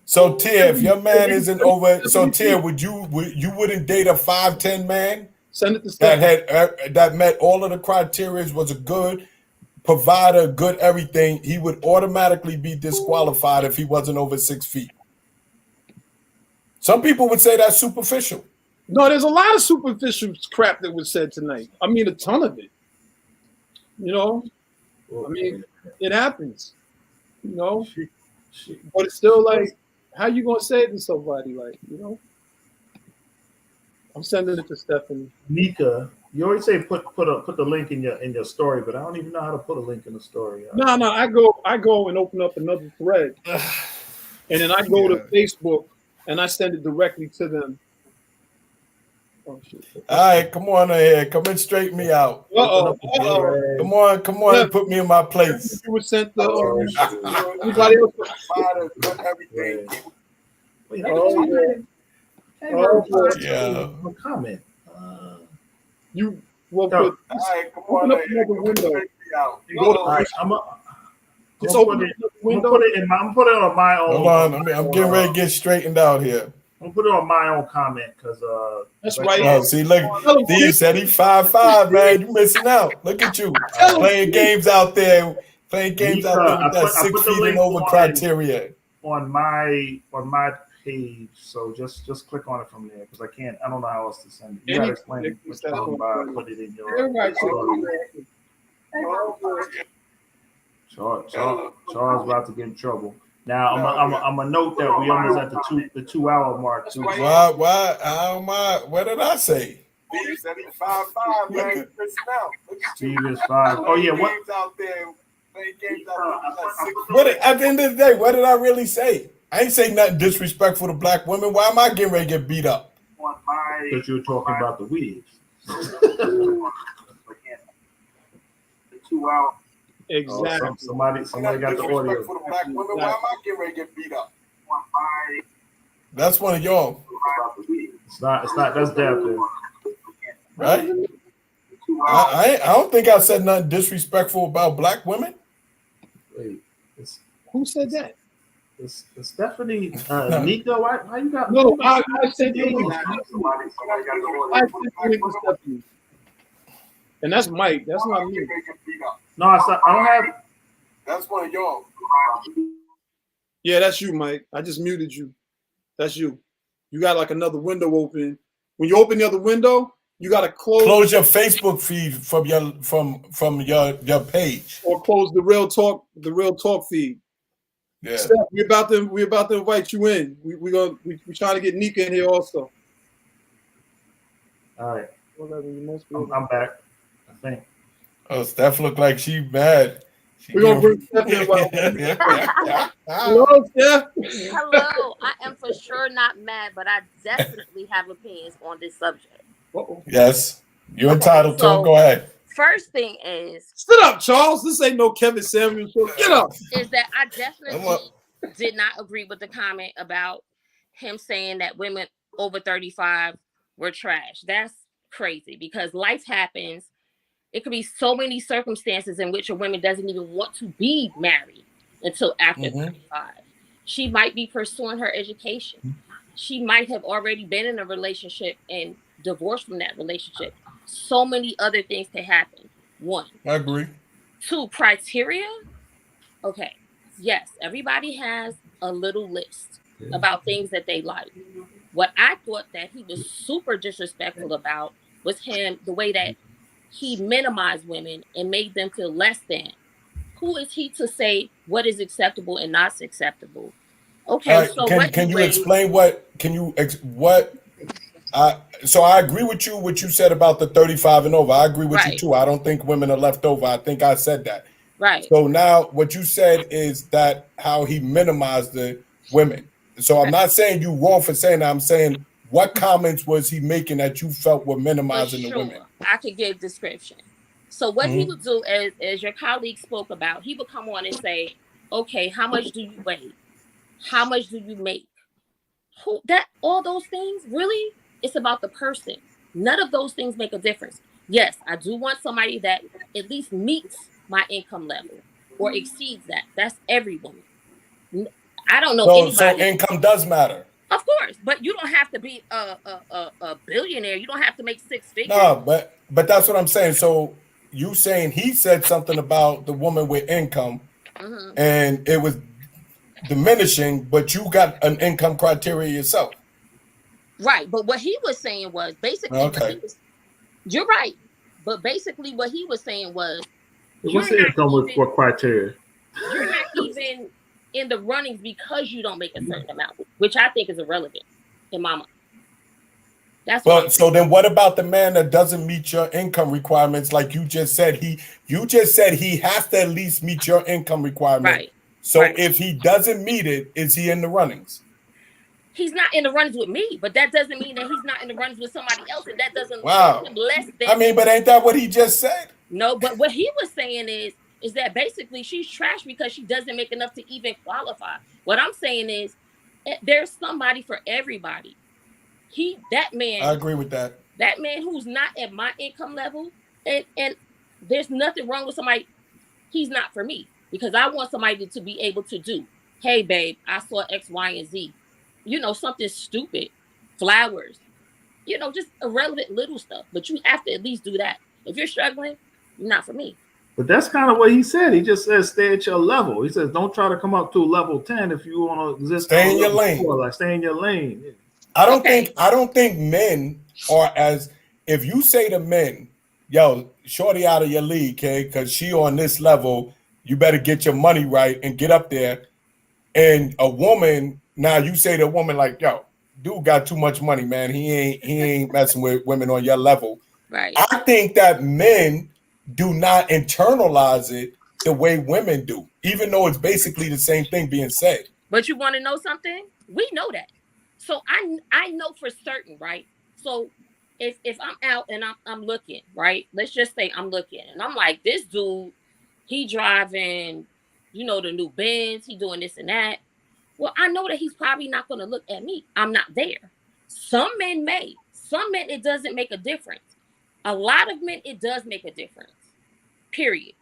So Tia, if your man isn't over, so Tia, you wouldn't date a 5'10" man Send it to that met all of the criteria, was a good provider, good everything. He would automatically be disqualified if he wasn't over 6 feet. Some people would say that's superficial. No, there's a lot of superficial crap that was said tonight. I mean, a ton of it. I mean, it happens. But it's still like, how you gonna say it to somebody? Like, I'm sending it to Stephanie. Nika, you always say put the link in your story, but I don't even know how to put a link in the story. No, I go and open up another thread, and then I go to Facebook and I send it directly to them. Oh shit! All right, come on here, come and straighten me out. Come on, and put me in my place. You were sent the everybody else. Everything. Yeah. Comment. You will put. All right, come on. Open up another window. You go to. All right, I'm gonna put it on my own. Hold on, I'm getting ready to get straightened out here. I'm gonna put it on my own comment because That's like, right. Oh, see, look, Steve said he 5'5", man. You missing out. Look at you playing games out there, with that I 6 put the feet and link over on- criteria. on my page. So just click on it from there because I don't know how else to send it. You gotta explain what's talking about. Put it in your Everybody story. Charles about to get in trouble. Now I'm a note that we almost at the 2 hour mark too. Why? How am I? What did I say? Steve said he's 5'5", man. He's missing out. Steve is 5. Oh yeah, what? Games out there. Playing games out there. Like 6 What at the end of the day, what did I really say? I ain't say nothing disrespectful to black women. Why am I getting ready to get beat up? Because you were talking about the weeds. the 2 hour. Exactly. Somebody got the audio. Disrespectful to black women. Why am I getting ready to get beat up? That's one of y'all, It's not. That's death. right? I don't think I said nothing disrespectful about black women. Wait, it's Who said that? Stephanie Nika. Why you got? No, I said it was Somebody got the I audio. said it was Stephanie. And that's Mike. That's not me. No, it's not, I don't have. That's one of y'all. Yeah, that's you, Mike. I just muted you. That's you. You got like another window open. When you open the other window, you got to Close your Facebook feed from your page. or close the real talk feed. Yeah. Steph, we're about to invite you in. We're trying to get Nika in here also. All right, Whatever, you must be. I'm back. I think. Oh, Steph look like she mad. We're gonna bring Steph in. Hello, Steph. Hello, I am for sure not mad, but I definitely have opinions on this subject. Uh-oh. Yes, you're entitled to. So- Go ahead. First thing is Sit up, Charles. This ain't no Kevin Samuels show. Get up. that I I'm definitely up. did not agree with the comment about him saying that women over 35 were trash. That's crazy because life happens. It could be so many circumstances in which a woman doesn't even want to be married until after 35. She might be pursuing her education. She might have already been in a relationship and divorced from that relationship. So many other things can happen. 1. I agree. 2, criteria. Okay. Yes, everybody has a little list about things that they like. What I thought that he was super disrespectful about was the way that he minimized women and made them feel less than. Who is he to say what is acceptable and not acceptable? Okay, so can you explain what so I agree with you what you said about the 35 and over. I agree with you too. I don't think women are left over. I think I said that. Right. So now what you said is that how he minimized the women. So I'm not saying you wrong for saying that. I'm saying what comments was he making that you felt were minimizing the women? I could give description. So what he would do, as your colleague spoke about, he would come on and say, okay, how much do you weigh? How much do you make? All those things, really? It's about the person. None of those things make a difference. Yes, I do want somebody that at least meets my income level or exceeds that. That's every woman. I don't know anybody. So income does matter. Of course, but you don't have to be a billionaire. You don't have to make 6 figures. No, but that's what I'm saying. So you saying he said something about the woman with income, and it was diminishing, but you got an income criteria yourself. Right, but what he was saying was basically. You're right, but basically what he was saying was. What's the income with what criteria? You're not even in the runnings because you don't make a certain amount, which I think is irrelevant in my mind. That's so then what about the man that doesn't meet your income requirements? Like you just said, he has to at least meet your income requirement. Right. So if he doesn't meet it, is he in the runnings? He's not in the runnings with me, but that doesn't mean that he's not in the runnings with somebody else, and that doesn't make him less than. I mean, but ain't that what he just said? No, but what he was saying is that basically she's trash because she doesn't make enough to even qualify. What I'm saying is there's somebody for everybody. That man. I agree with that. That man who's not at my income level, and there's nothing wrong with somebody. He's not for me because I want somebody to be able to do. Hey, babe, I saw X, Y, and Z. something stupid, flowers, just irrelevant little stuff. But you have to at least do that. If you're struggling, you're not for me. But that's kind of what he said. He just says stay at your level. He says don't try to come up to level 10 if you want to exist. Stay in your lane. Like stay in your lane. I don't think men are as, if you say to men, yo, shorty out of your league, okay, because she on this level, you better get your money right and get up there. And a woman, now you say to a woman like, yo, dude got too much money, man. He ain't messing with women on your level. Right. I think that men do not internalize it the way women do, even though it's basically the same thing being said. But you want to know something? We know that. So I know for certain, right? So if I'm out and I'm looking, right? Let's just say I'm looking and I'm like, this dude, he driving, the new Benz, he doing this and that. Well, I know that he's probably not going to look at me. I'm not there. Some men may. Some men, it doesn't make a difference. A lot of men, it does make a difference. Period.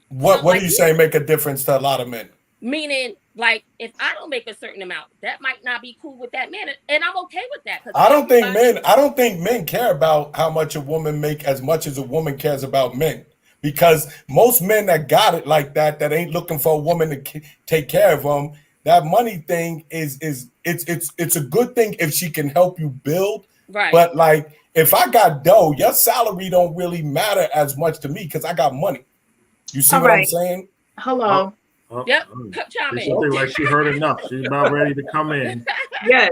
What do you say make a difference to a lot of men? Meaning, like, if I don't make a certain amount, that might not be cool with that man, and I'm okay with that. I don't think men care about how much a woman make as much as a woman cares about men, because most men that got it like that ain't looking for a woman to take care of them. That money thing it's a good thing if she can help you build, right? But like, if I got dough, your salary don't really matter as much to me because I got money. You see what I'm saying? Hello. Yep. Chime in. Something like she heard enough. She's about ready to come in. Yes.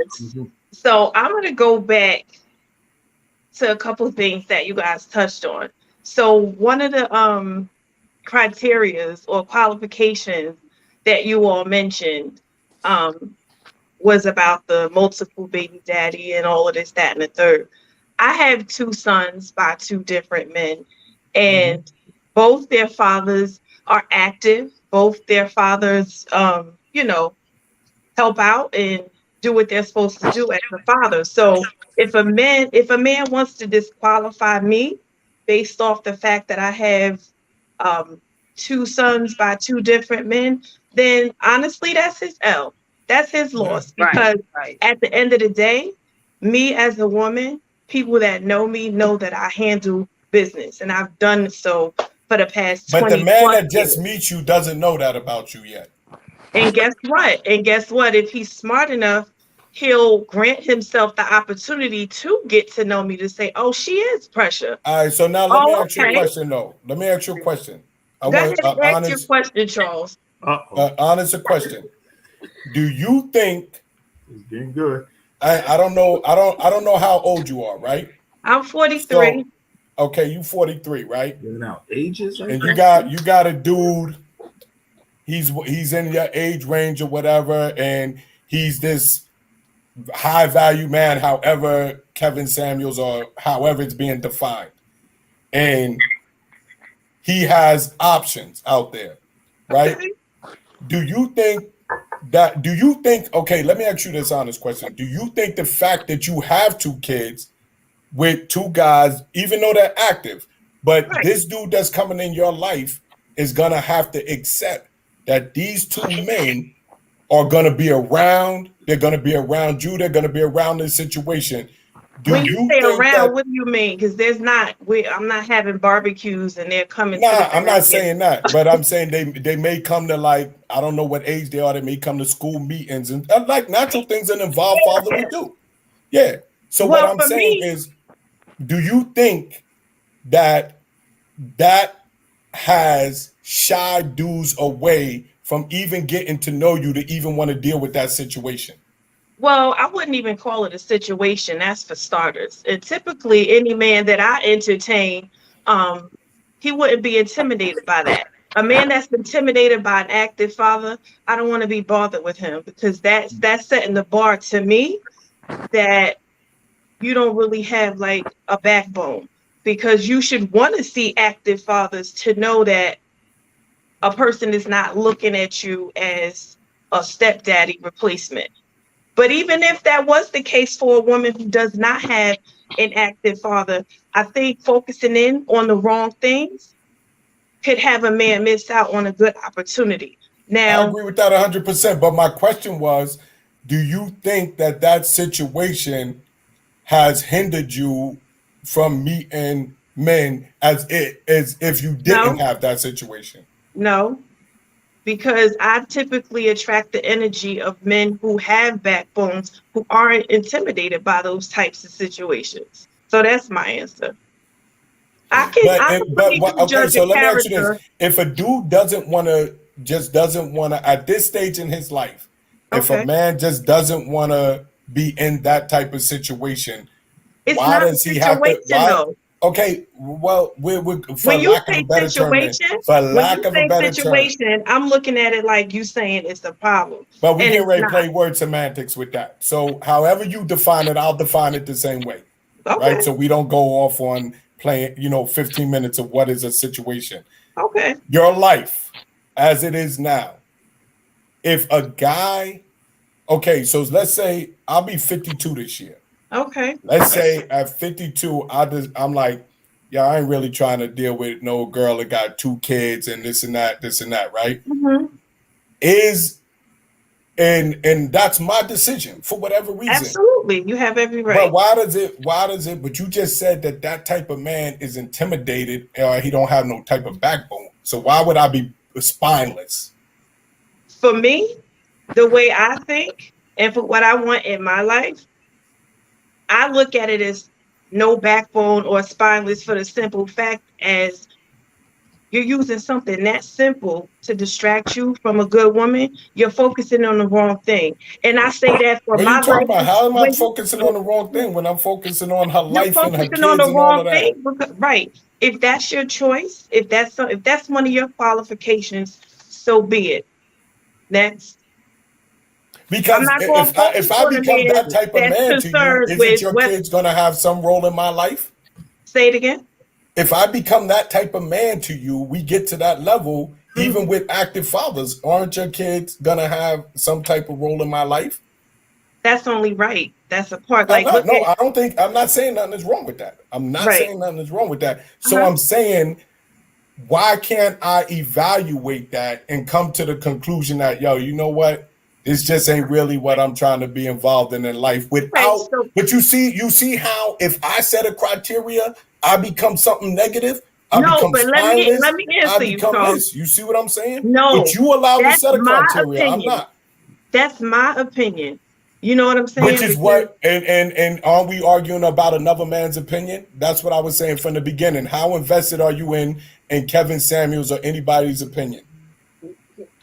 So I'm going to go back to a couple of things that you guys touched on. So one of the criterias or qualifications that you all mentioned was about the multiple baby daddy and all of this, that, and the third. I have 2 sons by 2 different men, and both their fathers are active. Both their fathers, help out and do what they're supposed to do as a father. So if a man wants to disqualify me based off the fact that I have 2 sons by 2 different men, then honestly, that's his L. That's his loss. Because at the end of the day, me as a woman, people that know me know that I handle business, and I've done so for the past 20 But the man that years. just meets you doesn't know that about you yet. And guess what? If he's smart enough, he'll grant himself the opportunity to get to know me, to say, oh, she is pressure. All right, so now let me ask you a question, though. Let me ask you a question. Go ahead, ask your question, Charles. Honest question. Do you think It's getting good. I don't know how old you are, right? I'm 43. So, okay, you 43, right? Now ages, and you got a dude. He's in your age range or whatever, and he's this high value man, however Kevin Samuels or however it's being defined, and he has options out there, right? Do you think? Okay, let me ask you this honest question. Do you think the fact that you have 2 kids with 2 guys, even though they're active, but this dude that's coming in your life is going to have to accept that these 2 men are going to be around, they're going to be around you, they're going to be around this situation? When you say around, what do you mean? Because I'm not having barbecues and they're coming. Nah, I'm not saying that, but I'm saying they may come to, like, I don't know what age they are. They may come to school meetings and like natural things that involve fatherly do. Yeah. So what I'm saying is, do you think that has shied dudes away from even getting to know you to even want to deal with that situation? Well, I wouldn't even call it a situation. That's for starters. And typically, any man that I entertain, he wouldn't be intimidated by that. A man that's intimidated by an active father, I don't want to be bothered with him, because that's setting the bar to me that you don't really have like a backbone, because you should want to see active fathers to know that a person is not looking at you as a stepdaddy replacement. But even if that was the case for a woman who does not have an active father, I think focusing in on the wrong things could have a man miss out on a good opportunity. Now, I agree with that 100%. But my question was, do you think that situation has hindered you from meeting men as if you didn't have that situation? No, because I typically attract the energy of men who have backbones, who aren't intimidated by those types of situations. So that's my answer. I can judge so a let me ask you character. this. If a dude doesn't want to, at this stage in his life, if a man just doesn't want to be in that type of situation, It's why not does he have to? though. Okay, well, When you say situation, I'm looking at it like you saying it's a problem. But we can ready play word semantics with that. So however you define it, I'll define it the same way. Okay. Right? So we don't go off on playing, 15 minutes of what is a situation. Okay. Your life as it is now. If a guy, okay, so let's say I'll be 52 this year. Okay. Let's say at 52, I'm like, yeah, I ain't really trying to deal with no girl that got 2 kids and this and that, right? Mm-hmm. And that's my decision for whatever reason. Absolutely, you have every right. But why does it? But you just said that type of man is intimidated, he don't have no type of backbone. So why would I be spineless? For me, the way I think and for what I want in my life, I look at it as no backbone or spineless for the simple fact as you're using something that simple to distract you from a good woman. You're focusing on the wrong thing. And I say that for my life. How am I focusing on the wrong thing when I'm focusing on her life and her kids and all of that? Because, right. If that's your choice, if that's one of your qualifications, so be it. Because if I become that type of man to you, isn't your kids going to have some role in my life? Say it again. If I become that type of man to you, we get to that level, even with active fathers, aren't your kids going to have some type of role in my life? That's only right. That's a part. I'm not saying nothing is wrong with that. I'm not saying nothing is wrong with that. So I'm saying, why can't I evaluate that and come to the conclusion that, you know what? This just ain't really what I'm trying to be involved in life without. But you see how if I set a criteria, I become something negative. Let me answer you, Charles. You see what I'm saying? No, but you allow me to set a criteria. I'm not. That's my opinion. You know what I'm saying? Which is what, and aren't we arguing about another man's opinion? That's what I was saying from the beginning. How invested are you in Kevin Samuels or anybody's opinion?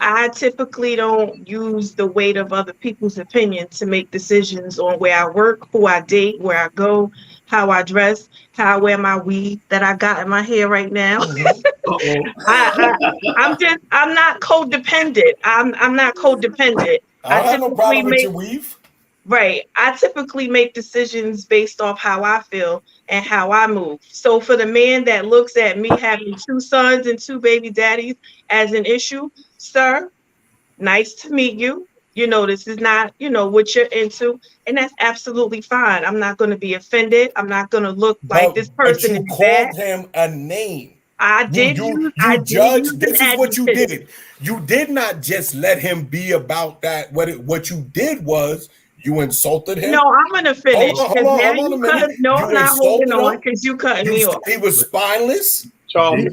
I typically don't use the weight of other people's opinion to make decisions on where I work, who I date, where I go, how I dress, how I wear my weave that I got in my hair right now. I'm not codependent. I'm not codependent. I have no problem with your weave. Right. I typically make decisions based off how I feel and how I move. So for the man that looks at me having 2 sons and 2 baby daddies as an issue, sir, nice to meet you. This is not, what you're into. And that's absolutely fine. I'm not going to be offended. I'm not going to look like this person is bad. You called him a name. I did. You judged. This is what you did. You did not just let him be about that. What you did was you insulted him. No, I'm going to finish. Hold on a minute. No, I'm not holding on because you cut me off. He was spineless. Charles,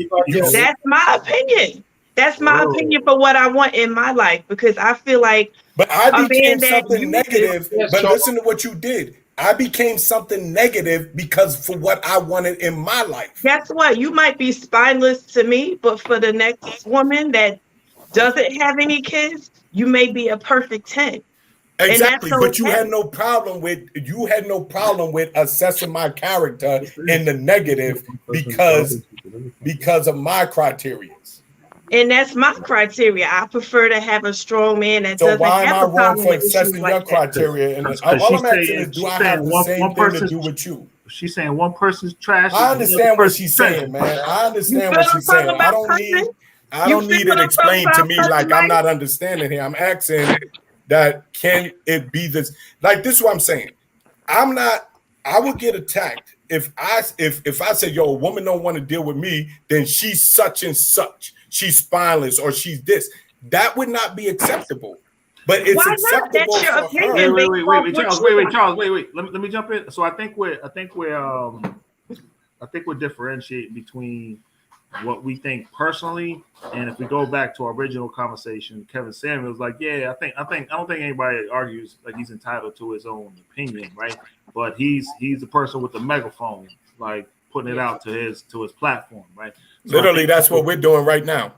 that's my opinion. That's my opinion for what I want in my life, because I feel like. But I became something negative. But listen to what you did. I became something negative because for what I wanted in my life. Guess what? You might be spineless to me, but for the next woman that doesn't have any kids, you may be a perfect 10. Exactly, but you had no problem with assessing my character in the negative because of my criteria. And that's my criteria. I prefer to have a strong man that doesn't have a problem. So why am I wrong for assessing your criteria? And all I'm asking is, do I have the same thing to do with you? She's saying one person's trash. I understand what she's saying, man. I understand what she's saying. I don't need it explained to me like I'm not understanding here. I'm asking that can it be this? Like this is what I'm saying. I would get attacked if I say, yo, a woman don't want to deal with me, then she's such and such. She's spineless or she's this. That would not be acceptable. but it's Why not? acceptable That's your for opinion. her. Wait, Charles, wait. Let me jump in. So I think we're differentiating between what we think personally, and if we go back to our original conversation, Kevin Samuels, like, yeah, I don't think anybody argues like he's entitled to his own opinion, right? But he's the person with the megaphone, like putting it out to his platform, right? So Literally, that's what we're doing right now.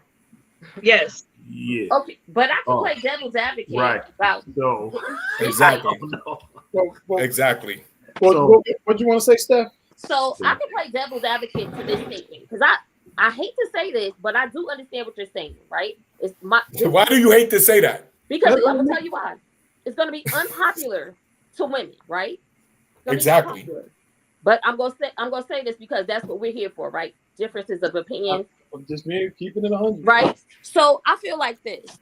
Yes. Yeah. Okay, but I can play devil's advocate Right. about So Exactly. Well, Exactly. what you want to say, Steph? So I can play devil's advocate to this statement because I hate to say this, but I do understand what you're saying, right? Why do you hate to say that? Because I'm gonna tell you why. It's gonna be unpopular to women, right? Exactly. But I'm gonna say this because that's what we're here for, right? Differences of opinion. I'm just me keeping it 100. Right. So I feel like this.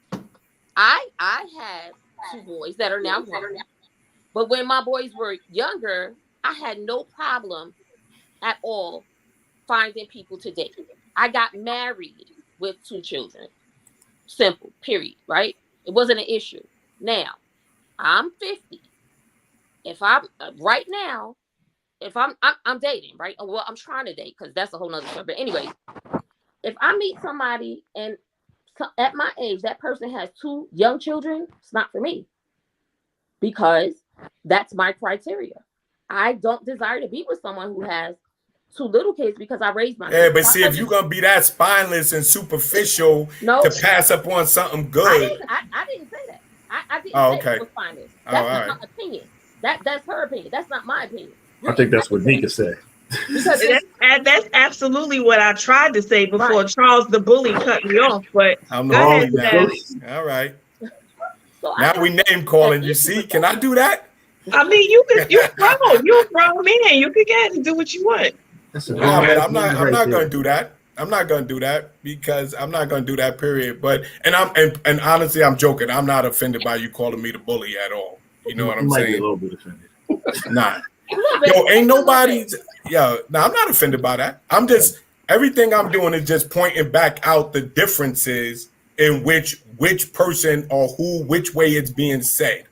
I have 2 boys that are now grown. But when my boys were younger, I had no problem at all finding people to date. I got married with 2 children. Simple, period, right? It wasn't an issue. Now, I'm 50. If I'm right now, if I'm dating, right? Well, I'm trying to date because that's a whole nother story. But anyway, if I meet somebody and at my age, that person has 2 young children, it's not for me because that's my criteria. I don't desire to be with someone who has 2 little kids because I raised my kids. Yeah, but see, if you're gonna be that spineless and superficial to pass up on something good, I didn't say that. I didn't say it was spineless. That's not my opinion. That's her opinion. That's not my opinion. I think that's what Nika said. Because that's absolutely what I tried to say before Charles the bully cut me off. But I'm go ahead, now. All right. So now we name calling. You see? Can I do that? I mean, you're a grown man. You can get and do what you want. Nah, but I'm not going to do that. I'm not going to do that because I'm not going to do that. Period. But and honestly, I'm joking. I'm not offended by you calling me the bully at all. You know what I'm saying? Be a little bit offended. Nah. Yo, ain't nobody. I'm not offended by that. I'm just everything I'm doing is just pointing back out the differences in which person or which way it's being said.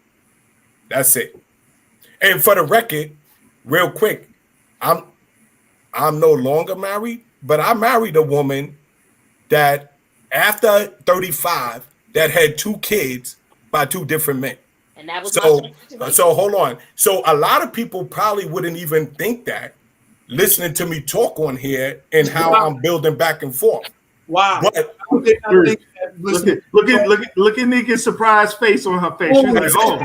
That's it. And for the record, real quick, I'm no longer married, but I married a woman that after 35 that had 2 kids by 2 different men. And that was so hold on. So a lot of people probably wouldn't even think that listening to me talk on here and how I'm building back and forth. Wow. But look at Nika's surprised face on her face. She's like, oh.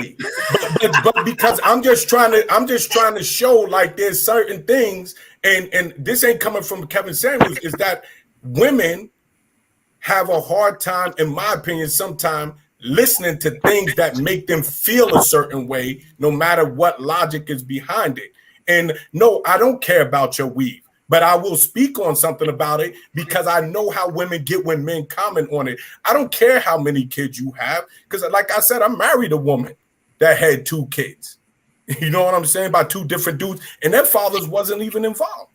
but because I'm just trying to show like there's certain things, and this ain't coming from Kevin Samuels, is that women have a hard time, in my opinion, sometimes listening to things that make them feel a certain way, no matter what logic is behind it. And no, I don't care about your weave, but I will speak on something about it because I know how women get when men comment on it. I don't care how many kids you have because, like I said, I married a woman that had 2 kids. You know what I'm saying? By 2 different dudes, and their fathers wasn't even involved.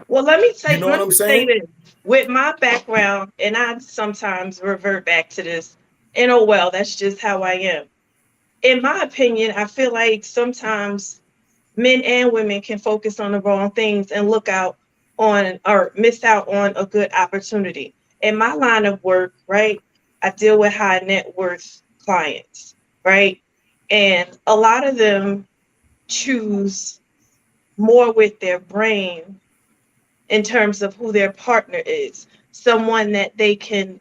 Well, let me say, you know what I'm saying? With my background, and I sometimes revert back to this, and oh well, that's just how I am. In my opinion, I feel like sometimes men and women can focus on the wrong things and look out on or miss out on a good opportunity. In my line of work, right, I deal with high net worth clients, right? And a lot of them choose more with their brain in terms of who their partner is, someone that they can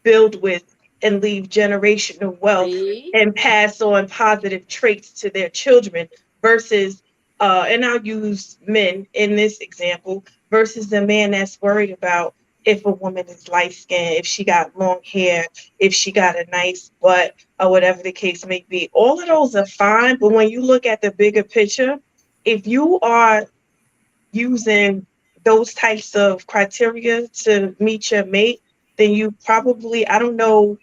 build with and leave generational wealth and pass on positive traits to their children versus, and I'll use men in this example, versus a man that's worried about if a woman is light-skinned, if she got long hair, if she got a nice butt, or whatever the case may be. All of those are fine, but when you look at the bigger picture, if you are using those types of criteria to meet your mate, then you probably, I don't know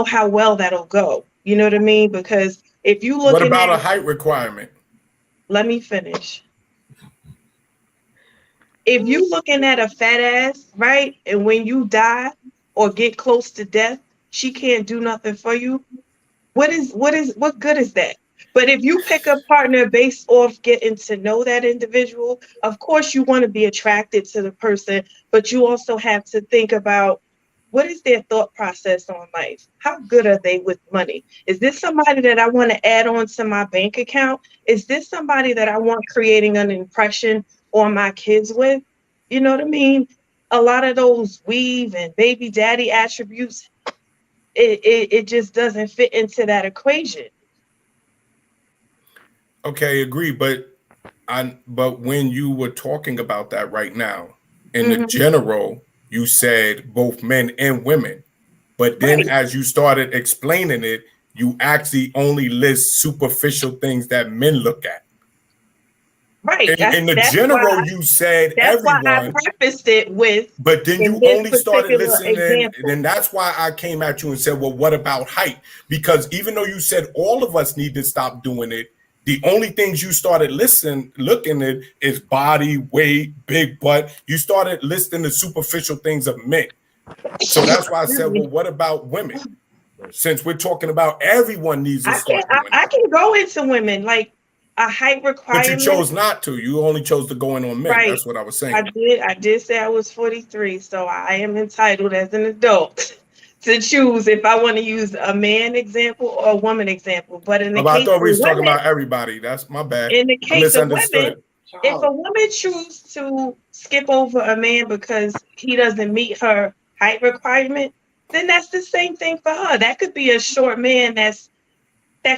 how well that'll go. You know what I mean? Because if you look what about a height requirement? Let me finish. If you looking at a fat ass, right, and when you die or get close to death, she can't do nothing for you, What good is that? But if you pick a partner based off getting to know that individual, of course you want to be attracted to the person, but you also have to think about what is their thought process on life? How good are they with money? Is this somebody that I want to add on to my bank account? Is this somebody that I want creating an impression on my kids with? You know what I mean? A lot of those weave and baby daddy attributes, it just doesn't fit into that equation. Okay, agree. But when you were talking about that right now, in the general, you said both men and women. But then as you started explaining it, you actually only list superficial things that men look at. Right. In the general, you said that's everyone. why I prefaced it with. But then you only started listening. Example. Then that's why I came at you and said, well, what about height? Because even though you said all of us need to stop doing it, the only things you started looking at is body, weight, big butt. You started listing the superficial things of men. So that's why I said, well, what about women? Since we're talking about everyone needs to start doing it. I can go into women, like a height requirement. But you chose not to. You only chose to go in on men. Right. That's what I was saying. I did say I was 43, so I am entitled as an adult to choose if I want to use a man example or a woman example. But in the case I thought we was women, talking about everybody. That's my bad. In the case of women, if a woman chooses to skip over a man because he doesn't meet her height requirement, then that's the same thing for her. That could be a short man that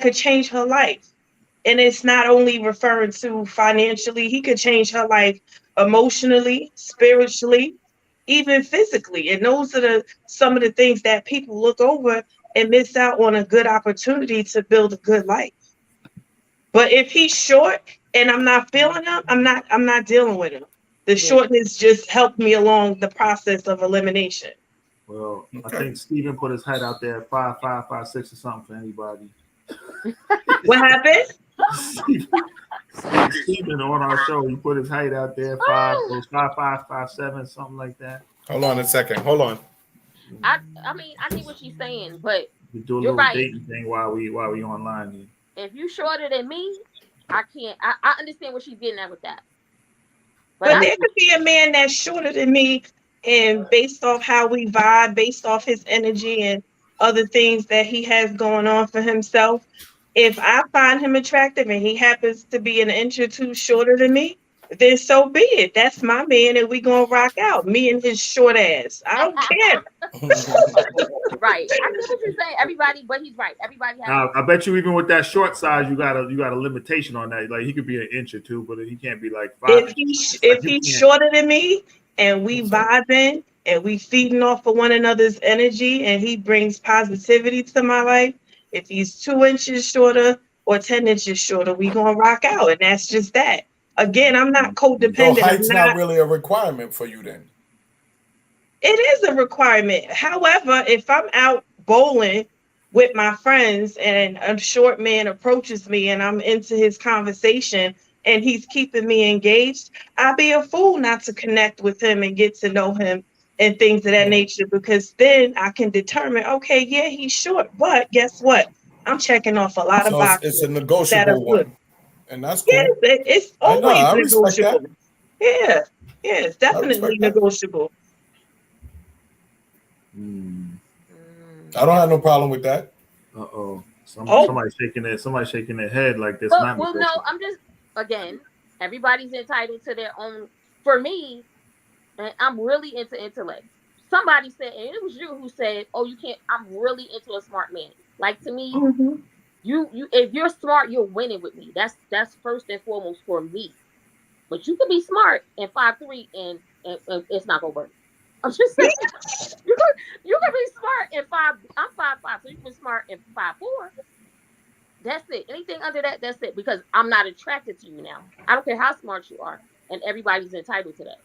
could change her life. And it's not only referring to financially, he could change her life emotionally, spiritually, even physically. And those are some of the things that people look over and miss out on a good opportunity to build a good life. But if he's short and I'm not feeling him, I'm not dealing with him. The shortness just helped me along the process of elimination. Well, I think Stephen put his height out there at 5'5", 5'6" or something for anybody. What happened? Stephen on our show, he put his height out there, 5'5", 5'7", something like that. Hold on a second. Hold on. I mean, I see what she's saying, but we do a you're little right. dating thing while we online here. If you shorter than me, I can't. I understand what she's getting at with that. But there could be a man that's shorter than me, and based off how we vibe, based off his energy and other things that he has going on for himself, if I find him attractive and he happens to be an inch or two shorter than me, then so be it. That's my man, and we gonna rock out. Me and his short ass. I don't care. Right. I know what you're saying. Everybody, but he's right. Everybody has. I bet you even with that short size, you got a limitation on that. Like he could be an inch or two, but he can't be like 5. If he's shorter than me and we vibing and we feeding off of one another's energy and he brings positivity to my life, if he's 2 inches shorter or 10 inches shorter, we gonna rock out, and that's just that. Again, I'm not codependent. So height's not really a requirement for you then? It is a requirement. However, if I'm out bowling with my friends and a short man approaches me and I'm into his conversation and he's keeping me engaged, I'd be a fool not to connect with him and get to know him and things of that nature, because then I can determine, okay, yeah, he's short, but guess what? I'm checking off a lot of boxes. It's a negotiable one. And that's cool. Yeah, it's always negotiable. Yeah, it's definitely negotiable. I don't have no problem with that. Somebody's shaking their head like this. Well, no, I'm just, again, everybody's entitled to their own. For me, and I'm really into intellect. Somebody said, and it was you who said, "Oh, you can't." I'm really into a smart man. Like, to me, you if you're smart, you're winning with me. That's first and foremost for me. But you can be smart and 5'3" and it's not gonna work. I'm just saying, you can be smart and 5. I'm 5'5", so you can be smart and 5'4". That's it. Anything under that, that's it. Because I'm not attracted to you now. I don't care how smart you are, and everybody's entitled to that.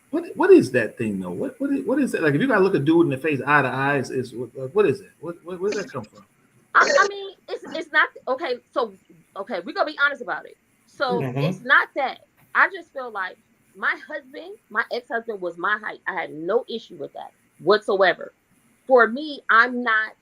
What is that thing though? What is it? Like if you gotta look a dude in the face, eye to eye, is what is it? Where does that come from? I mean, it's not okay. So we're gonna be honest about it. So it's not that. I just feel like my ex-husband was my height. I had no issue with that whatsoever. For me, I'm not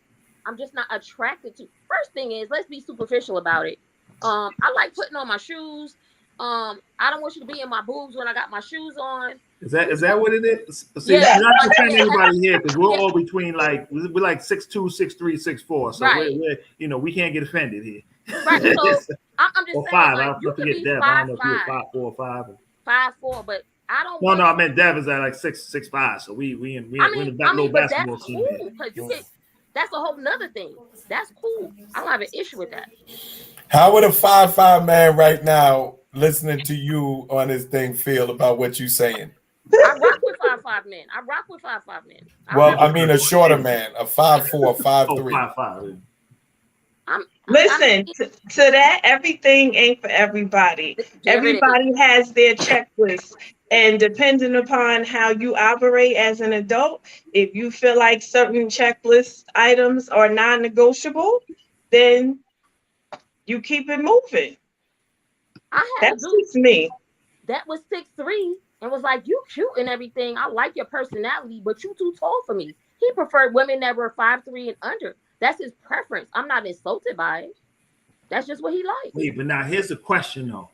I'm just not attracted to. First thing is, let's be superficial about it. I like putting on my shoes. I don't want you to be in my boobs when I got my shoes on. Is that what it is? See, Yeah. not to offend anybody here, because we're all between like we're like 6'2", 6'3", 6'4". So Right. we're we can't get offended here. Right. So I'm just Or saying, five. like, I you could forget be Dev. I don't know if you're 5'5", 5'4" or 5. 5'4", but I don't. No, want I meant Dev is at like 6'5". So we're in the little but that's basketball team cool here. because you get. That's a whole nother thing. That's cool. I don't have an issue with that. How would a 5'5" man right now, listening to you on this thing, feel about what you saying? I rock with 5'5" men. I rock with 5'5" men. Well, I mean a shorter man, a 5'4", 5'3". 5'5". Listen, to that, everything ain't for everybody. Everybody has their checklist. And depending upon how you operate as an adult, if you feel like certain checklist items are non-negotiable, then you keep it moving. That's just me. That was 6'3" and was like, you cute and everything. I like your personality, but you too tall for me. He preferred women that were 5'3" and under. That's his preference. I'm not insulted by it. That's just what he likes. Wait, but now here's the question though.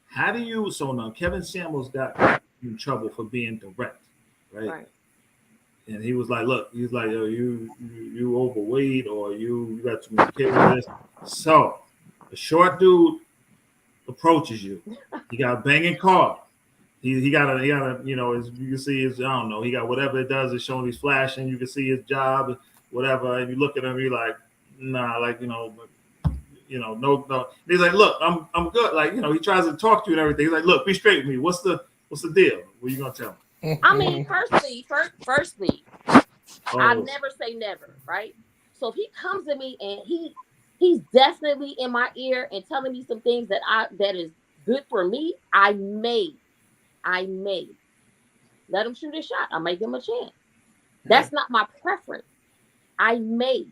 How do you now Kevin Samuels got in trouble for being direct, right? And he was like, look, he's like, yo, you overweight or you got too many kids. So a short dude approaches you. He got a banging car. He got a you can see his, I don't know, he got whatever it does, it's showing he's flashing, you can see his job, whatever, and you look at him, you're like, nah, like, no. He's like, look, I'm good. Like, he tries to talk to you and everything. He's like, look, be straight with me. What's the deal? What are you gonna tell me? I mean, firstly, I never say never, right? So if he comes to me and he's definitely in my ear and telling me some things that is good for me, I may let him shoot his shot. I may give him a chance. That's not my preference. I'll never,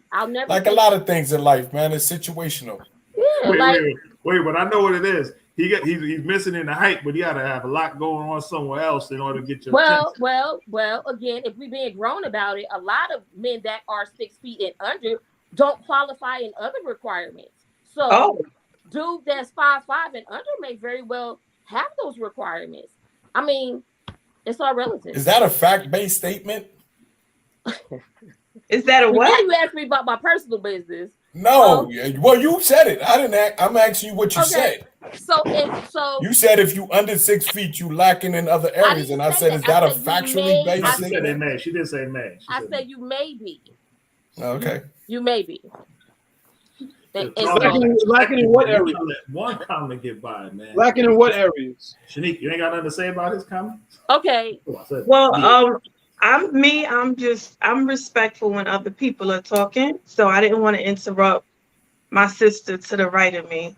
like a lot of things in life, man. It's situational. Yeah, wait, but I know what it is. He's missing in the height, but he got to have a lot going on somewhere else in order to get your attention. Well, again, if we're being grown about it, a lot of men that are 6 feet and under don't qualify in other requirements. So dude that's 5'5" and under may very well have those requirements. I mean, it's all relative. Is that a fact-based statement? Is that a what? Now you asked me about my personal business. No, well, you said it. I didn't. I'm asking you what you said. So you said if you under 6 feet, you lacking in other areas, and I said, is that a factually based? I said they may. She didn't say may. I said you may be. Okay. You may be. Lacking in what areas? One comment get by, man. Lacking in what areas? Shanique, you ain't got nothing to say about his comment? Okay. Well, I'm respectful when other people are talking, so I didn't want to interrupt my sister to the right of me.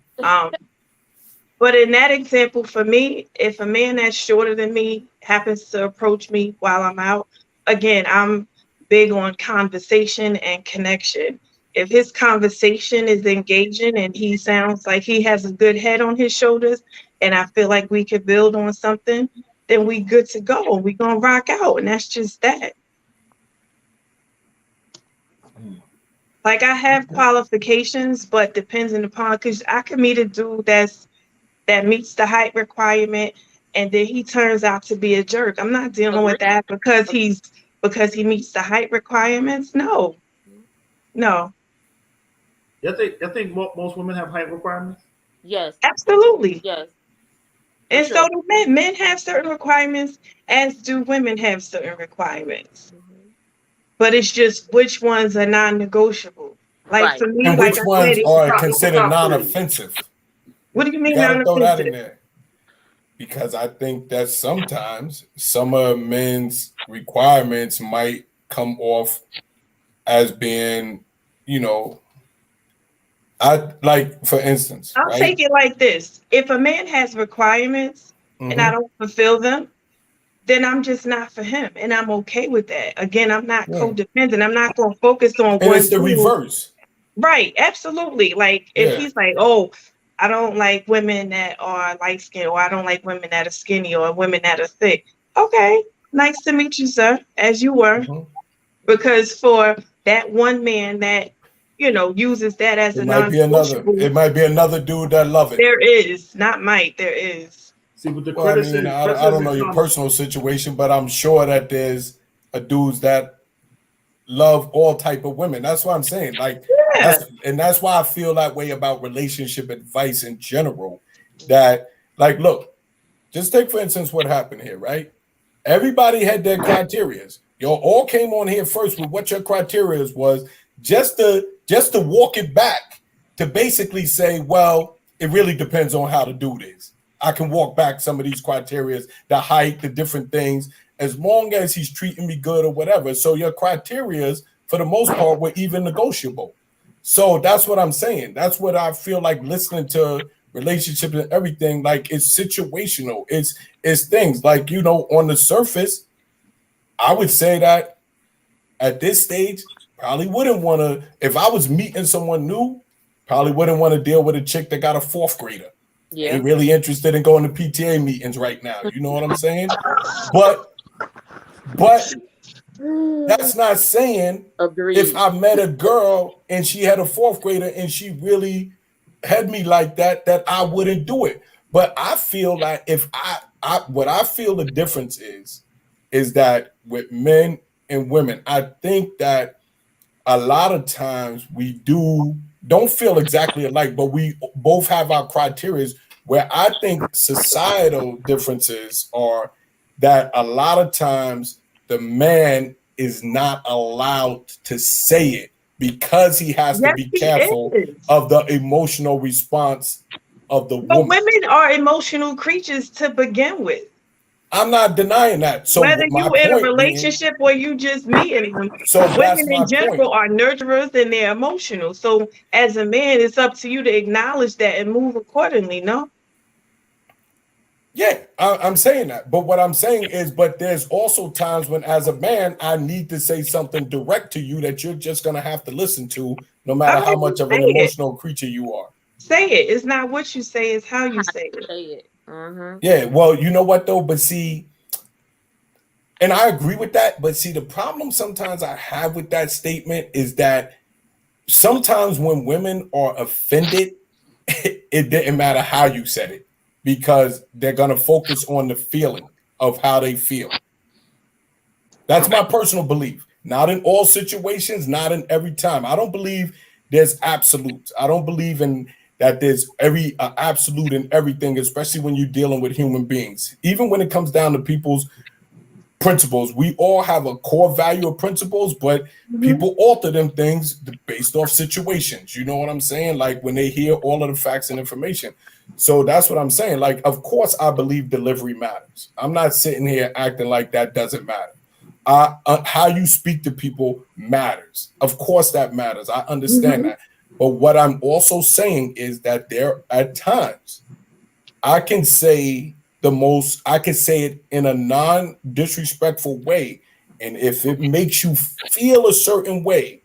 But in that example, for me, if a man that's shorter than me happens to approach me while I'm out, again, I'm big on conversation and connection. If his conversation is engaging and he sounds like he has a good head on his shoulders, and I feel like we could build on something, then we good to go. We gonna rock out, and that's just that. Like, I have qualifications, but depending upon, because I can meet a dude that meets the height requirement, and then he turns out to be a jerk. I'm not dealing with that because he meets the height requirements. No. I think most women have height requirements. Yes. Absolutely. Yes. And so do men. Men have certain requirements, as do women have certain requirements. Mm-hmm. But it's just which ones are non-negotiable. Like for me, and which ones are considered non-offensive. What do you mean non-offensive? Throw that in non-offensive? there. Because I think that sometimes some of men's requirements might come off as being, for instance, I'll take it like this. If a man has requirements and I don't fulfill them, then I'm just not for him. And I'm okay with that. Again, I'm not codependent. I'm not going to focus on and it's the reverse. Right. Absolutely. Like if he's like, oh, I don't like women that are light skinned, or I don't like women that are skinny, or women that are thick. Okay. Nice to meet you, sir, as you were. Because for that one man that uses that as It a might be another. non-negotiable. It might be another dude that love it. There is, not might, there is. See, but the Well, I mean, criticism, I don't know your personal situation, but I'm sure that there's a dudes that love all type of women. That's what I'm saying. Like, Yeah. that's why I feel that way about relationship advice in general. That, like, look, just take for instance what happened here, right? Everybody had their criterias. You all came on here first with what your criterias was, just to walk it back to basically say, well, it really depends on how the dude is. I can walk back some of these criterias, the height, the different things, as long as he's treating me good or whatever. So your criterias, for the most part, were even negotiable. So that's what I'm saying. That's what I feel like listening to relationships and everything. Like, it's situational. It's things like, on the surface, I would say that at this stage, probably wouldn't want to, if I was meeting someone new, probably wouldn't want to deal with a chick that got a fourth grader. Yeah. Ain't really interested in going to PTA meetings right now. You know what I'm saying? But that's not saying Agreed. if I met a girl and she had a fourth grader and she really had me like that I wouldn't do it. But I feel like if what I feel the difference is that with men and women, I think that a lot of times we don't feel exactly alike, but we both have our criteria, where I think societal differences are that a lot of times the man is not allowed to say it because he has to be careful of the emotional response of the But woman. women are emotional creatures to begin with. I'm not denying that. So whether my you in a point relationship or you just meeting them, So that's women my in general point. are nurturers and they're emotional. So as a man, it's up to you to acknowledge that and move accordingly. No. Yeah, I'm saying that. But what I'm saying is, but there's also times when, as a man, I need to say something direct to you that you're just going to have to listen to, no matter how much of an emotional creature you are. Say it. It's not what you say, it's how you say it. Say it. Mm-hmm. Yeah, well, you know what, though? But see, and I agree with that. But see, the problem sometimes I have with that statement is that sometimes when women are offended, it didn't matter how you said it, because they're going to focus on the feeling of how they feel. That's my personal belief. Not in all situations, not in every time. I don't believe there's absolutes. I don't believe in that there's every absolute in everything, especially when you're dealing with human beings. Even when it comes down to people's principles, we all have a core value of principles, but people alter them things based off situations. You know what I'm saying? Like when they hear all of the facts and information. So that's what I'm saying. Like, of course, I believe delivery matters. I'm not sitting here acting like that doesn't matter. How you speak to people matters. Of course, that matters. I understand that. But what I'm also saying is that there at times I can say it in a non-disrespectful way. And if it makes you feel a certain way,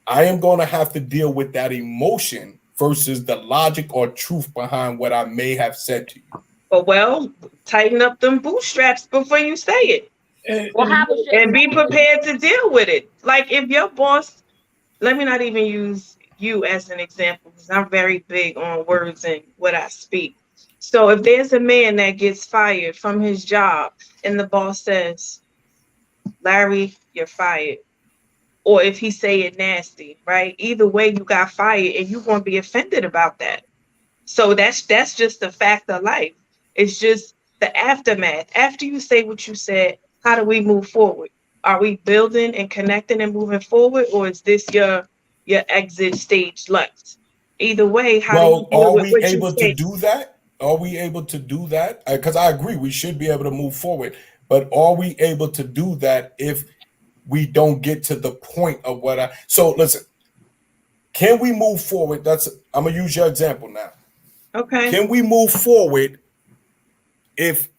I am going to have to deal with that emotion versus the logic or truth behind what I may have said to you. Well, tighten up them bootstraps before you say it. And be prepared to deal with it. Like if your boss, let me not even use you as an example, because I'm very big on words and what I speak. So if there's a man that gets fired from his job and the boss says, Larry, you're fired. Or if he say it nasty, right? Either way, you got fired and you're going to be offended about that. So that's just the fact of life. It's just the aftermath. After you say what you said, how do we move forward? Are we building and connecting and moving forward? Or is this your exit stage left? Either way, how do you deal with what you say? Do that? Are we able to do that? Because I agree, we should be able to move forward. But are we able to do that if we don't get to the point of what so listen, can we move forward? I'm gonna use your example now. Okay. Can we move forward if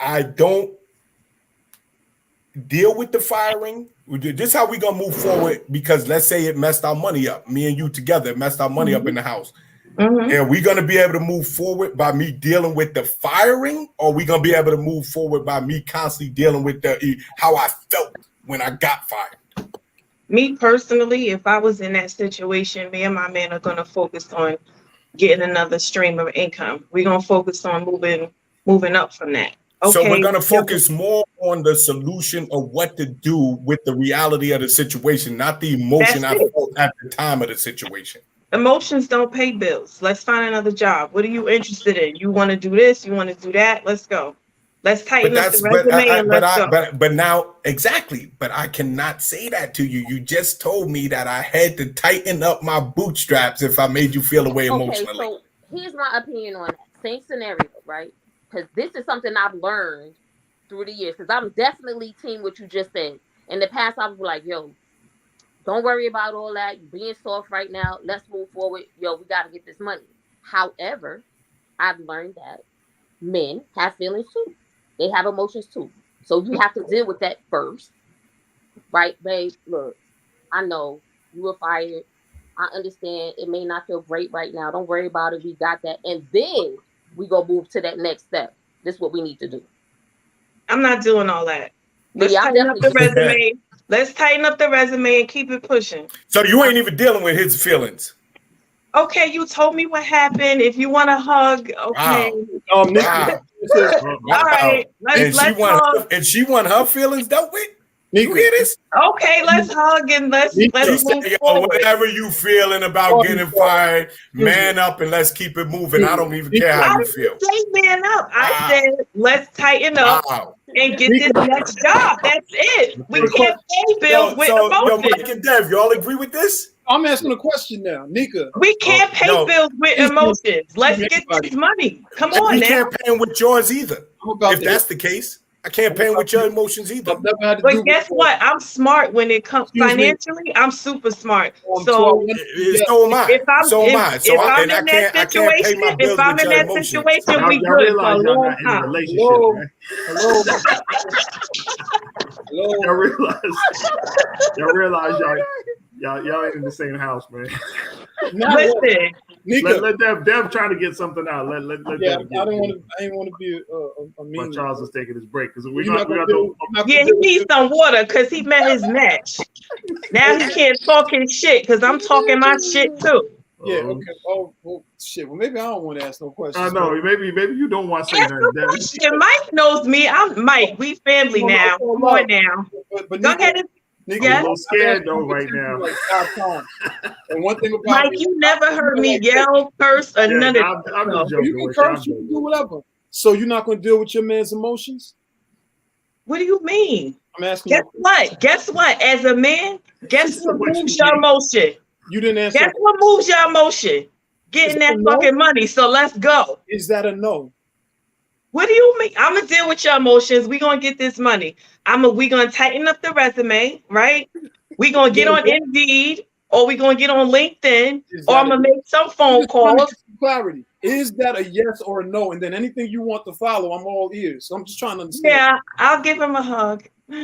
I don't deal with the firing? This is how we gonna move forward, because let's say it messed our money up. Me and you together, it messed our money up in the house. And we gonna be able to move forward by me dealing with the firing, or we gonna be able to move forward by me constantly dealing with how I felt when I got fired? Me personally, if I was in that situation, me and my man are gonna focus on getting another stream of income. We're gonna focus on moving up from that. So we're Okay. going to focus more on the solution of what to do with the reality of the situation, not the emotion I That's it. felt at the time of the situation. Emotions don't pay bills. Let's find another job. What are you interested in? You want to do this? You want to do that? Let's go. Let's tighten up the resume and let's go. But now exactly. But I cannot say that to you. You just told me that I had to tighten up my bootstraps if I made you feel away emotionally. Okay, so here's my opinion on that. Same scenario, right? Because this is something I've learned through the years. Because I'm definitely team what you just said. In the past, I was like, yo, don't worry about all that. You're being soft right now. Let's move forward. Yo, we got to get this money. However, I've learned that men have feelings too. They have emotions too. So you have to deal with that first. Right, babe? Look, I know you were fired. I understand it may not feel great right now. Don't worry about it. We got that. And then we go move to that next step. This is what we need to do. I'm not doing all that. Let's Yeah, I'm tighten up the definitely- resume. Let's tighten up the resume and keep it pushing. So you ain't even dealing with his feelings. Okay, you told me what happened. If you want a hug, okay. Nick, Wow. All right, And let's hug. she want her feelings dealt with. You Nick, hear this? Okay, let's hug and let's She move said, yo, forward. whatever you feeling about getting fired, man up and let's keep it moving. I don't even care how I you didn't feel. say man up. I Wow. said let's tighten up Wow. and get this next job. That's it. We can't pay bills with Yo, emotions. Mike and Dev, y'all agree with this? I'm asking a question now, Nika. We can't pay no. bills with emotions. Let's get this money. Come And on we now. can't pay him with yours either. I'm about If to- that's the case, I can't pay him with your emotions either. I've never had to do But guess before. what? I'm smart when it comes Excuse me. financially. I'm super smart. So I So went- So am I. if I'm So am I. if So I'm and I in can't that pay my situation, bills if I'm with in your that emotions. situation, Y'all, we y'all good for a realize y'all long not in a time. relationship, Hello. right? Hello. Y'all Hello. realize y'all ain't in the same house, man. Now what? Listen, Nika. Let Dev trying to get something out. Let Yeah, Dev I get it. didn't want to be a While mean. Charles is taking his break because we You're got not to. gonna yeah, he needs some water because he met his match. Now he can't talk his shit because I'm talking my shit too. Yeah, okay. Oh, well, shit. Well, maybe I don't want to ask no questions. I know. Maybe you don't want to say Ask nothing, the Dev. question. Mike knows me. I'm Mike. We family now. Come on now. But Go Nika, ahead. Nika, Yeah. I'm a little scared though I've right asked you now. like 5 times. And one thing about Mike, me, you never heard me yell, curse, or Yeah, none of I'm that. just joking. you can with you. I'm curse, you can joking. do whatever. So you're not going to deal with your man's emotions? What do you mean? I'm asking Guess you. what? Guess what? As a man, guess what What you moves your mean? emotion? You didn't answer. Guess what moves your emotion? Getting that No. fucking money. So let's go. Is that a no? What do you mean? I'm gonna deal with your emotions. We gonna get this money. We gonna tighten up the resume, right? We gonna get on Indeed, or we gonna get on LinkedIn, Is or that I'm gonna a- make some phone Just trying to calls. get some clarity. Is that a yes or a no? And then anything you want to follow, I'm all ears. So I'm just trying to understand. Yeah, I'll give him a hug. She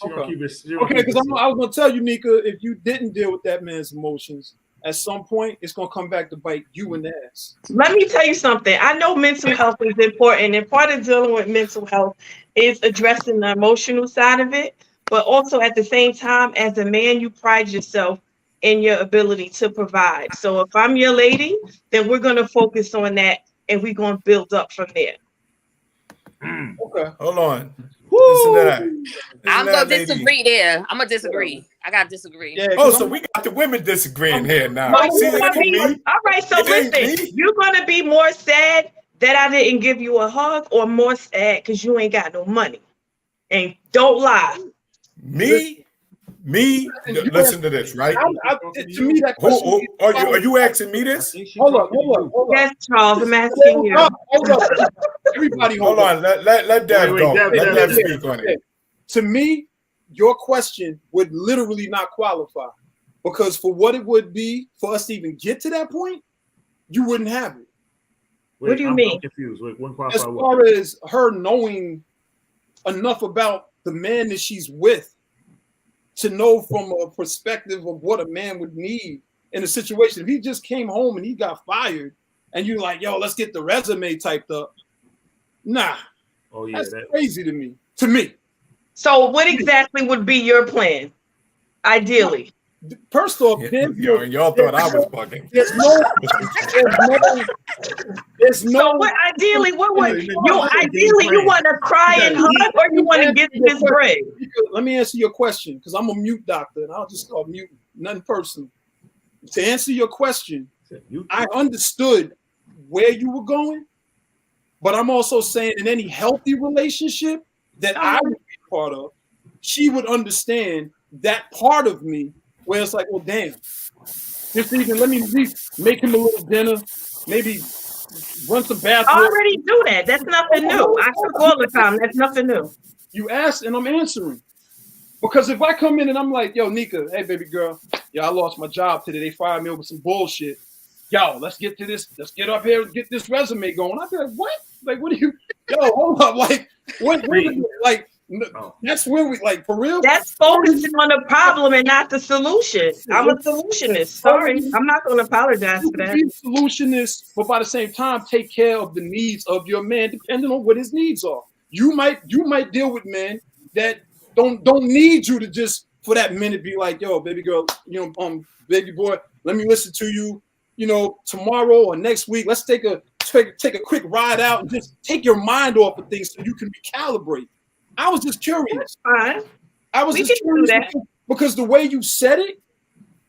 gonna Okay. keep it. she gonna Okay, keep because it I was going to tell you, Nika, if you didn't deal with that man's emotions, at some point, it's going to come back to bite you in the ass. Let me tell you something. I know mental health is important, and part of dealing with mental health is addressing the emotional side of it. But also at the same time, as a man, you pride yourself in your ability to provide. So if I'm your lady, then we're going to focus on that, and we're going to build up from there. Okay. Hold on. Listen to that. I'm Listen to gonna that, lady. disagree there. I'm gonna disagree. I gotta disagree. Yeah. Oh, so we got the women disagreeing here now. But See, you're that gonna ain't be, me. all right, so It ain't listen, me. you're going to be more sad that I didn't give you a hug, or more sad because you ain't got no money. And don't lie. Me. Listen to this, right? To me, that Who, question. are you asking me this? Hold up. Yes, Charles, I'm asking you. Hold up. Everybody, Hold on. Let Dev Wait, go. Dev, Let Dev, Dev Dev. speak on it. To me, your question would literally not qualify, because for what it would be for us to even get to that point, you wouldn't have it. What do you I'm mean? confused. Wait, one As qualify. far as her knowing enough about the man that she's with to know from a perspective of what a man would need in a situation. If he just came home and he got fired and you're like, yo, let's get the resume typed up. Nah, Oh yeah, that's that. crazy to me. To me. So what exactly would be your plan? Ideally. First off, Y'all thought I was bugging. There's So no. what ideally, what would Ideally, you want to cry and hug, or you want to get this bread? Let me answer your question, because I'm a mute doctor, and I'll just start muting. Nothing personal. To answer your question, I understood where you were going, but I'm also saying in any healthy relationship that I would be part of, she would understand that part of me where it's like, well, damn, just even let me make him a little dinner, maybe run some bathroom. I already do that. That's nothing new. I cook all the time. That's nothing new. You asked and I'm answering. Because if I come in and I'm like, yo, Nika, hey, baby girl, yo, I lost my job today. They fired me over some bullshit. Yo, let's get to this. Let's get up here and get this resume going. I'd be like, what? Like, what do you, yo, hold up. Like, what like, that's when we, like, for real? That's focusing on the problem and not the solution. I'm a solutionist. Sorry. I'm not going to apologize for that. Be a solutionist, but by the same time, take care of the needs of your man, depending on what his needs are. You might deal with men that don't need you to just for that minute be like, yo, baby girl, baby boy, let me listen to you, tomorrow or next week. Let's take a quick ride out and just take your mind off of things so you can recalibrate. I was just curious. Fine. I was just curious because the way you said it,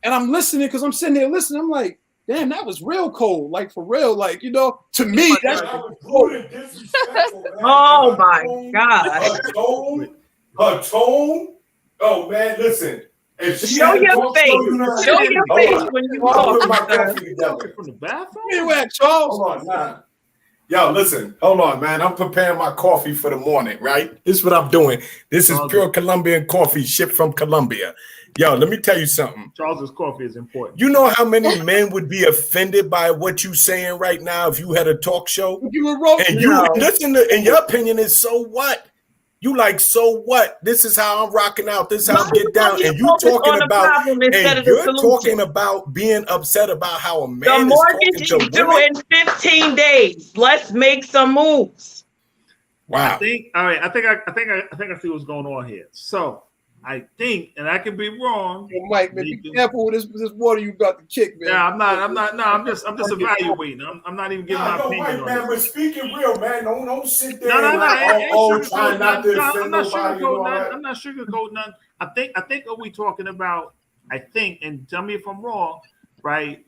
and I'm listening because I'm sitting there listening. I'm like, damn, that was real cold. Like, for real. Like, to me, that's cold. Oh my God. Her tone. Oh man, listen. If she Show your face. Show your face when you talk. From the bathroom? Where you at, Charles? Hold on, nah. Yo, listen, hold on, man. I'm preparing my coffee for the morning, right? This is what I'm doing. This is pure Colombian coffee shipped from Colombia. Yo, let me tell you something. Charles's coffee is important. You know how many men would be offended by what you saying right now if you had a talk show? You were wrong. And and your opinion is so what? You like, so what? This is how I'm rocking out. This is how I get down. And you talking about being upset about how a man the mortgage is due in 15 days. Let's make some moves. Wow. I think I see what's going on here. So I think, and I could be wrong. Hey, Mike, man, be careful with this water you got to kick, man. Yeah, I'm not. No, I'm just evaluating. I'm not even giving my opinion on man, this. but speaking real, man. Don't sit there. No, Trying not to offend nobody. I'm not sugarcoating nothing. I think what we talking about. I think, and tell me if I'm wrong, right?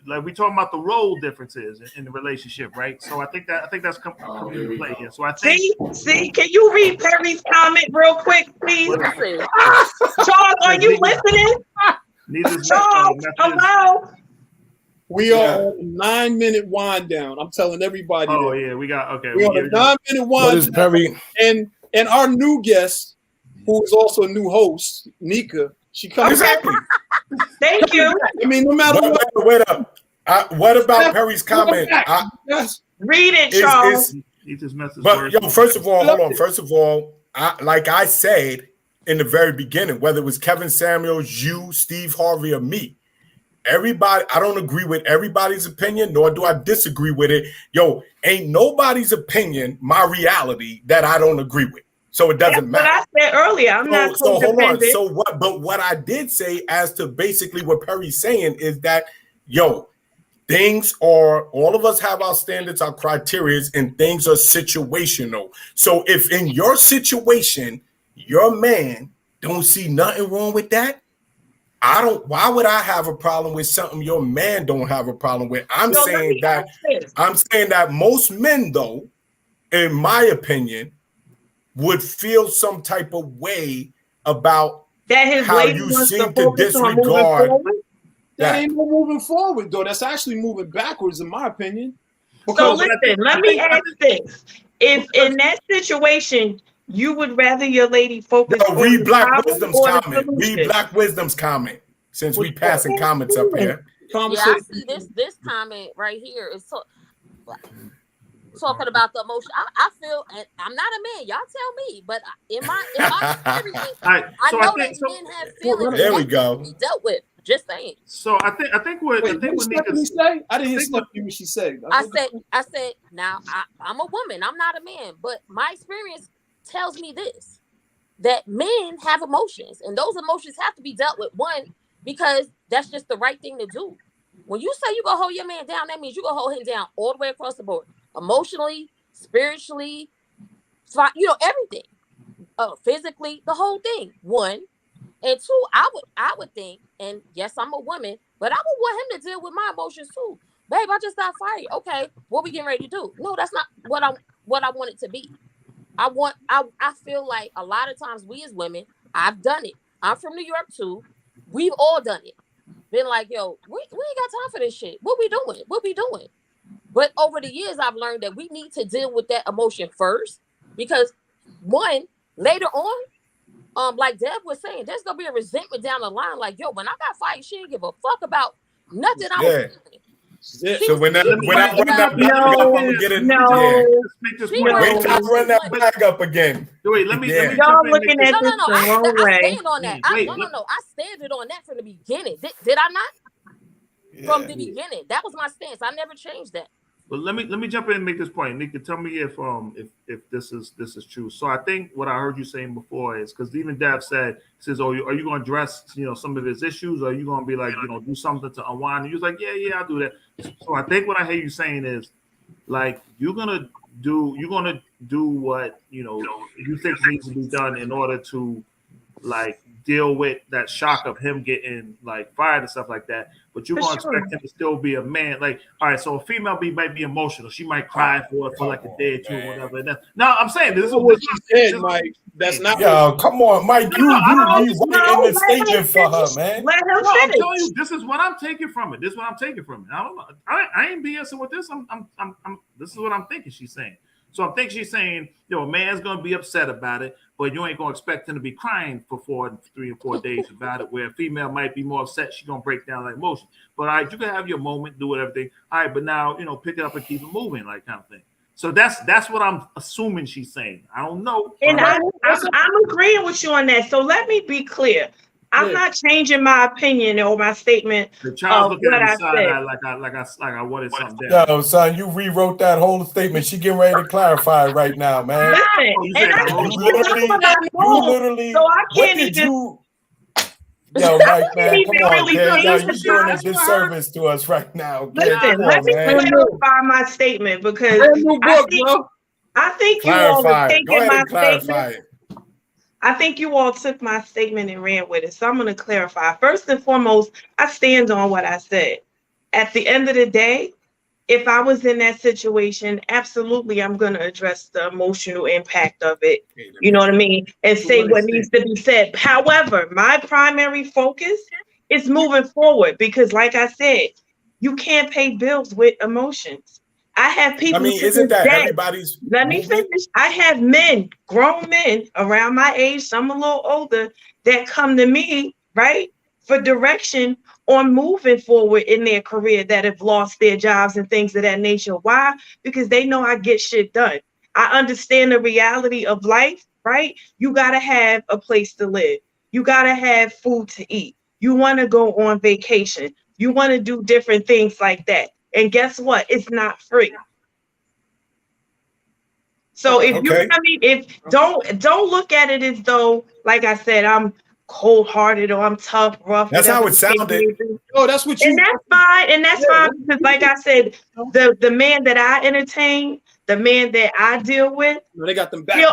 Like we talking about the role differences in the relationship, right? So I think that's coming into play here. So I think. See, can you read Perry's comment real quick, please? Charles, are you listening? Charles, hello. We are on a 9-minute wind down. I'm telling everybody. Oh yeah, we got okay. We're on a 9-minute wind down. Perry? And our new guest, who is also a new host, Nika, she comes. Exactly. Thank you. I mean, no matter what. Wait up. What about Perry's comment? Yes. Read it, Charles. But yo, first of all, hold on. First of all, like I said in the very beginning, whether it was Kevin Samuels, you, Steve Harvey, or me, everybody, I don't agree with everybody's opinion, nor do I disagree with it. Yo, ain't nobody's opinion my reality that I don't agree with. So it doesn't matter. What I said earlier, I'm not so hold on. So what? But what I did say, as to basically what Perry's saying, is that things are. All of us have our standards, our criteria, and things are situational. So if in your situation, your man don't see nothing wrong with that, why would I have a problem with something your man don't have a problem with? I'm saying that most men, though, in my opinion, would feel some type of way about that his how you seem to disregard. That ain't no moving forward, though. That's actually moving backwards, in my opinion. So listen, let me ask this: if in that situation you would rather your lady focus on read Black Wisdom's comment. Read Black Wisdom's comment, since we passing comments up here. Yeah, I see this comment right here is talking about the emotion. I feel, and I'm not a man. Y'all tell me, but in my experience, I know that men have feelings. There we go. Be dealt with. Just saying. So I think what Stephanie say? I didn't hear Stephanie what she said. I said. Now I'm a woman. I'm not a man, but my experience tells me this: that men have emotions, and those emotions have to be dealt with. One, because that's just the right thing to do. When you say you're gonna hold your man down, that means you're gonna hold him down all the way across the board, emotionally, spiritually, everything, physically, the whole thing. One, and two, I would think, and yes, I'm a woman, but I would want him to deal with my emotions too. Babe, I just got fired. Okay, what we getting ready to do? No, that's not what I want it to be. I feel like a lot of times we as women, I've done it. I'm from New York too. We've all done it. Been like, yo, we ain't got time for this shit. What we doing? But over the years, I've learned that we need to deal with that emotion first, because one, later on, like Deb was saying, there's gonna be a resentment down the line. Like, yo, when I got fired, she didn't give a fuck about nothing I was doing. So when I run that back up, I'm gonna get it. Wait till I run that back up again. Wait, let me y'all looking at this the wrong way. I stand on that. I stand on that from the beginning. Did I not? From the beginning, that was my stance. I never changed that. But let me jump in and make this point. Nick, tell me if this is true. So I think what I heard you saying before is, because even Dev says, "Oh, are you going to address some of his issues, or are you going to be like do something to unwind?" And you was like, "Yeah, I'll do that." So I think what I hear you saying is, like, you're gonna do what you think needs to be done in order to like deal with that shock of him getting like fired and stuff like that. But you're gonna expect him to still be a man. Like, all right, so a female might be emotional. She might cry for like a day or two or whatever. No, I'm saying this is what she said, Mike. That's not. Yo, come on, Mike. You in the staging for her, man. Let him finish. I'm telling you, this is what I'm taking from it. I don't know. I ain't BSing with this. This is what I'm thinking she's saying. So I think she's saying, a man's gonna be upset about it, but you ain't gonna expect him to be crying for 3 or 4 days about it. Where a female might be more upset, she's gonna break down like emotion. But all right, you can have your moment, do everything. All right, but now pick it up and keep it moving, like kind of thing. So that's what I'm assuming she's saying. I don't know. And I'm agreeing with you on that. So let me be clear. I'm not changing my opinion or my statement of what I said. Like I wanted something down. Yo, son, you rewrote that whole statement. She getting ready to clarify right now, man. Listen, you literally. So I can't even. Yo, Mike, man, come on, man. Yo, you're doing a disservice to us right now. Listen, let me clarify my statement, because I think you all are taking my statement. I think you all took my statement and ran with it. So I'm going to clarify. First and foremost, I stand on what I said. At the end of the day, if I was in that situation, absolutely, I'm going to address the emotional impact of it. You know what I mean? And say what needs to be said. However, my primary focus is moving forward, because like I said, you can't pay bills with emotions. I have people. I mean, isn't that everybody's? Let me finish. I have men, grown men around my age, some a little older, that come to me, right, for direction on moving forward in their career, that have lost their jobs and things of that nature. Why? Because they know I get shit done. I understand the reality of life, right? You got to have a place to live. You got to have food to eat. You want to go on vacation. You want to do different things like that. And guess what? It's not free. So don't look at it as though, like I said, I'm cold-hearted or I'm tough, rough. That's how it sounded. Oh, that's what you. And that's fine. And that's fine, because, like I said, the man that I entertain, the man that I deal with, they got them back. He'll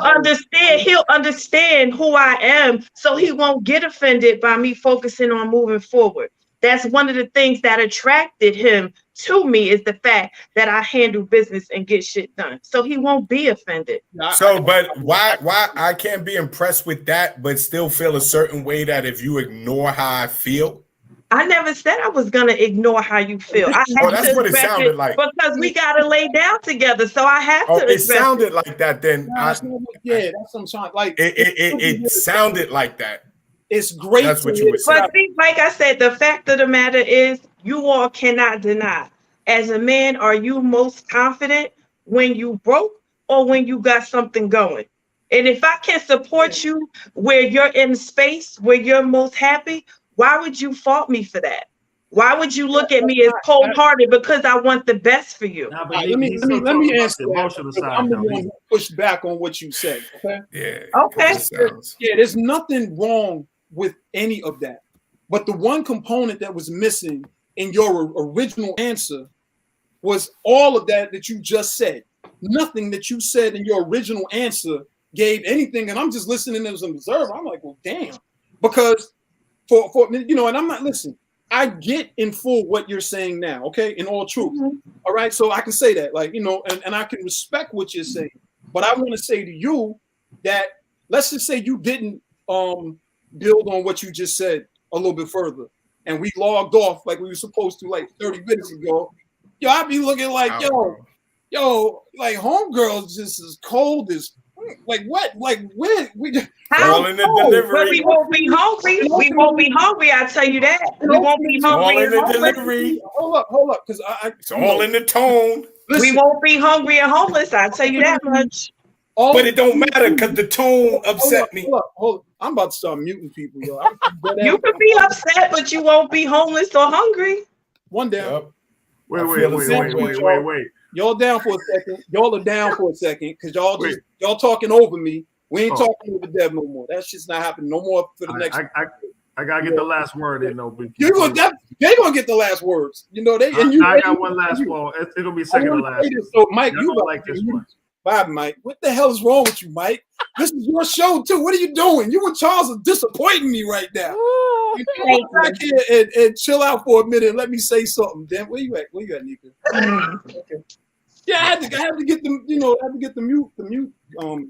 understand who I am, so he won't get offended by me focusing on moving forward. That's one of the things that attracted him to me, is the fact that I handle business and get shit done. So he won't be offended. So, but why I can't be impressed with that, but still feel a certain way that if you ignore how I feel? I never said I was going to ignure how you feel. That's what it sounded like. Because we got to lay down together. So I have to. It sounded like that then. That's what I'm trying. Like it sounded like that. It's great. That's what you were saying. But see, like I said, the fact of the matter is, you all cannot deny. As a man, are you most confident when you broke or when you got something going? And if I can support you where you're in space, where you're most happy, why would you fault me for that? Why would you look at me as cold-hearted because I want the best for you? Nah, but Let he- me he's still let me talking about answer the that, emotional because side, I'm the though. one who pushed back on what you said. Okay. Yeah. Okay. it sounds- Yeah, there's nothing wrong with any of that. But the one component that was missing in your original answer was all of that you just said. Nothing that you said in your original answer gave anything. And I'm just listening as an observer. I'm like, well, damn. Because for you know, and I'm not listening. I get in full what you're saying now, okay? In all truth. All right. So I can say that, like, you know, and I can respect what you're saying. But I want to say to you that let's just say you didn't build on what you just said a little bit further. And we logged off like we were supposed to like 30 minutes ago. Yo, I'd be looking like, yo, like homegirls just as cold as like what? Like when we All in the But delivery. we won't be hungry. We won't be hungry. I tell you that. We won't be All hungry in and the homeless. delivery. hold up, because It's all in the tone. We won't be hungry and homeless. I tell you that much. But it don't matter because the tone upset me. Hold up. I'm about to start muting people, yo. You could be upset, but you won't be homeless or hungry. One down. Yep. Wait. Y'all down for a second. Y'all are down for a second because y'all talking over me. We ain't talking over Dev no more. That's just not happening no more for the next. I gotta get the last word in though. They gonna get the last words. You know they. And I got one last one. It'll be second to last. So Mike, you don't like this one. Bye, Mike. What the hell is wrong with you, Mike? This is your show too. What are you doing? You and Charles are disappointing me right now. You come back here and chill out for a minute and let me say something. Then where you at? Where you at, Nika? Okay. Yeah, I had to get them. You know, I had to get the mute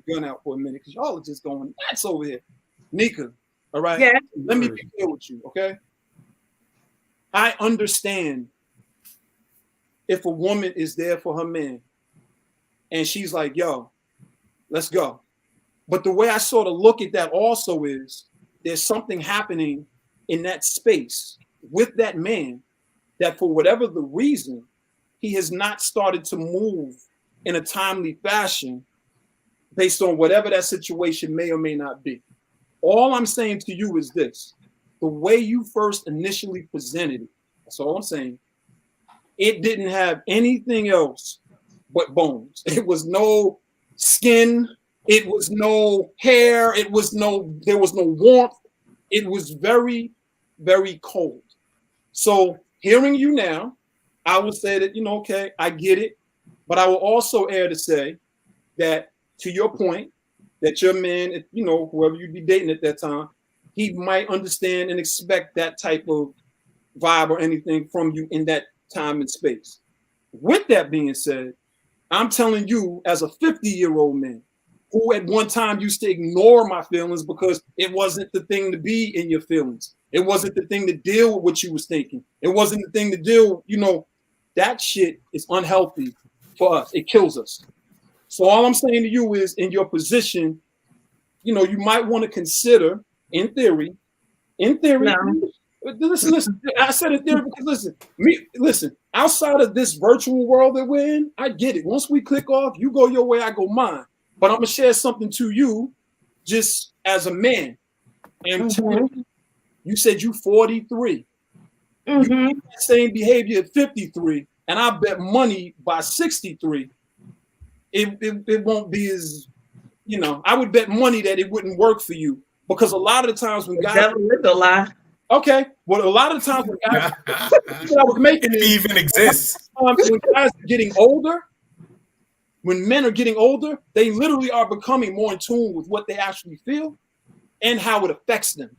gun out for a minute because y'all are just going nuts over here. Nika, all right. Yeah. Let me be clear with you, okay? I understand if a woman is there for her man and she's like, yo, let's go. But the way I sort of look at that also is there's something happening in that space with that man that for whatever the reason, he has not started to move in a timely fashion based on whatever that situation may or may not be. All I'm saying to you is this. The way you first initially presented it, that's all I'm saying, it didn't have anything else but bones. It was no skin. It was no hair. There was no warmth. It was very, very cold. So hearing you now, I would say that, you know, okay, I get it. But I will also air to say that to your point, that your man, you know, whoever you'd be dating at that time, he might understand and expect that type of vibe or anything from you in that time and space. With that being said, I'm telling you as a 50-year-old man who at one time used to ignore my feelings because it wasn't the thing to be in your feelings. It wasn't the thing to deal with what you was thinking. It wasn't the thing to deal, you know, that shit is unhealthy for us. It kills us. So all I'm saying to you is in your position, you know, you might want to consider in theory, no. Listen, I said in theory because listen, outside of this virtual world that we're in, I get it. Once we click off, you go your way, I go mine. But I'm gonna share something to you just as a man. And you said you 43. You have the same behavior at 53, and I bet money by 63, it won't be as, you know, I would bet money that it wouldn't work for you because a lot of the times when guys, devil is a lie. Okay, well, a lot of the times when guys, what I was making it even exists. When guys are getting older, when men are getting older, they literally are becoming more in tune with what they actually feel and how it affects them.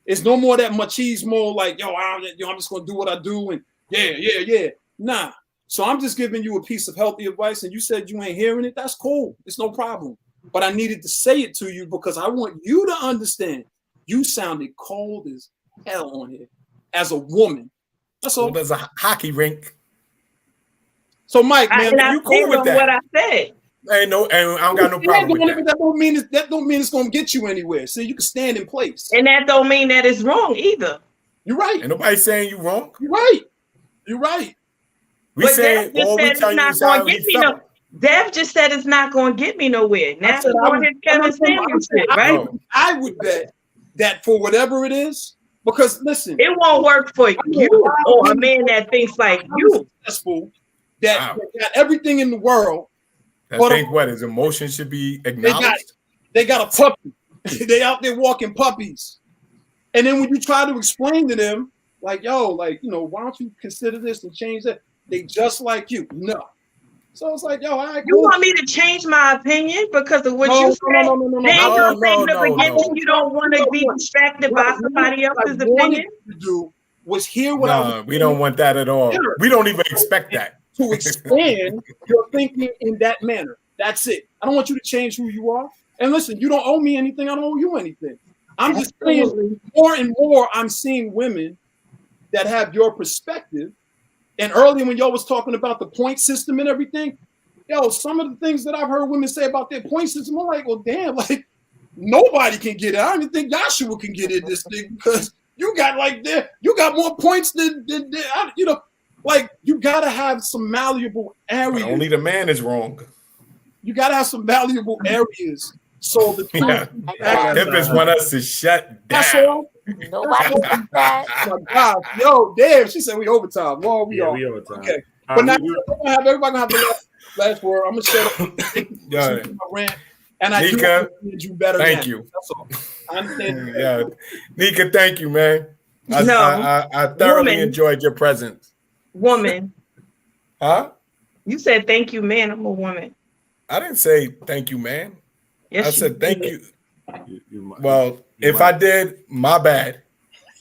It's no more that machismo, like, I'm just gonna do what I do and yeah. Nah. So I'm just giving you a piece of healthy advice, and you said you ain't hearing it. That's cool. It's no problem. But I needed to say it to you because I want you to understand. You sounded cold as hell on here as a woman. That's all. Well, there's a hockey rink. So Mike, man, you cool with that? What I said. I don't got no problem with that. That don't mean it's gonna get you anywhere. So you can stand in place. And that don't mean that it's wrong either. You're right. Ain't nobody saying you wrong. You're right. You're right. We saying all we tell you is how we felt. Dev just said it's not going to get me nowhere. Now he's on his Kevin Samuels shit, right? I would bet that for whatever it is, Because listen, It won't work for you or a man that thinks like you. successful, that Wow. got everything in the world. I But think what his emotions should be acknowledged. They got a puppy. They out there walking puppies. And then when you try to explain to them, like, yo, like, you know, why don't you consider this and change that? They just like you. No. So it's like, yo, all right, You cool. want me to change my opinion because of what No, you no, said? no, no, no, no, Then no. you're saying No, the beginning no. you don't want to be distracted by somebody else's What I wanted opinion. to do was hear what I No, was we don't want that at all. Sure. We don't even expect that. to expand your thinking in that manner. That's it. I don't want you to change who you are. And listen, you don't owe me anything. I don't owe you anything. I'm just saying Absolutely. more and more I'm seeing women that have your perspective. And earlier when y'all was talking about the point system and everything, yo, some of the things that I've heard women say about their point system, I'm like, well, damn, like nobody can get it. I don't even think Joshua can get in this thing because you got you got more points than you know, like you gotta have some malleable But areas. only the man is wrong. You gotta have some valuable areas. So the Yeah. Memphis want us to shut that's down. all. Nobody does that. Oh my God, yo, damn! She said we overtime. Well, we Yeah, are. we over time. Okay, All but right, now everybody gonna have the last word. I'm gonna shut up. Yeah. My rant, and I do Nika, understand you better. thank now. you. That's all. I understand. Yeah, Nika, thank you, man. I thoroughly Woman. enjoyed your presence. Woman, Huh? you said thank you, man. I'm a woman. I didn't say thank you, man. Yes, I said thank did. you. you Well, you if might- I did, my bad.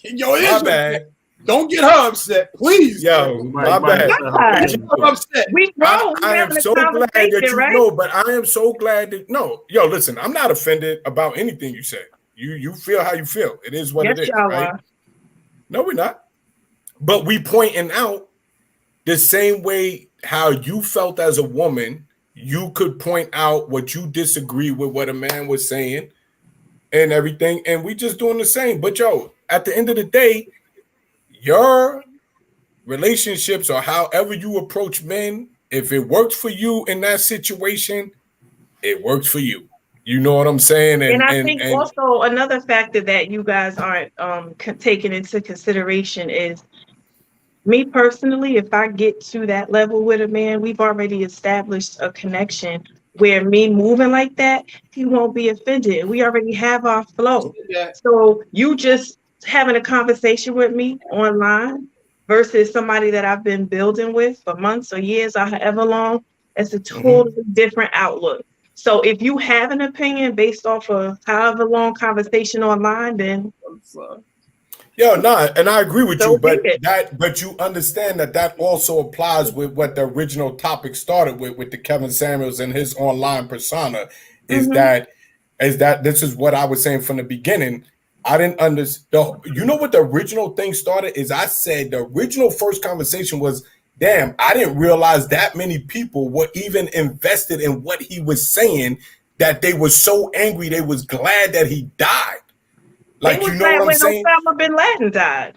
Yo, it My is bad. Don't get her upset, please. Yo, you my might bad. have to have God. her Get her upset. We grown. We I am having a so glad that conversation, you right? know, but I am so glad that yo, listen, I'm not offended about anything you said. You feel how you feel. It is what Yes, it is, y'all right? are. No, we're not. But we pointing out the same way how you felt as a woman, you could point out what you disagree with what a man was saying and everything, and we just doing the same. But yo, at the end of the day, your relationships or however you approach men, if it works for you in that situation, it works for you. You know what I'm saying? And I think also another factor that you guys aren't taking into consideration is me personally, if I get to that level with a man, we've already established a connection where me moving like that, he won't be offended. We already have our flow. Yeah. So you just having a conversation with me online versus somebody that I've been building with for months or years or however long, it's a totally different outlook. So if you have an opinion based off of however long conversation online, then yo, nah, and I agree with So you, but take it. but you understand that also applies with what the original topic started with the Kevin Samuels and his online persona. Is that this is what I was saying from the beginning. I didn't understand. You know what the original thing started is I said the original first conversation was, damn, I didn't realize that many people were even invested in what he was saying, that they were so angry they was glad that he died. Like, they you was know glad what I'm when saying? Osama bin Laden died.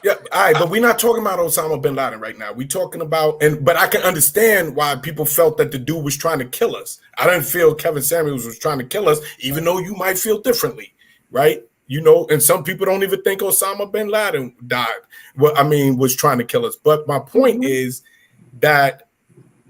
Yeah, all right, but we're not talking about Osama bin Laden right now. We're talking about, but I can understand why people felt that the dude was trying to kill us. I didn't feel Kevin Samuels was trying to kill us, even though you might feel differently, right? You know, and some people don't even think Osama bin Laden died. Well, I mean, was trying to kill us. But my point is that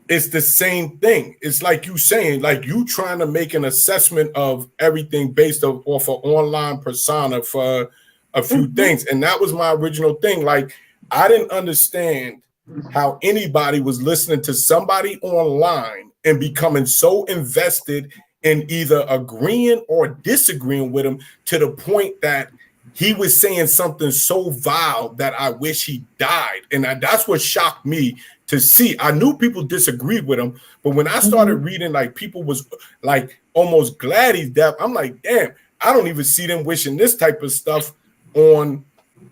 it's the same thing. It's like you saying, like you trying to make an assessment of everything based off an online persona for a few things. And that was my original thing. Like, I didn't understand how anybody was listening to somebody online and becoming so invested in either agreeing or disagreeing with him to the point that he was saying something so vile that I wish he died. And that's what shocked me to see. I knew people disagreed with him, but when I started reading, like, people was like almost glad he's dead, I'm like, damn, I don't even see them wishing this type of stuff on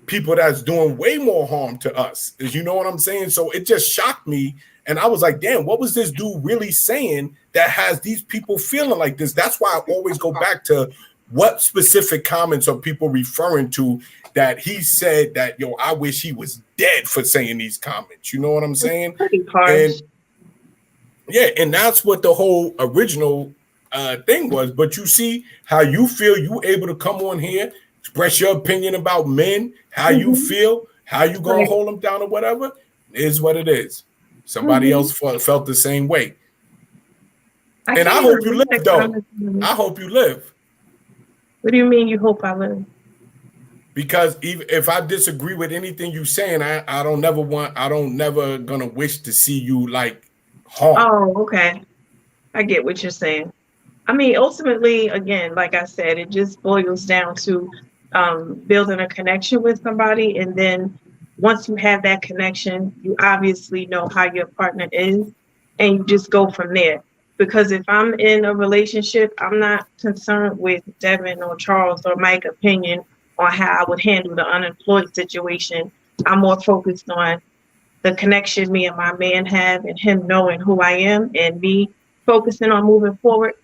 people that's doing way more harm to us. You know what I'm saying? So it just shocked me. And I was like, damn, what was this dude really saying that has these people feeling like this? That's why I always go back to what specific comments are people referring to that he said that, yo, I wish he was dead for saying these comments. You know what I'm saying? Pretty harsh. And yeah, and that's what the whole original thing was. But you see how you feel you able to come on here express your opinion about men, how you feel, how you gonna hold them down or whatever. It is what it is. Somebody else felt the same way. And I hope you live, though. I hope you live. What do you mean you hope I live? Because even if I disagree with anything you're saying, I don't never gonna wish to see you like harm. Oh, okay. I get what you're saying. I mean, ultimately, again, like I said, it just boils down to building a connection with somebody. And then once you have that connection, you obviously know how your partner is, and you just go from there. Because if I'm in a relationship, I'm not concerned with Devin or Charles or Mike's opinion on how I would handle the unemployed situation. I'm more focused on the connection me and my man have, and him knowing who I am, and me focusing on moving forward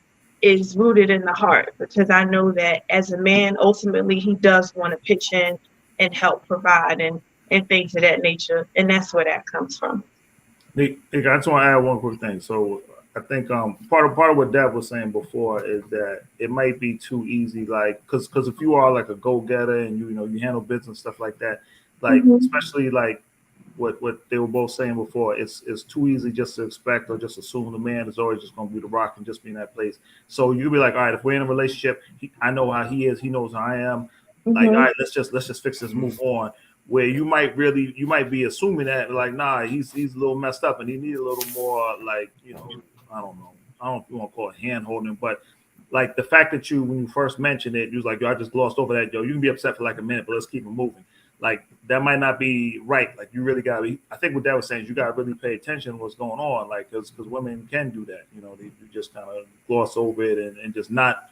is rooted in the heart, because I know that as a man, ultimately he does want to pitch in and help provide and things of that nature. And that's where that comes from. Nick, I just want to add one quick thing. So I think part of what Dev was saying before is that it might be too easy, like because if you are like a go-getter and you handle business stuff like that, like especially like what they were both saying before, it's too easy just to expect or just assume the man is always just going to be the rock and just be in that place. So you'll be like, all right, if we're in a relationship, I know how he is, he knows how I am. Like, all right, let's just fix this, move on. Where you might be assuming that like, nah, he's a little messed up and he needs a little more like, I don't know if you want to call it hand holding, but like the fact that when you first mentioned it, you was like, yo, I just glossed over that. Yo, you can be upset for like a minute, but let's keep it moving. Like that might not be right. Like you really got to. I think what Dad was saying is you got to really pay attention to what's going on. Like because women can do that. You just kind of gloss over it and just not.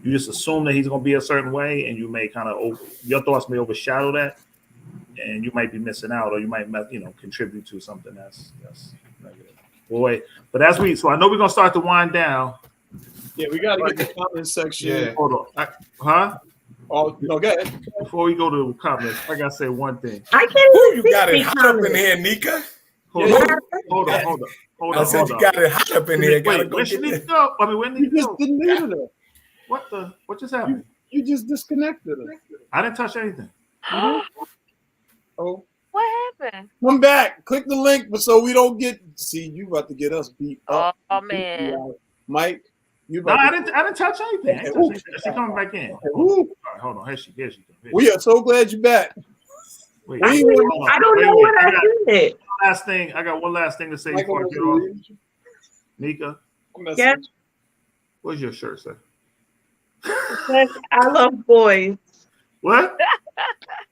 You just assume that he's going to be a certain way, and you may kind of your thoughts may overshadow that, and you might be missing out, or you might contribute to something that's negative. Boy, but so I know we're gonna start to wind down. Yeah, we gotta get the comment section. Yeah. Hold on. Oh no, go ahead. Before we go to the comments, I gotta say one thing. I can't. Who you got it hot up in here, Nika? Hold on. I said you got it hot up in here. Wait, where should Nika go? I mean, when did You just deleted her. What just happened? You just disconnected her. I didn't touch anything. Oh. What happened? Come back. Click the link, but so we don't get. See, you about to get us beat up. Oh man, Mike, you. No, I didn't touch anything. She coming back in. All right, hold on. Here she goes. We are so glad you're back. Wait, I don't know what I did. I got one last thing to say before I get off. Nika, Yes. what's your shirt say? It says I love boys. What?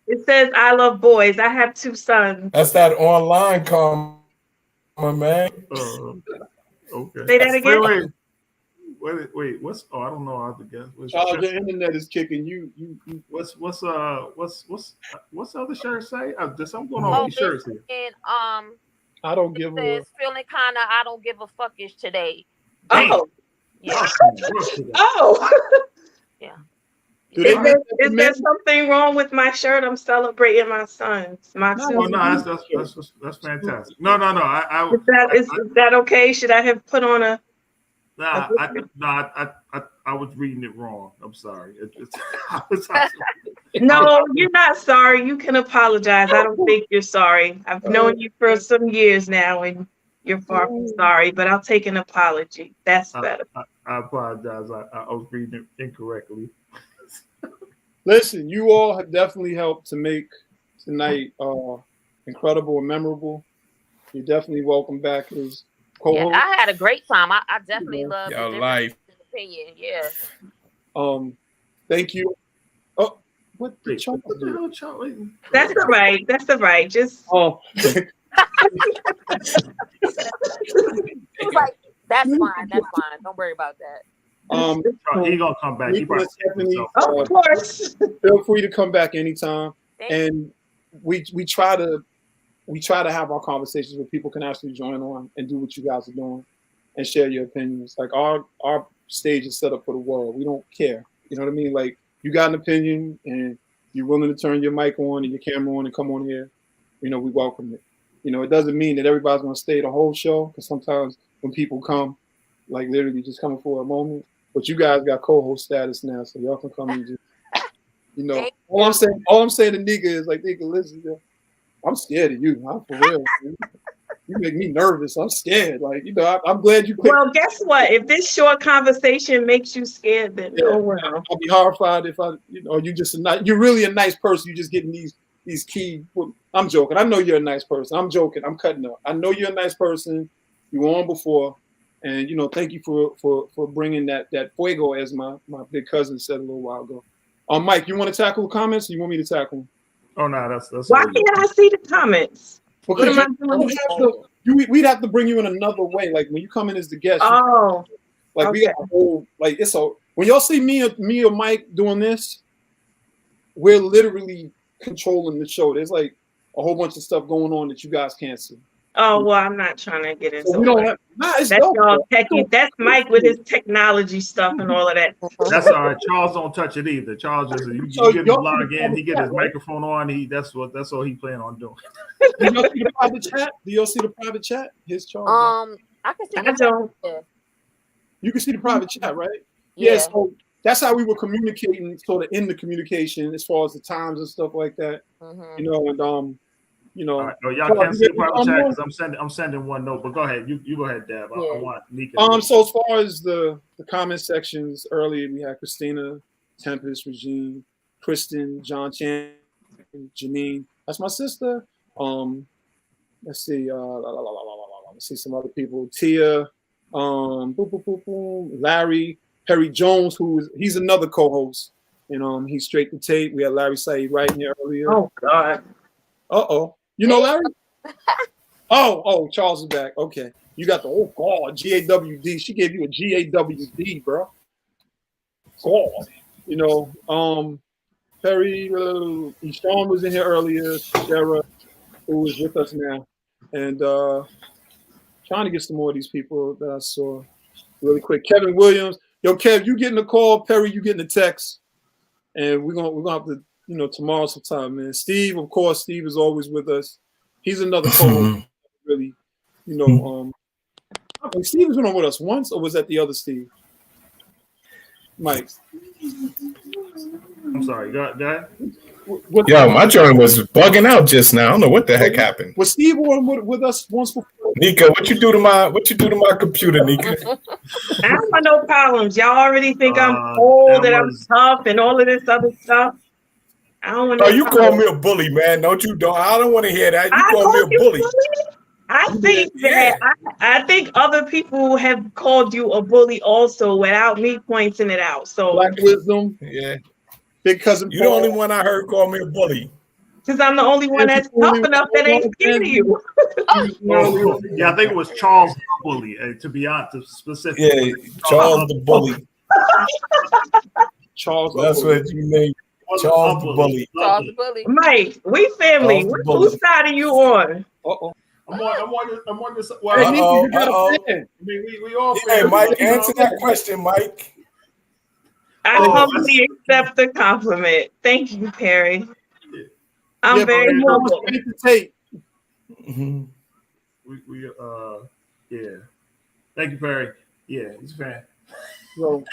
It says I love boys. I have 2 sons. That's that online comment, man. Okay. Say that again. Wait. What's? Oh, I don't know how to guess. Charles, the internet is kicking you. What's the other shirt say? There's something going on with these shirts here. And I don't give a. says feeling kind of I don't give a fuckish today. Oh. Yeah. Oh. Yeah. Do they make Is there something wrong with my shirt? I'm celebrating my sons. My Oh, two. no, that's fantastic. No. Is that okay? Should I have put on a? I was reading it wrong. I'm sorry. No, you're not sorry. You can apologize. I don't think you're sorry. I've known you for some years now, and you're far from sorry. But I'll take an apology. That's better. I apologize. I was reading it incorrectly. Listen, you all have definitely helped to make tonight incredible and memorable. You're definitely welcome back as co-host. Yeah, I had a great time. I definitely love Your the life. opinion. Yeah. Thank you. Oh, what the Wait, Charles what the do? hell, Charlie? That's all right. That's all right. Just Oh, He was like, that's fine. That's fine. Don't worry about that. He gonna come back. He probably Stephanie, of course. feel free to come back anytime. Thank you. And we try to have our conversations where people can actually join on and do what you guys are doing and share your opinions. Like our stage is set up for the world. We don't care. You know what I mean? Like you got an opinion and you're willing to turn your mic on and your camera on and come on here. We welcome it. It doesn't mean that everybody's gonna stay the whole show, because sometimes when people come, like literally just coming for a moment. But you guys got co-host status now, so y'all can come and just You know, all I'm saying to nigga is like, nigga, listen, yo, I'm scared of you. I'm for real. Man. You make me nervous. I'm scared. Like, you know, I'm glad you picked. Well, guess what? If this short conversation makes you scared, then oh well. I'll be horrified if you're really a nice person. You're just getting these key. I'm joking. I know you're a nice person. I'm joking. I'm cutting up. I know you're a nice person. You were on before, and you know, thank you for bringing that fuego, as my big cousin said a little while ago. Mike, you want to tackle the comments? Or you want me to tackle them? Oh no, that's. Why can't I see the comments? What Because am I doing? we'd have to bring you in another way. Like when you come in as the guest. Oh, like we got a whole when y'all see me or Mike doing this, we're literally controlling the show. There's like a whole bunch of stuff going on that you guys can't see. Oh well, I'm not trying to get into So we don't have, that's y'all techie. That's Mike with his technology stuff and all of that. That's all right. Charles don't touch it either. Charles just you give him a log in, he get his microphone on. That's all he plan on doing. Do y'all see the private chat? Do y'all see the private chat? His Charles. I can see. I don't. You can see the private chat, right? Yeah. So that's how we were communicating, sort of in the communication as far as the times and stuff like that. Mm-hmm. You know, and you know. Right. No, y'all can't see the private chat because I'm sending one note. But go ahead, you go ahead, Dab. I want Nika. So as far as the comment sections earlier, we had Christina, Tempest, Regine, Kristen, John Chan, Janine. That's my sister. Let's see. Let's see some other people. Tia, Larry, Perry Jones, he's another co-host. And he's straight to tape. We had Larry Saeed right here earlier. Oh God. You know Larry? Oh, Charles is back. Okay. You got the GAWD. She gave you a GAWD, bro. God. You know, Perry, Sean was in here earlier, Sarah, who is with us now. And trying to get some more of these people that I saw really quick. Kevin Williams. Yo, Kev, you getting a call. Perry, you getting a text. And we're gonna have to, tomorrow sometime, man. Steve, of course, Steve is always with us. He's another co-host, really. Steve has been on with us once, or was that the other Steve? Mike. I'm sorry. Go ahead. Yo, my joint was bugging out just now. I don't know what the heck happened. Was Steve on with us once before? Nika, what you do to my computer, Nika? I don't want no problems. Y'all already think I'm old and I'm tough and all of this other stuff. I don't want. You call me a bully, man. Don't. I don't want to hear that. You call me a bully. I think that I think other people have called you a bully also without me pointing it out. So Black Wisdom, yeah. Big cousin. You're the only one I heard call me a bully. Because I'm the only one that's tough enough that ain't scared of you. Yeah, I think it was Charles the Bully, to be honest, specifically. Yeah, Charles the Bully. Charles. That's what you named. Charles the Bully. Charles the Bully. Mike, we family. Whose side are you on? I'm on this. Well, you got a fan. We all. Yeah, Mike, answer that question, Mike. I humbly accept the compliment. Thank you, Perry. I'm very humble. We yeah. Thank you, Perry. Yeah, he's a fan. So,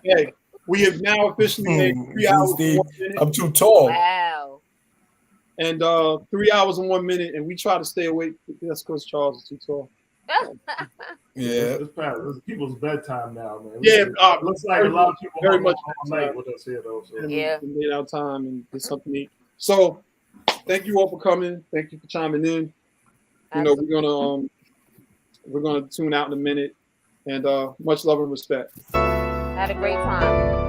hey, we have now officially made 3 hours and 1 minute. I'm too tall. Wow. And 3 hours and 1 minute, and we try to stay awake. That's because Charles is too tall. Yeah, it's people's bedtime now, man. Yeah, looks like a lot of people very much all night with us here, though. So. Yeah, made our time and did something neat. So, thank you all for coming. Thank you for chiming in. We're gonna tune out in a minute, and much love and respect. Had a great time.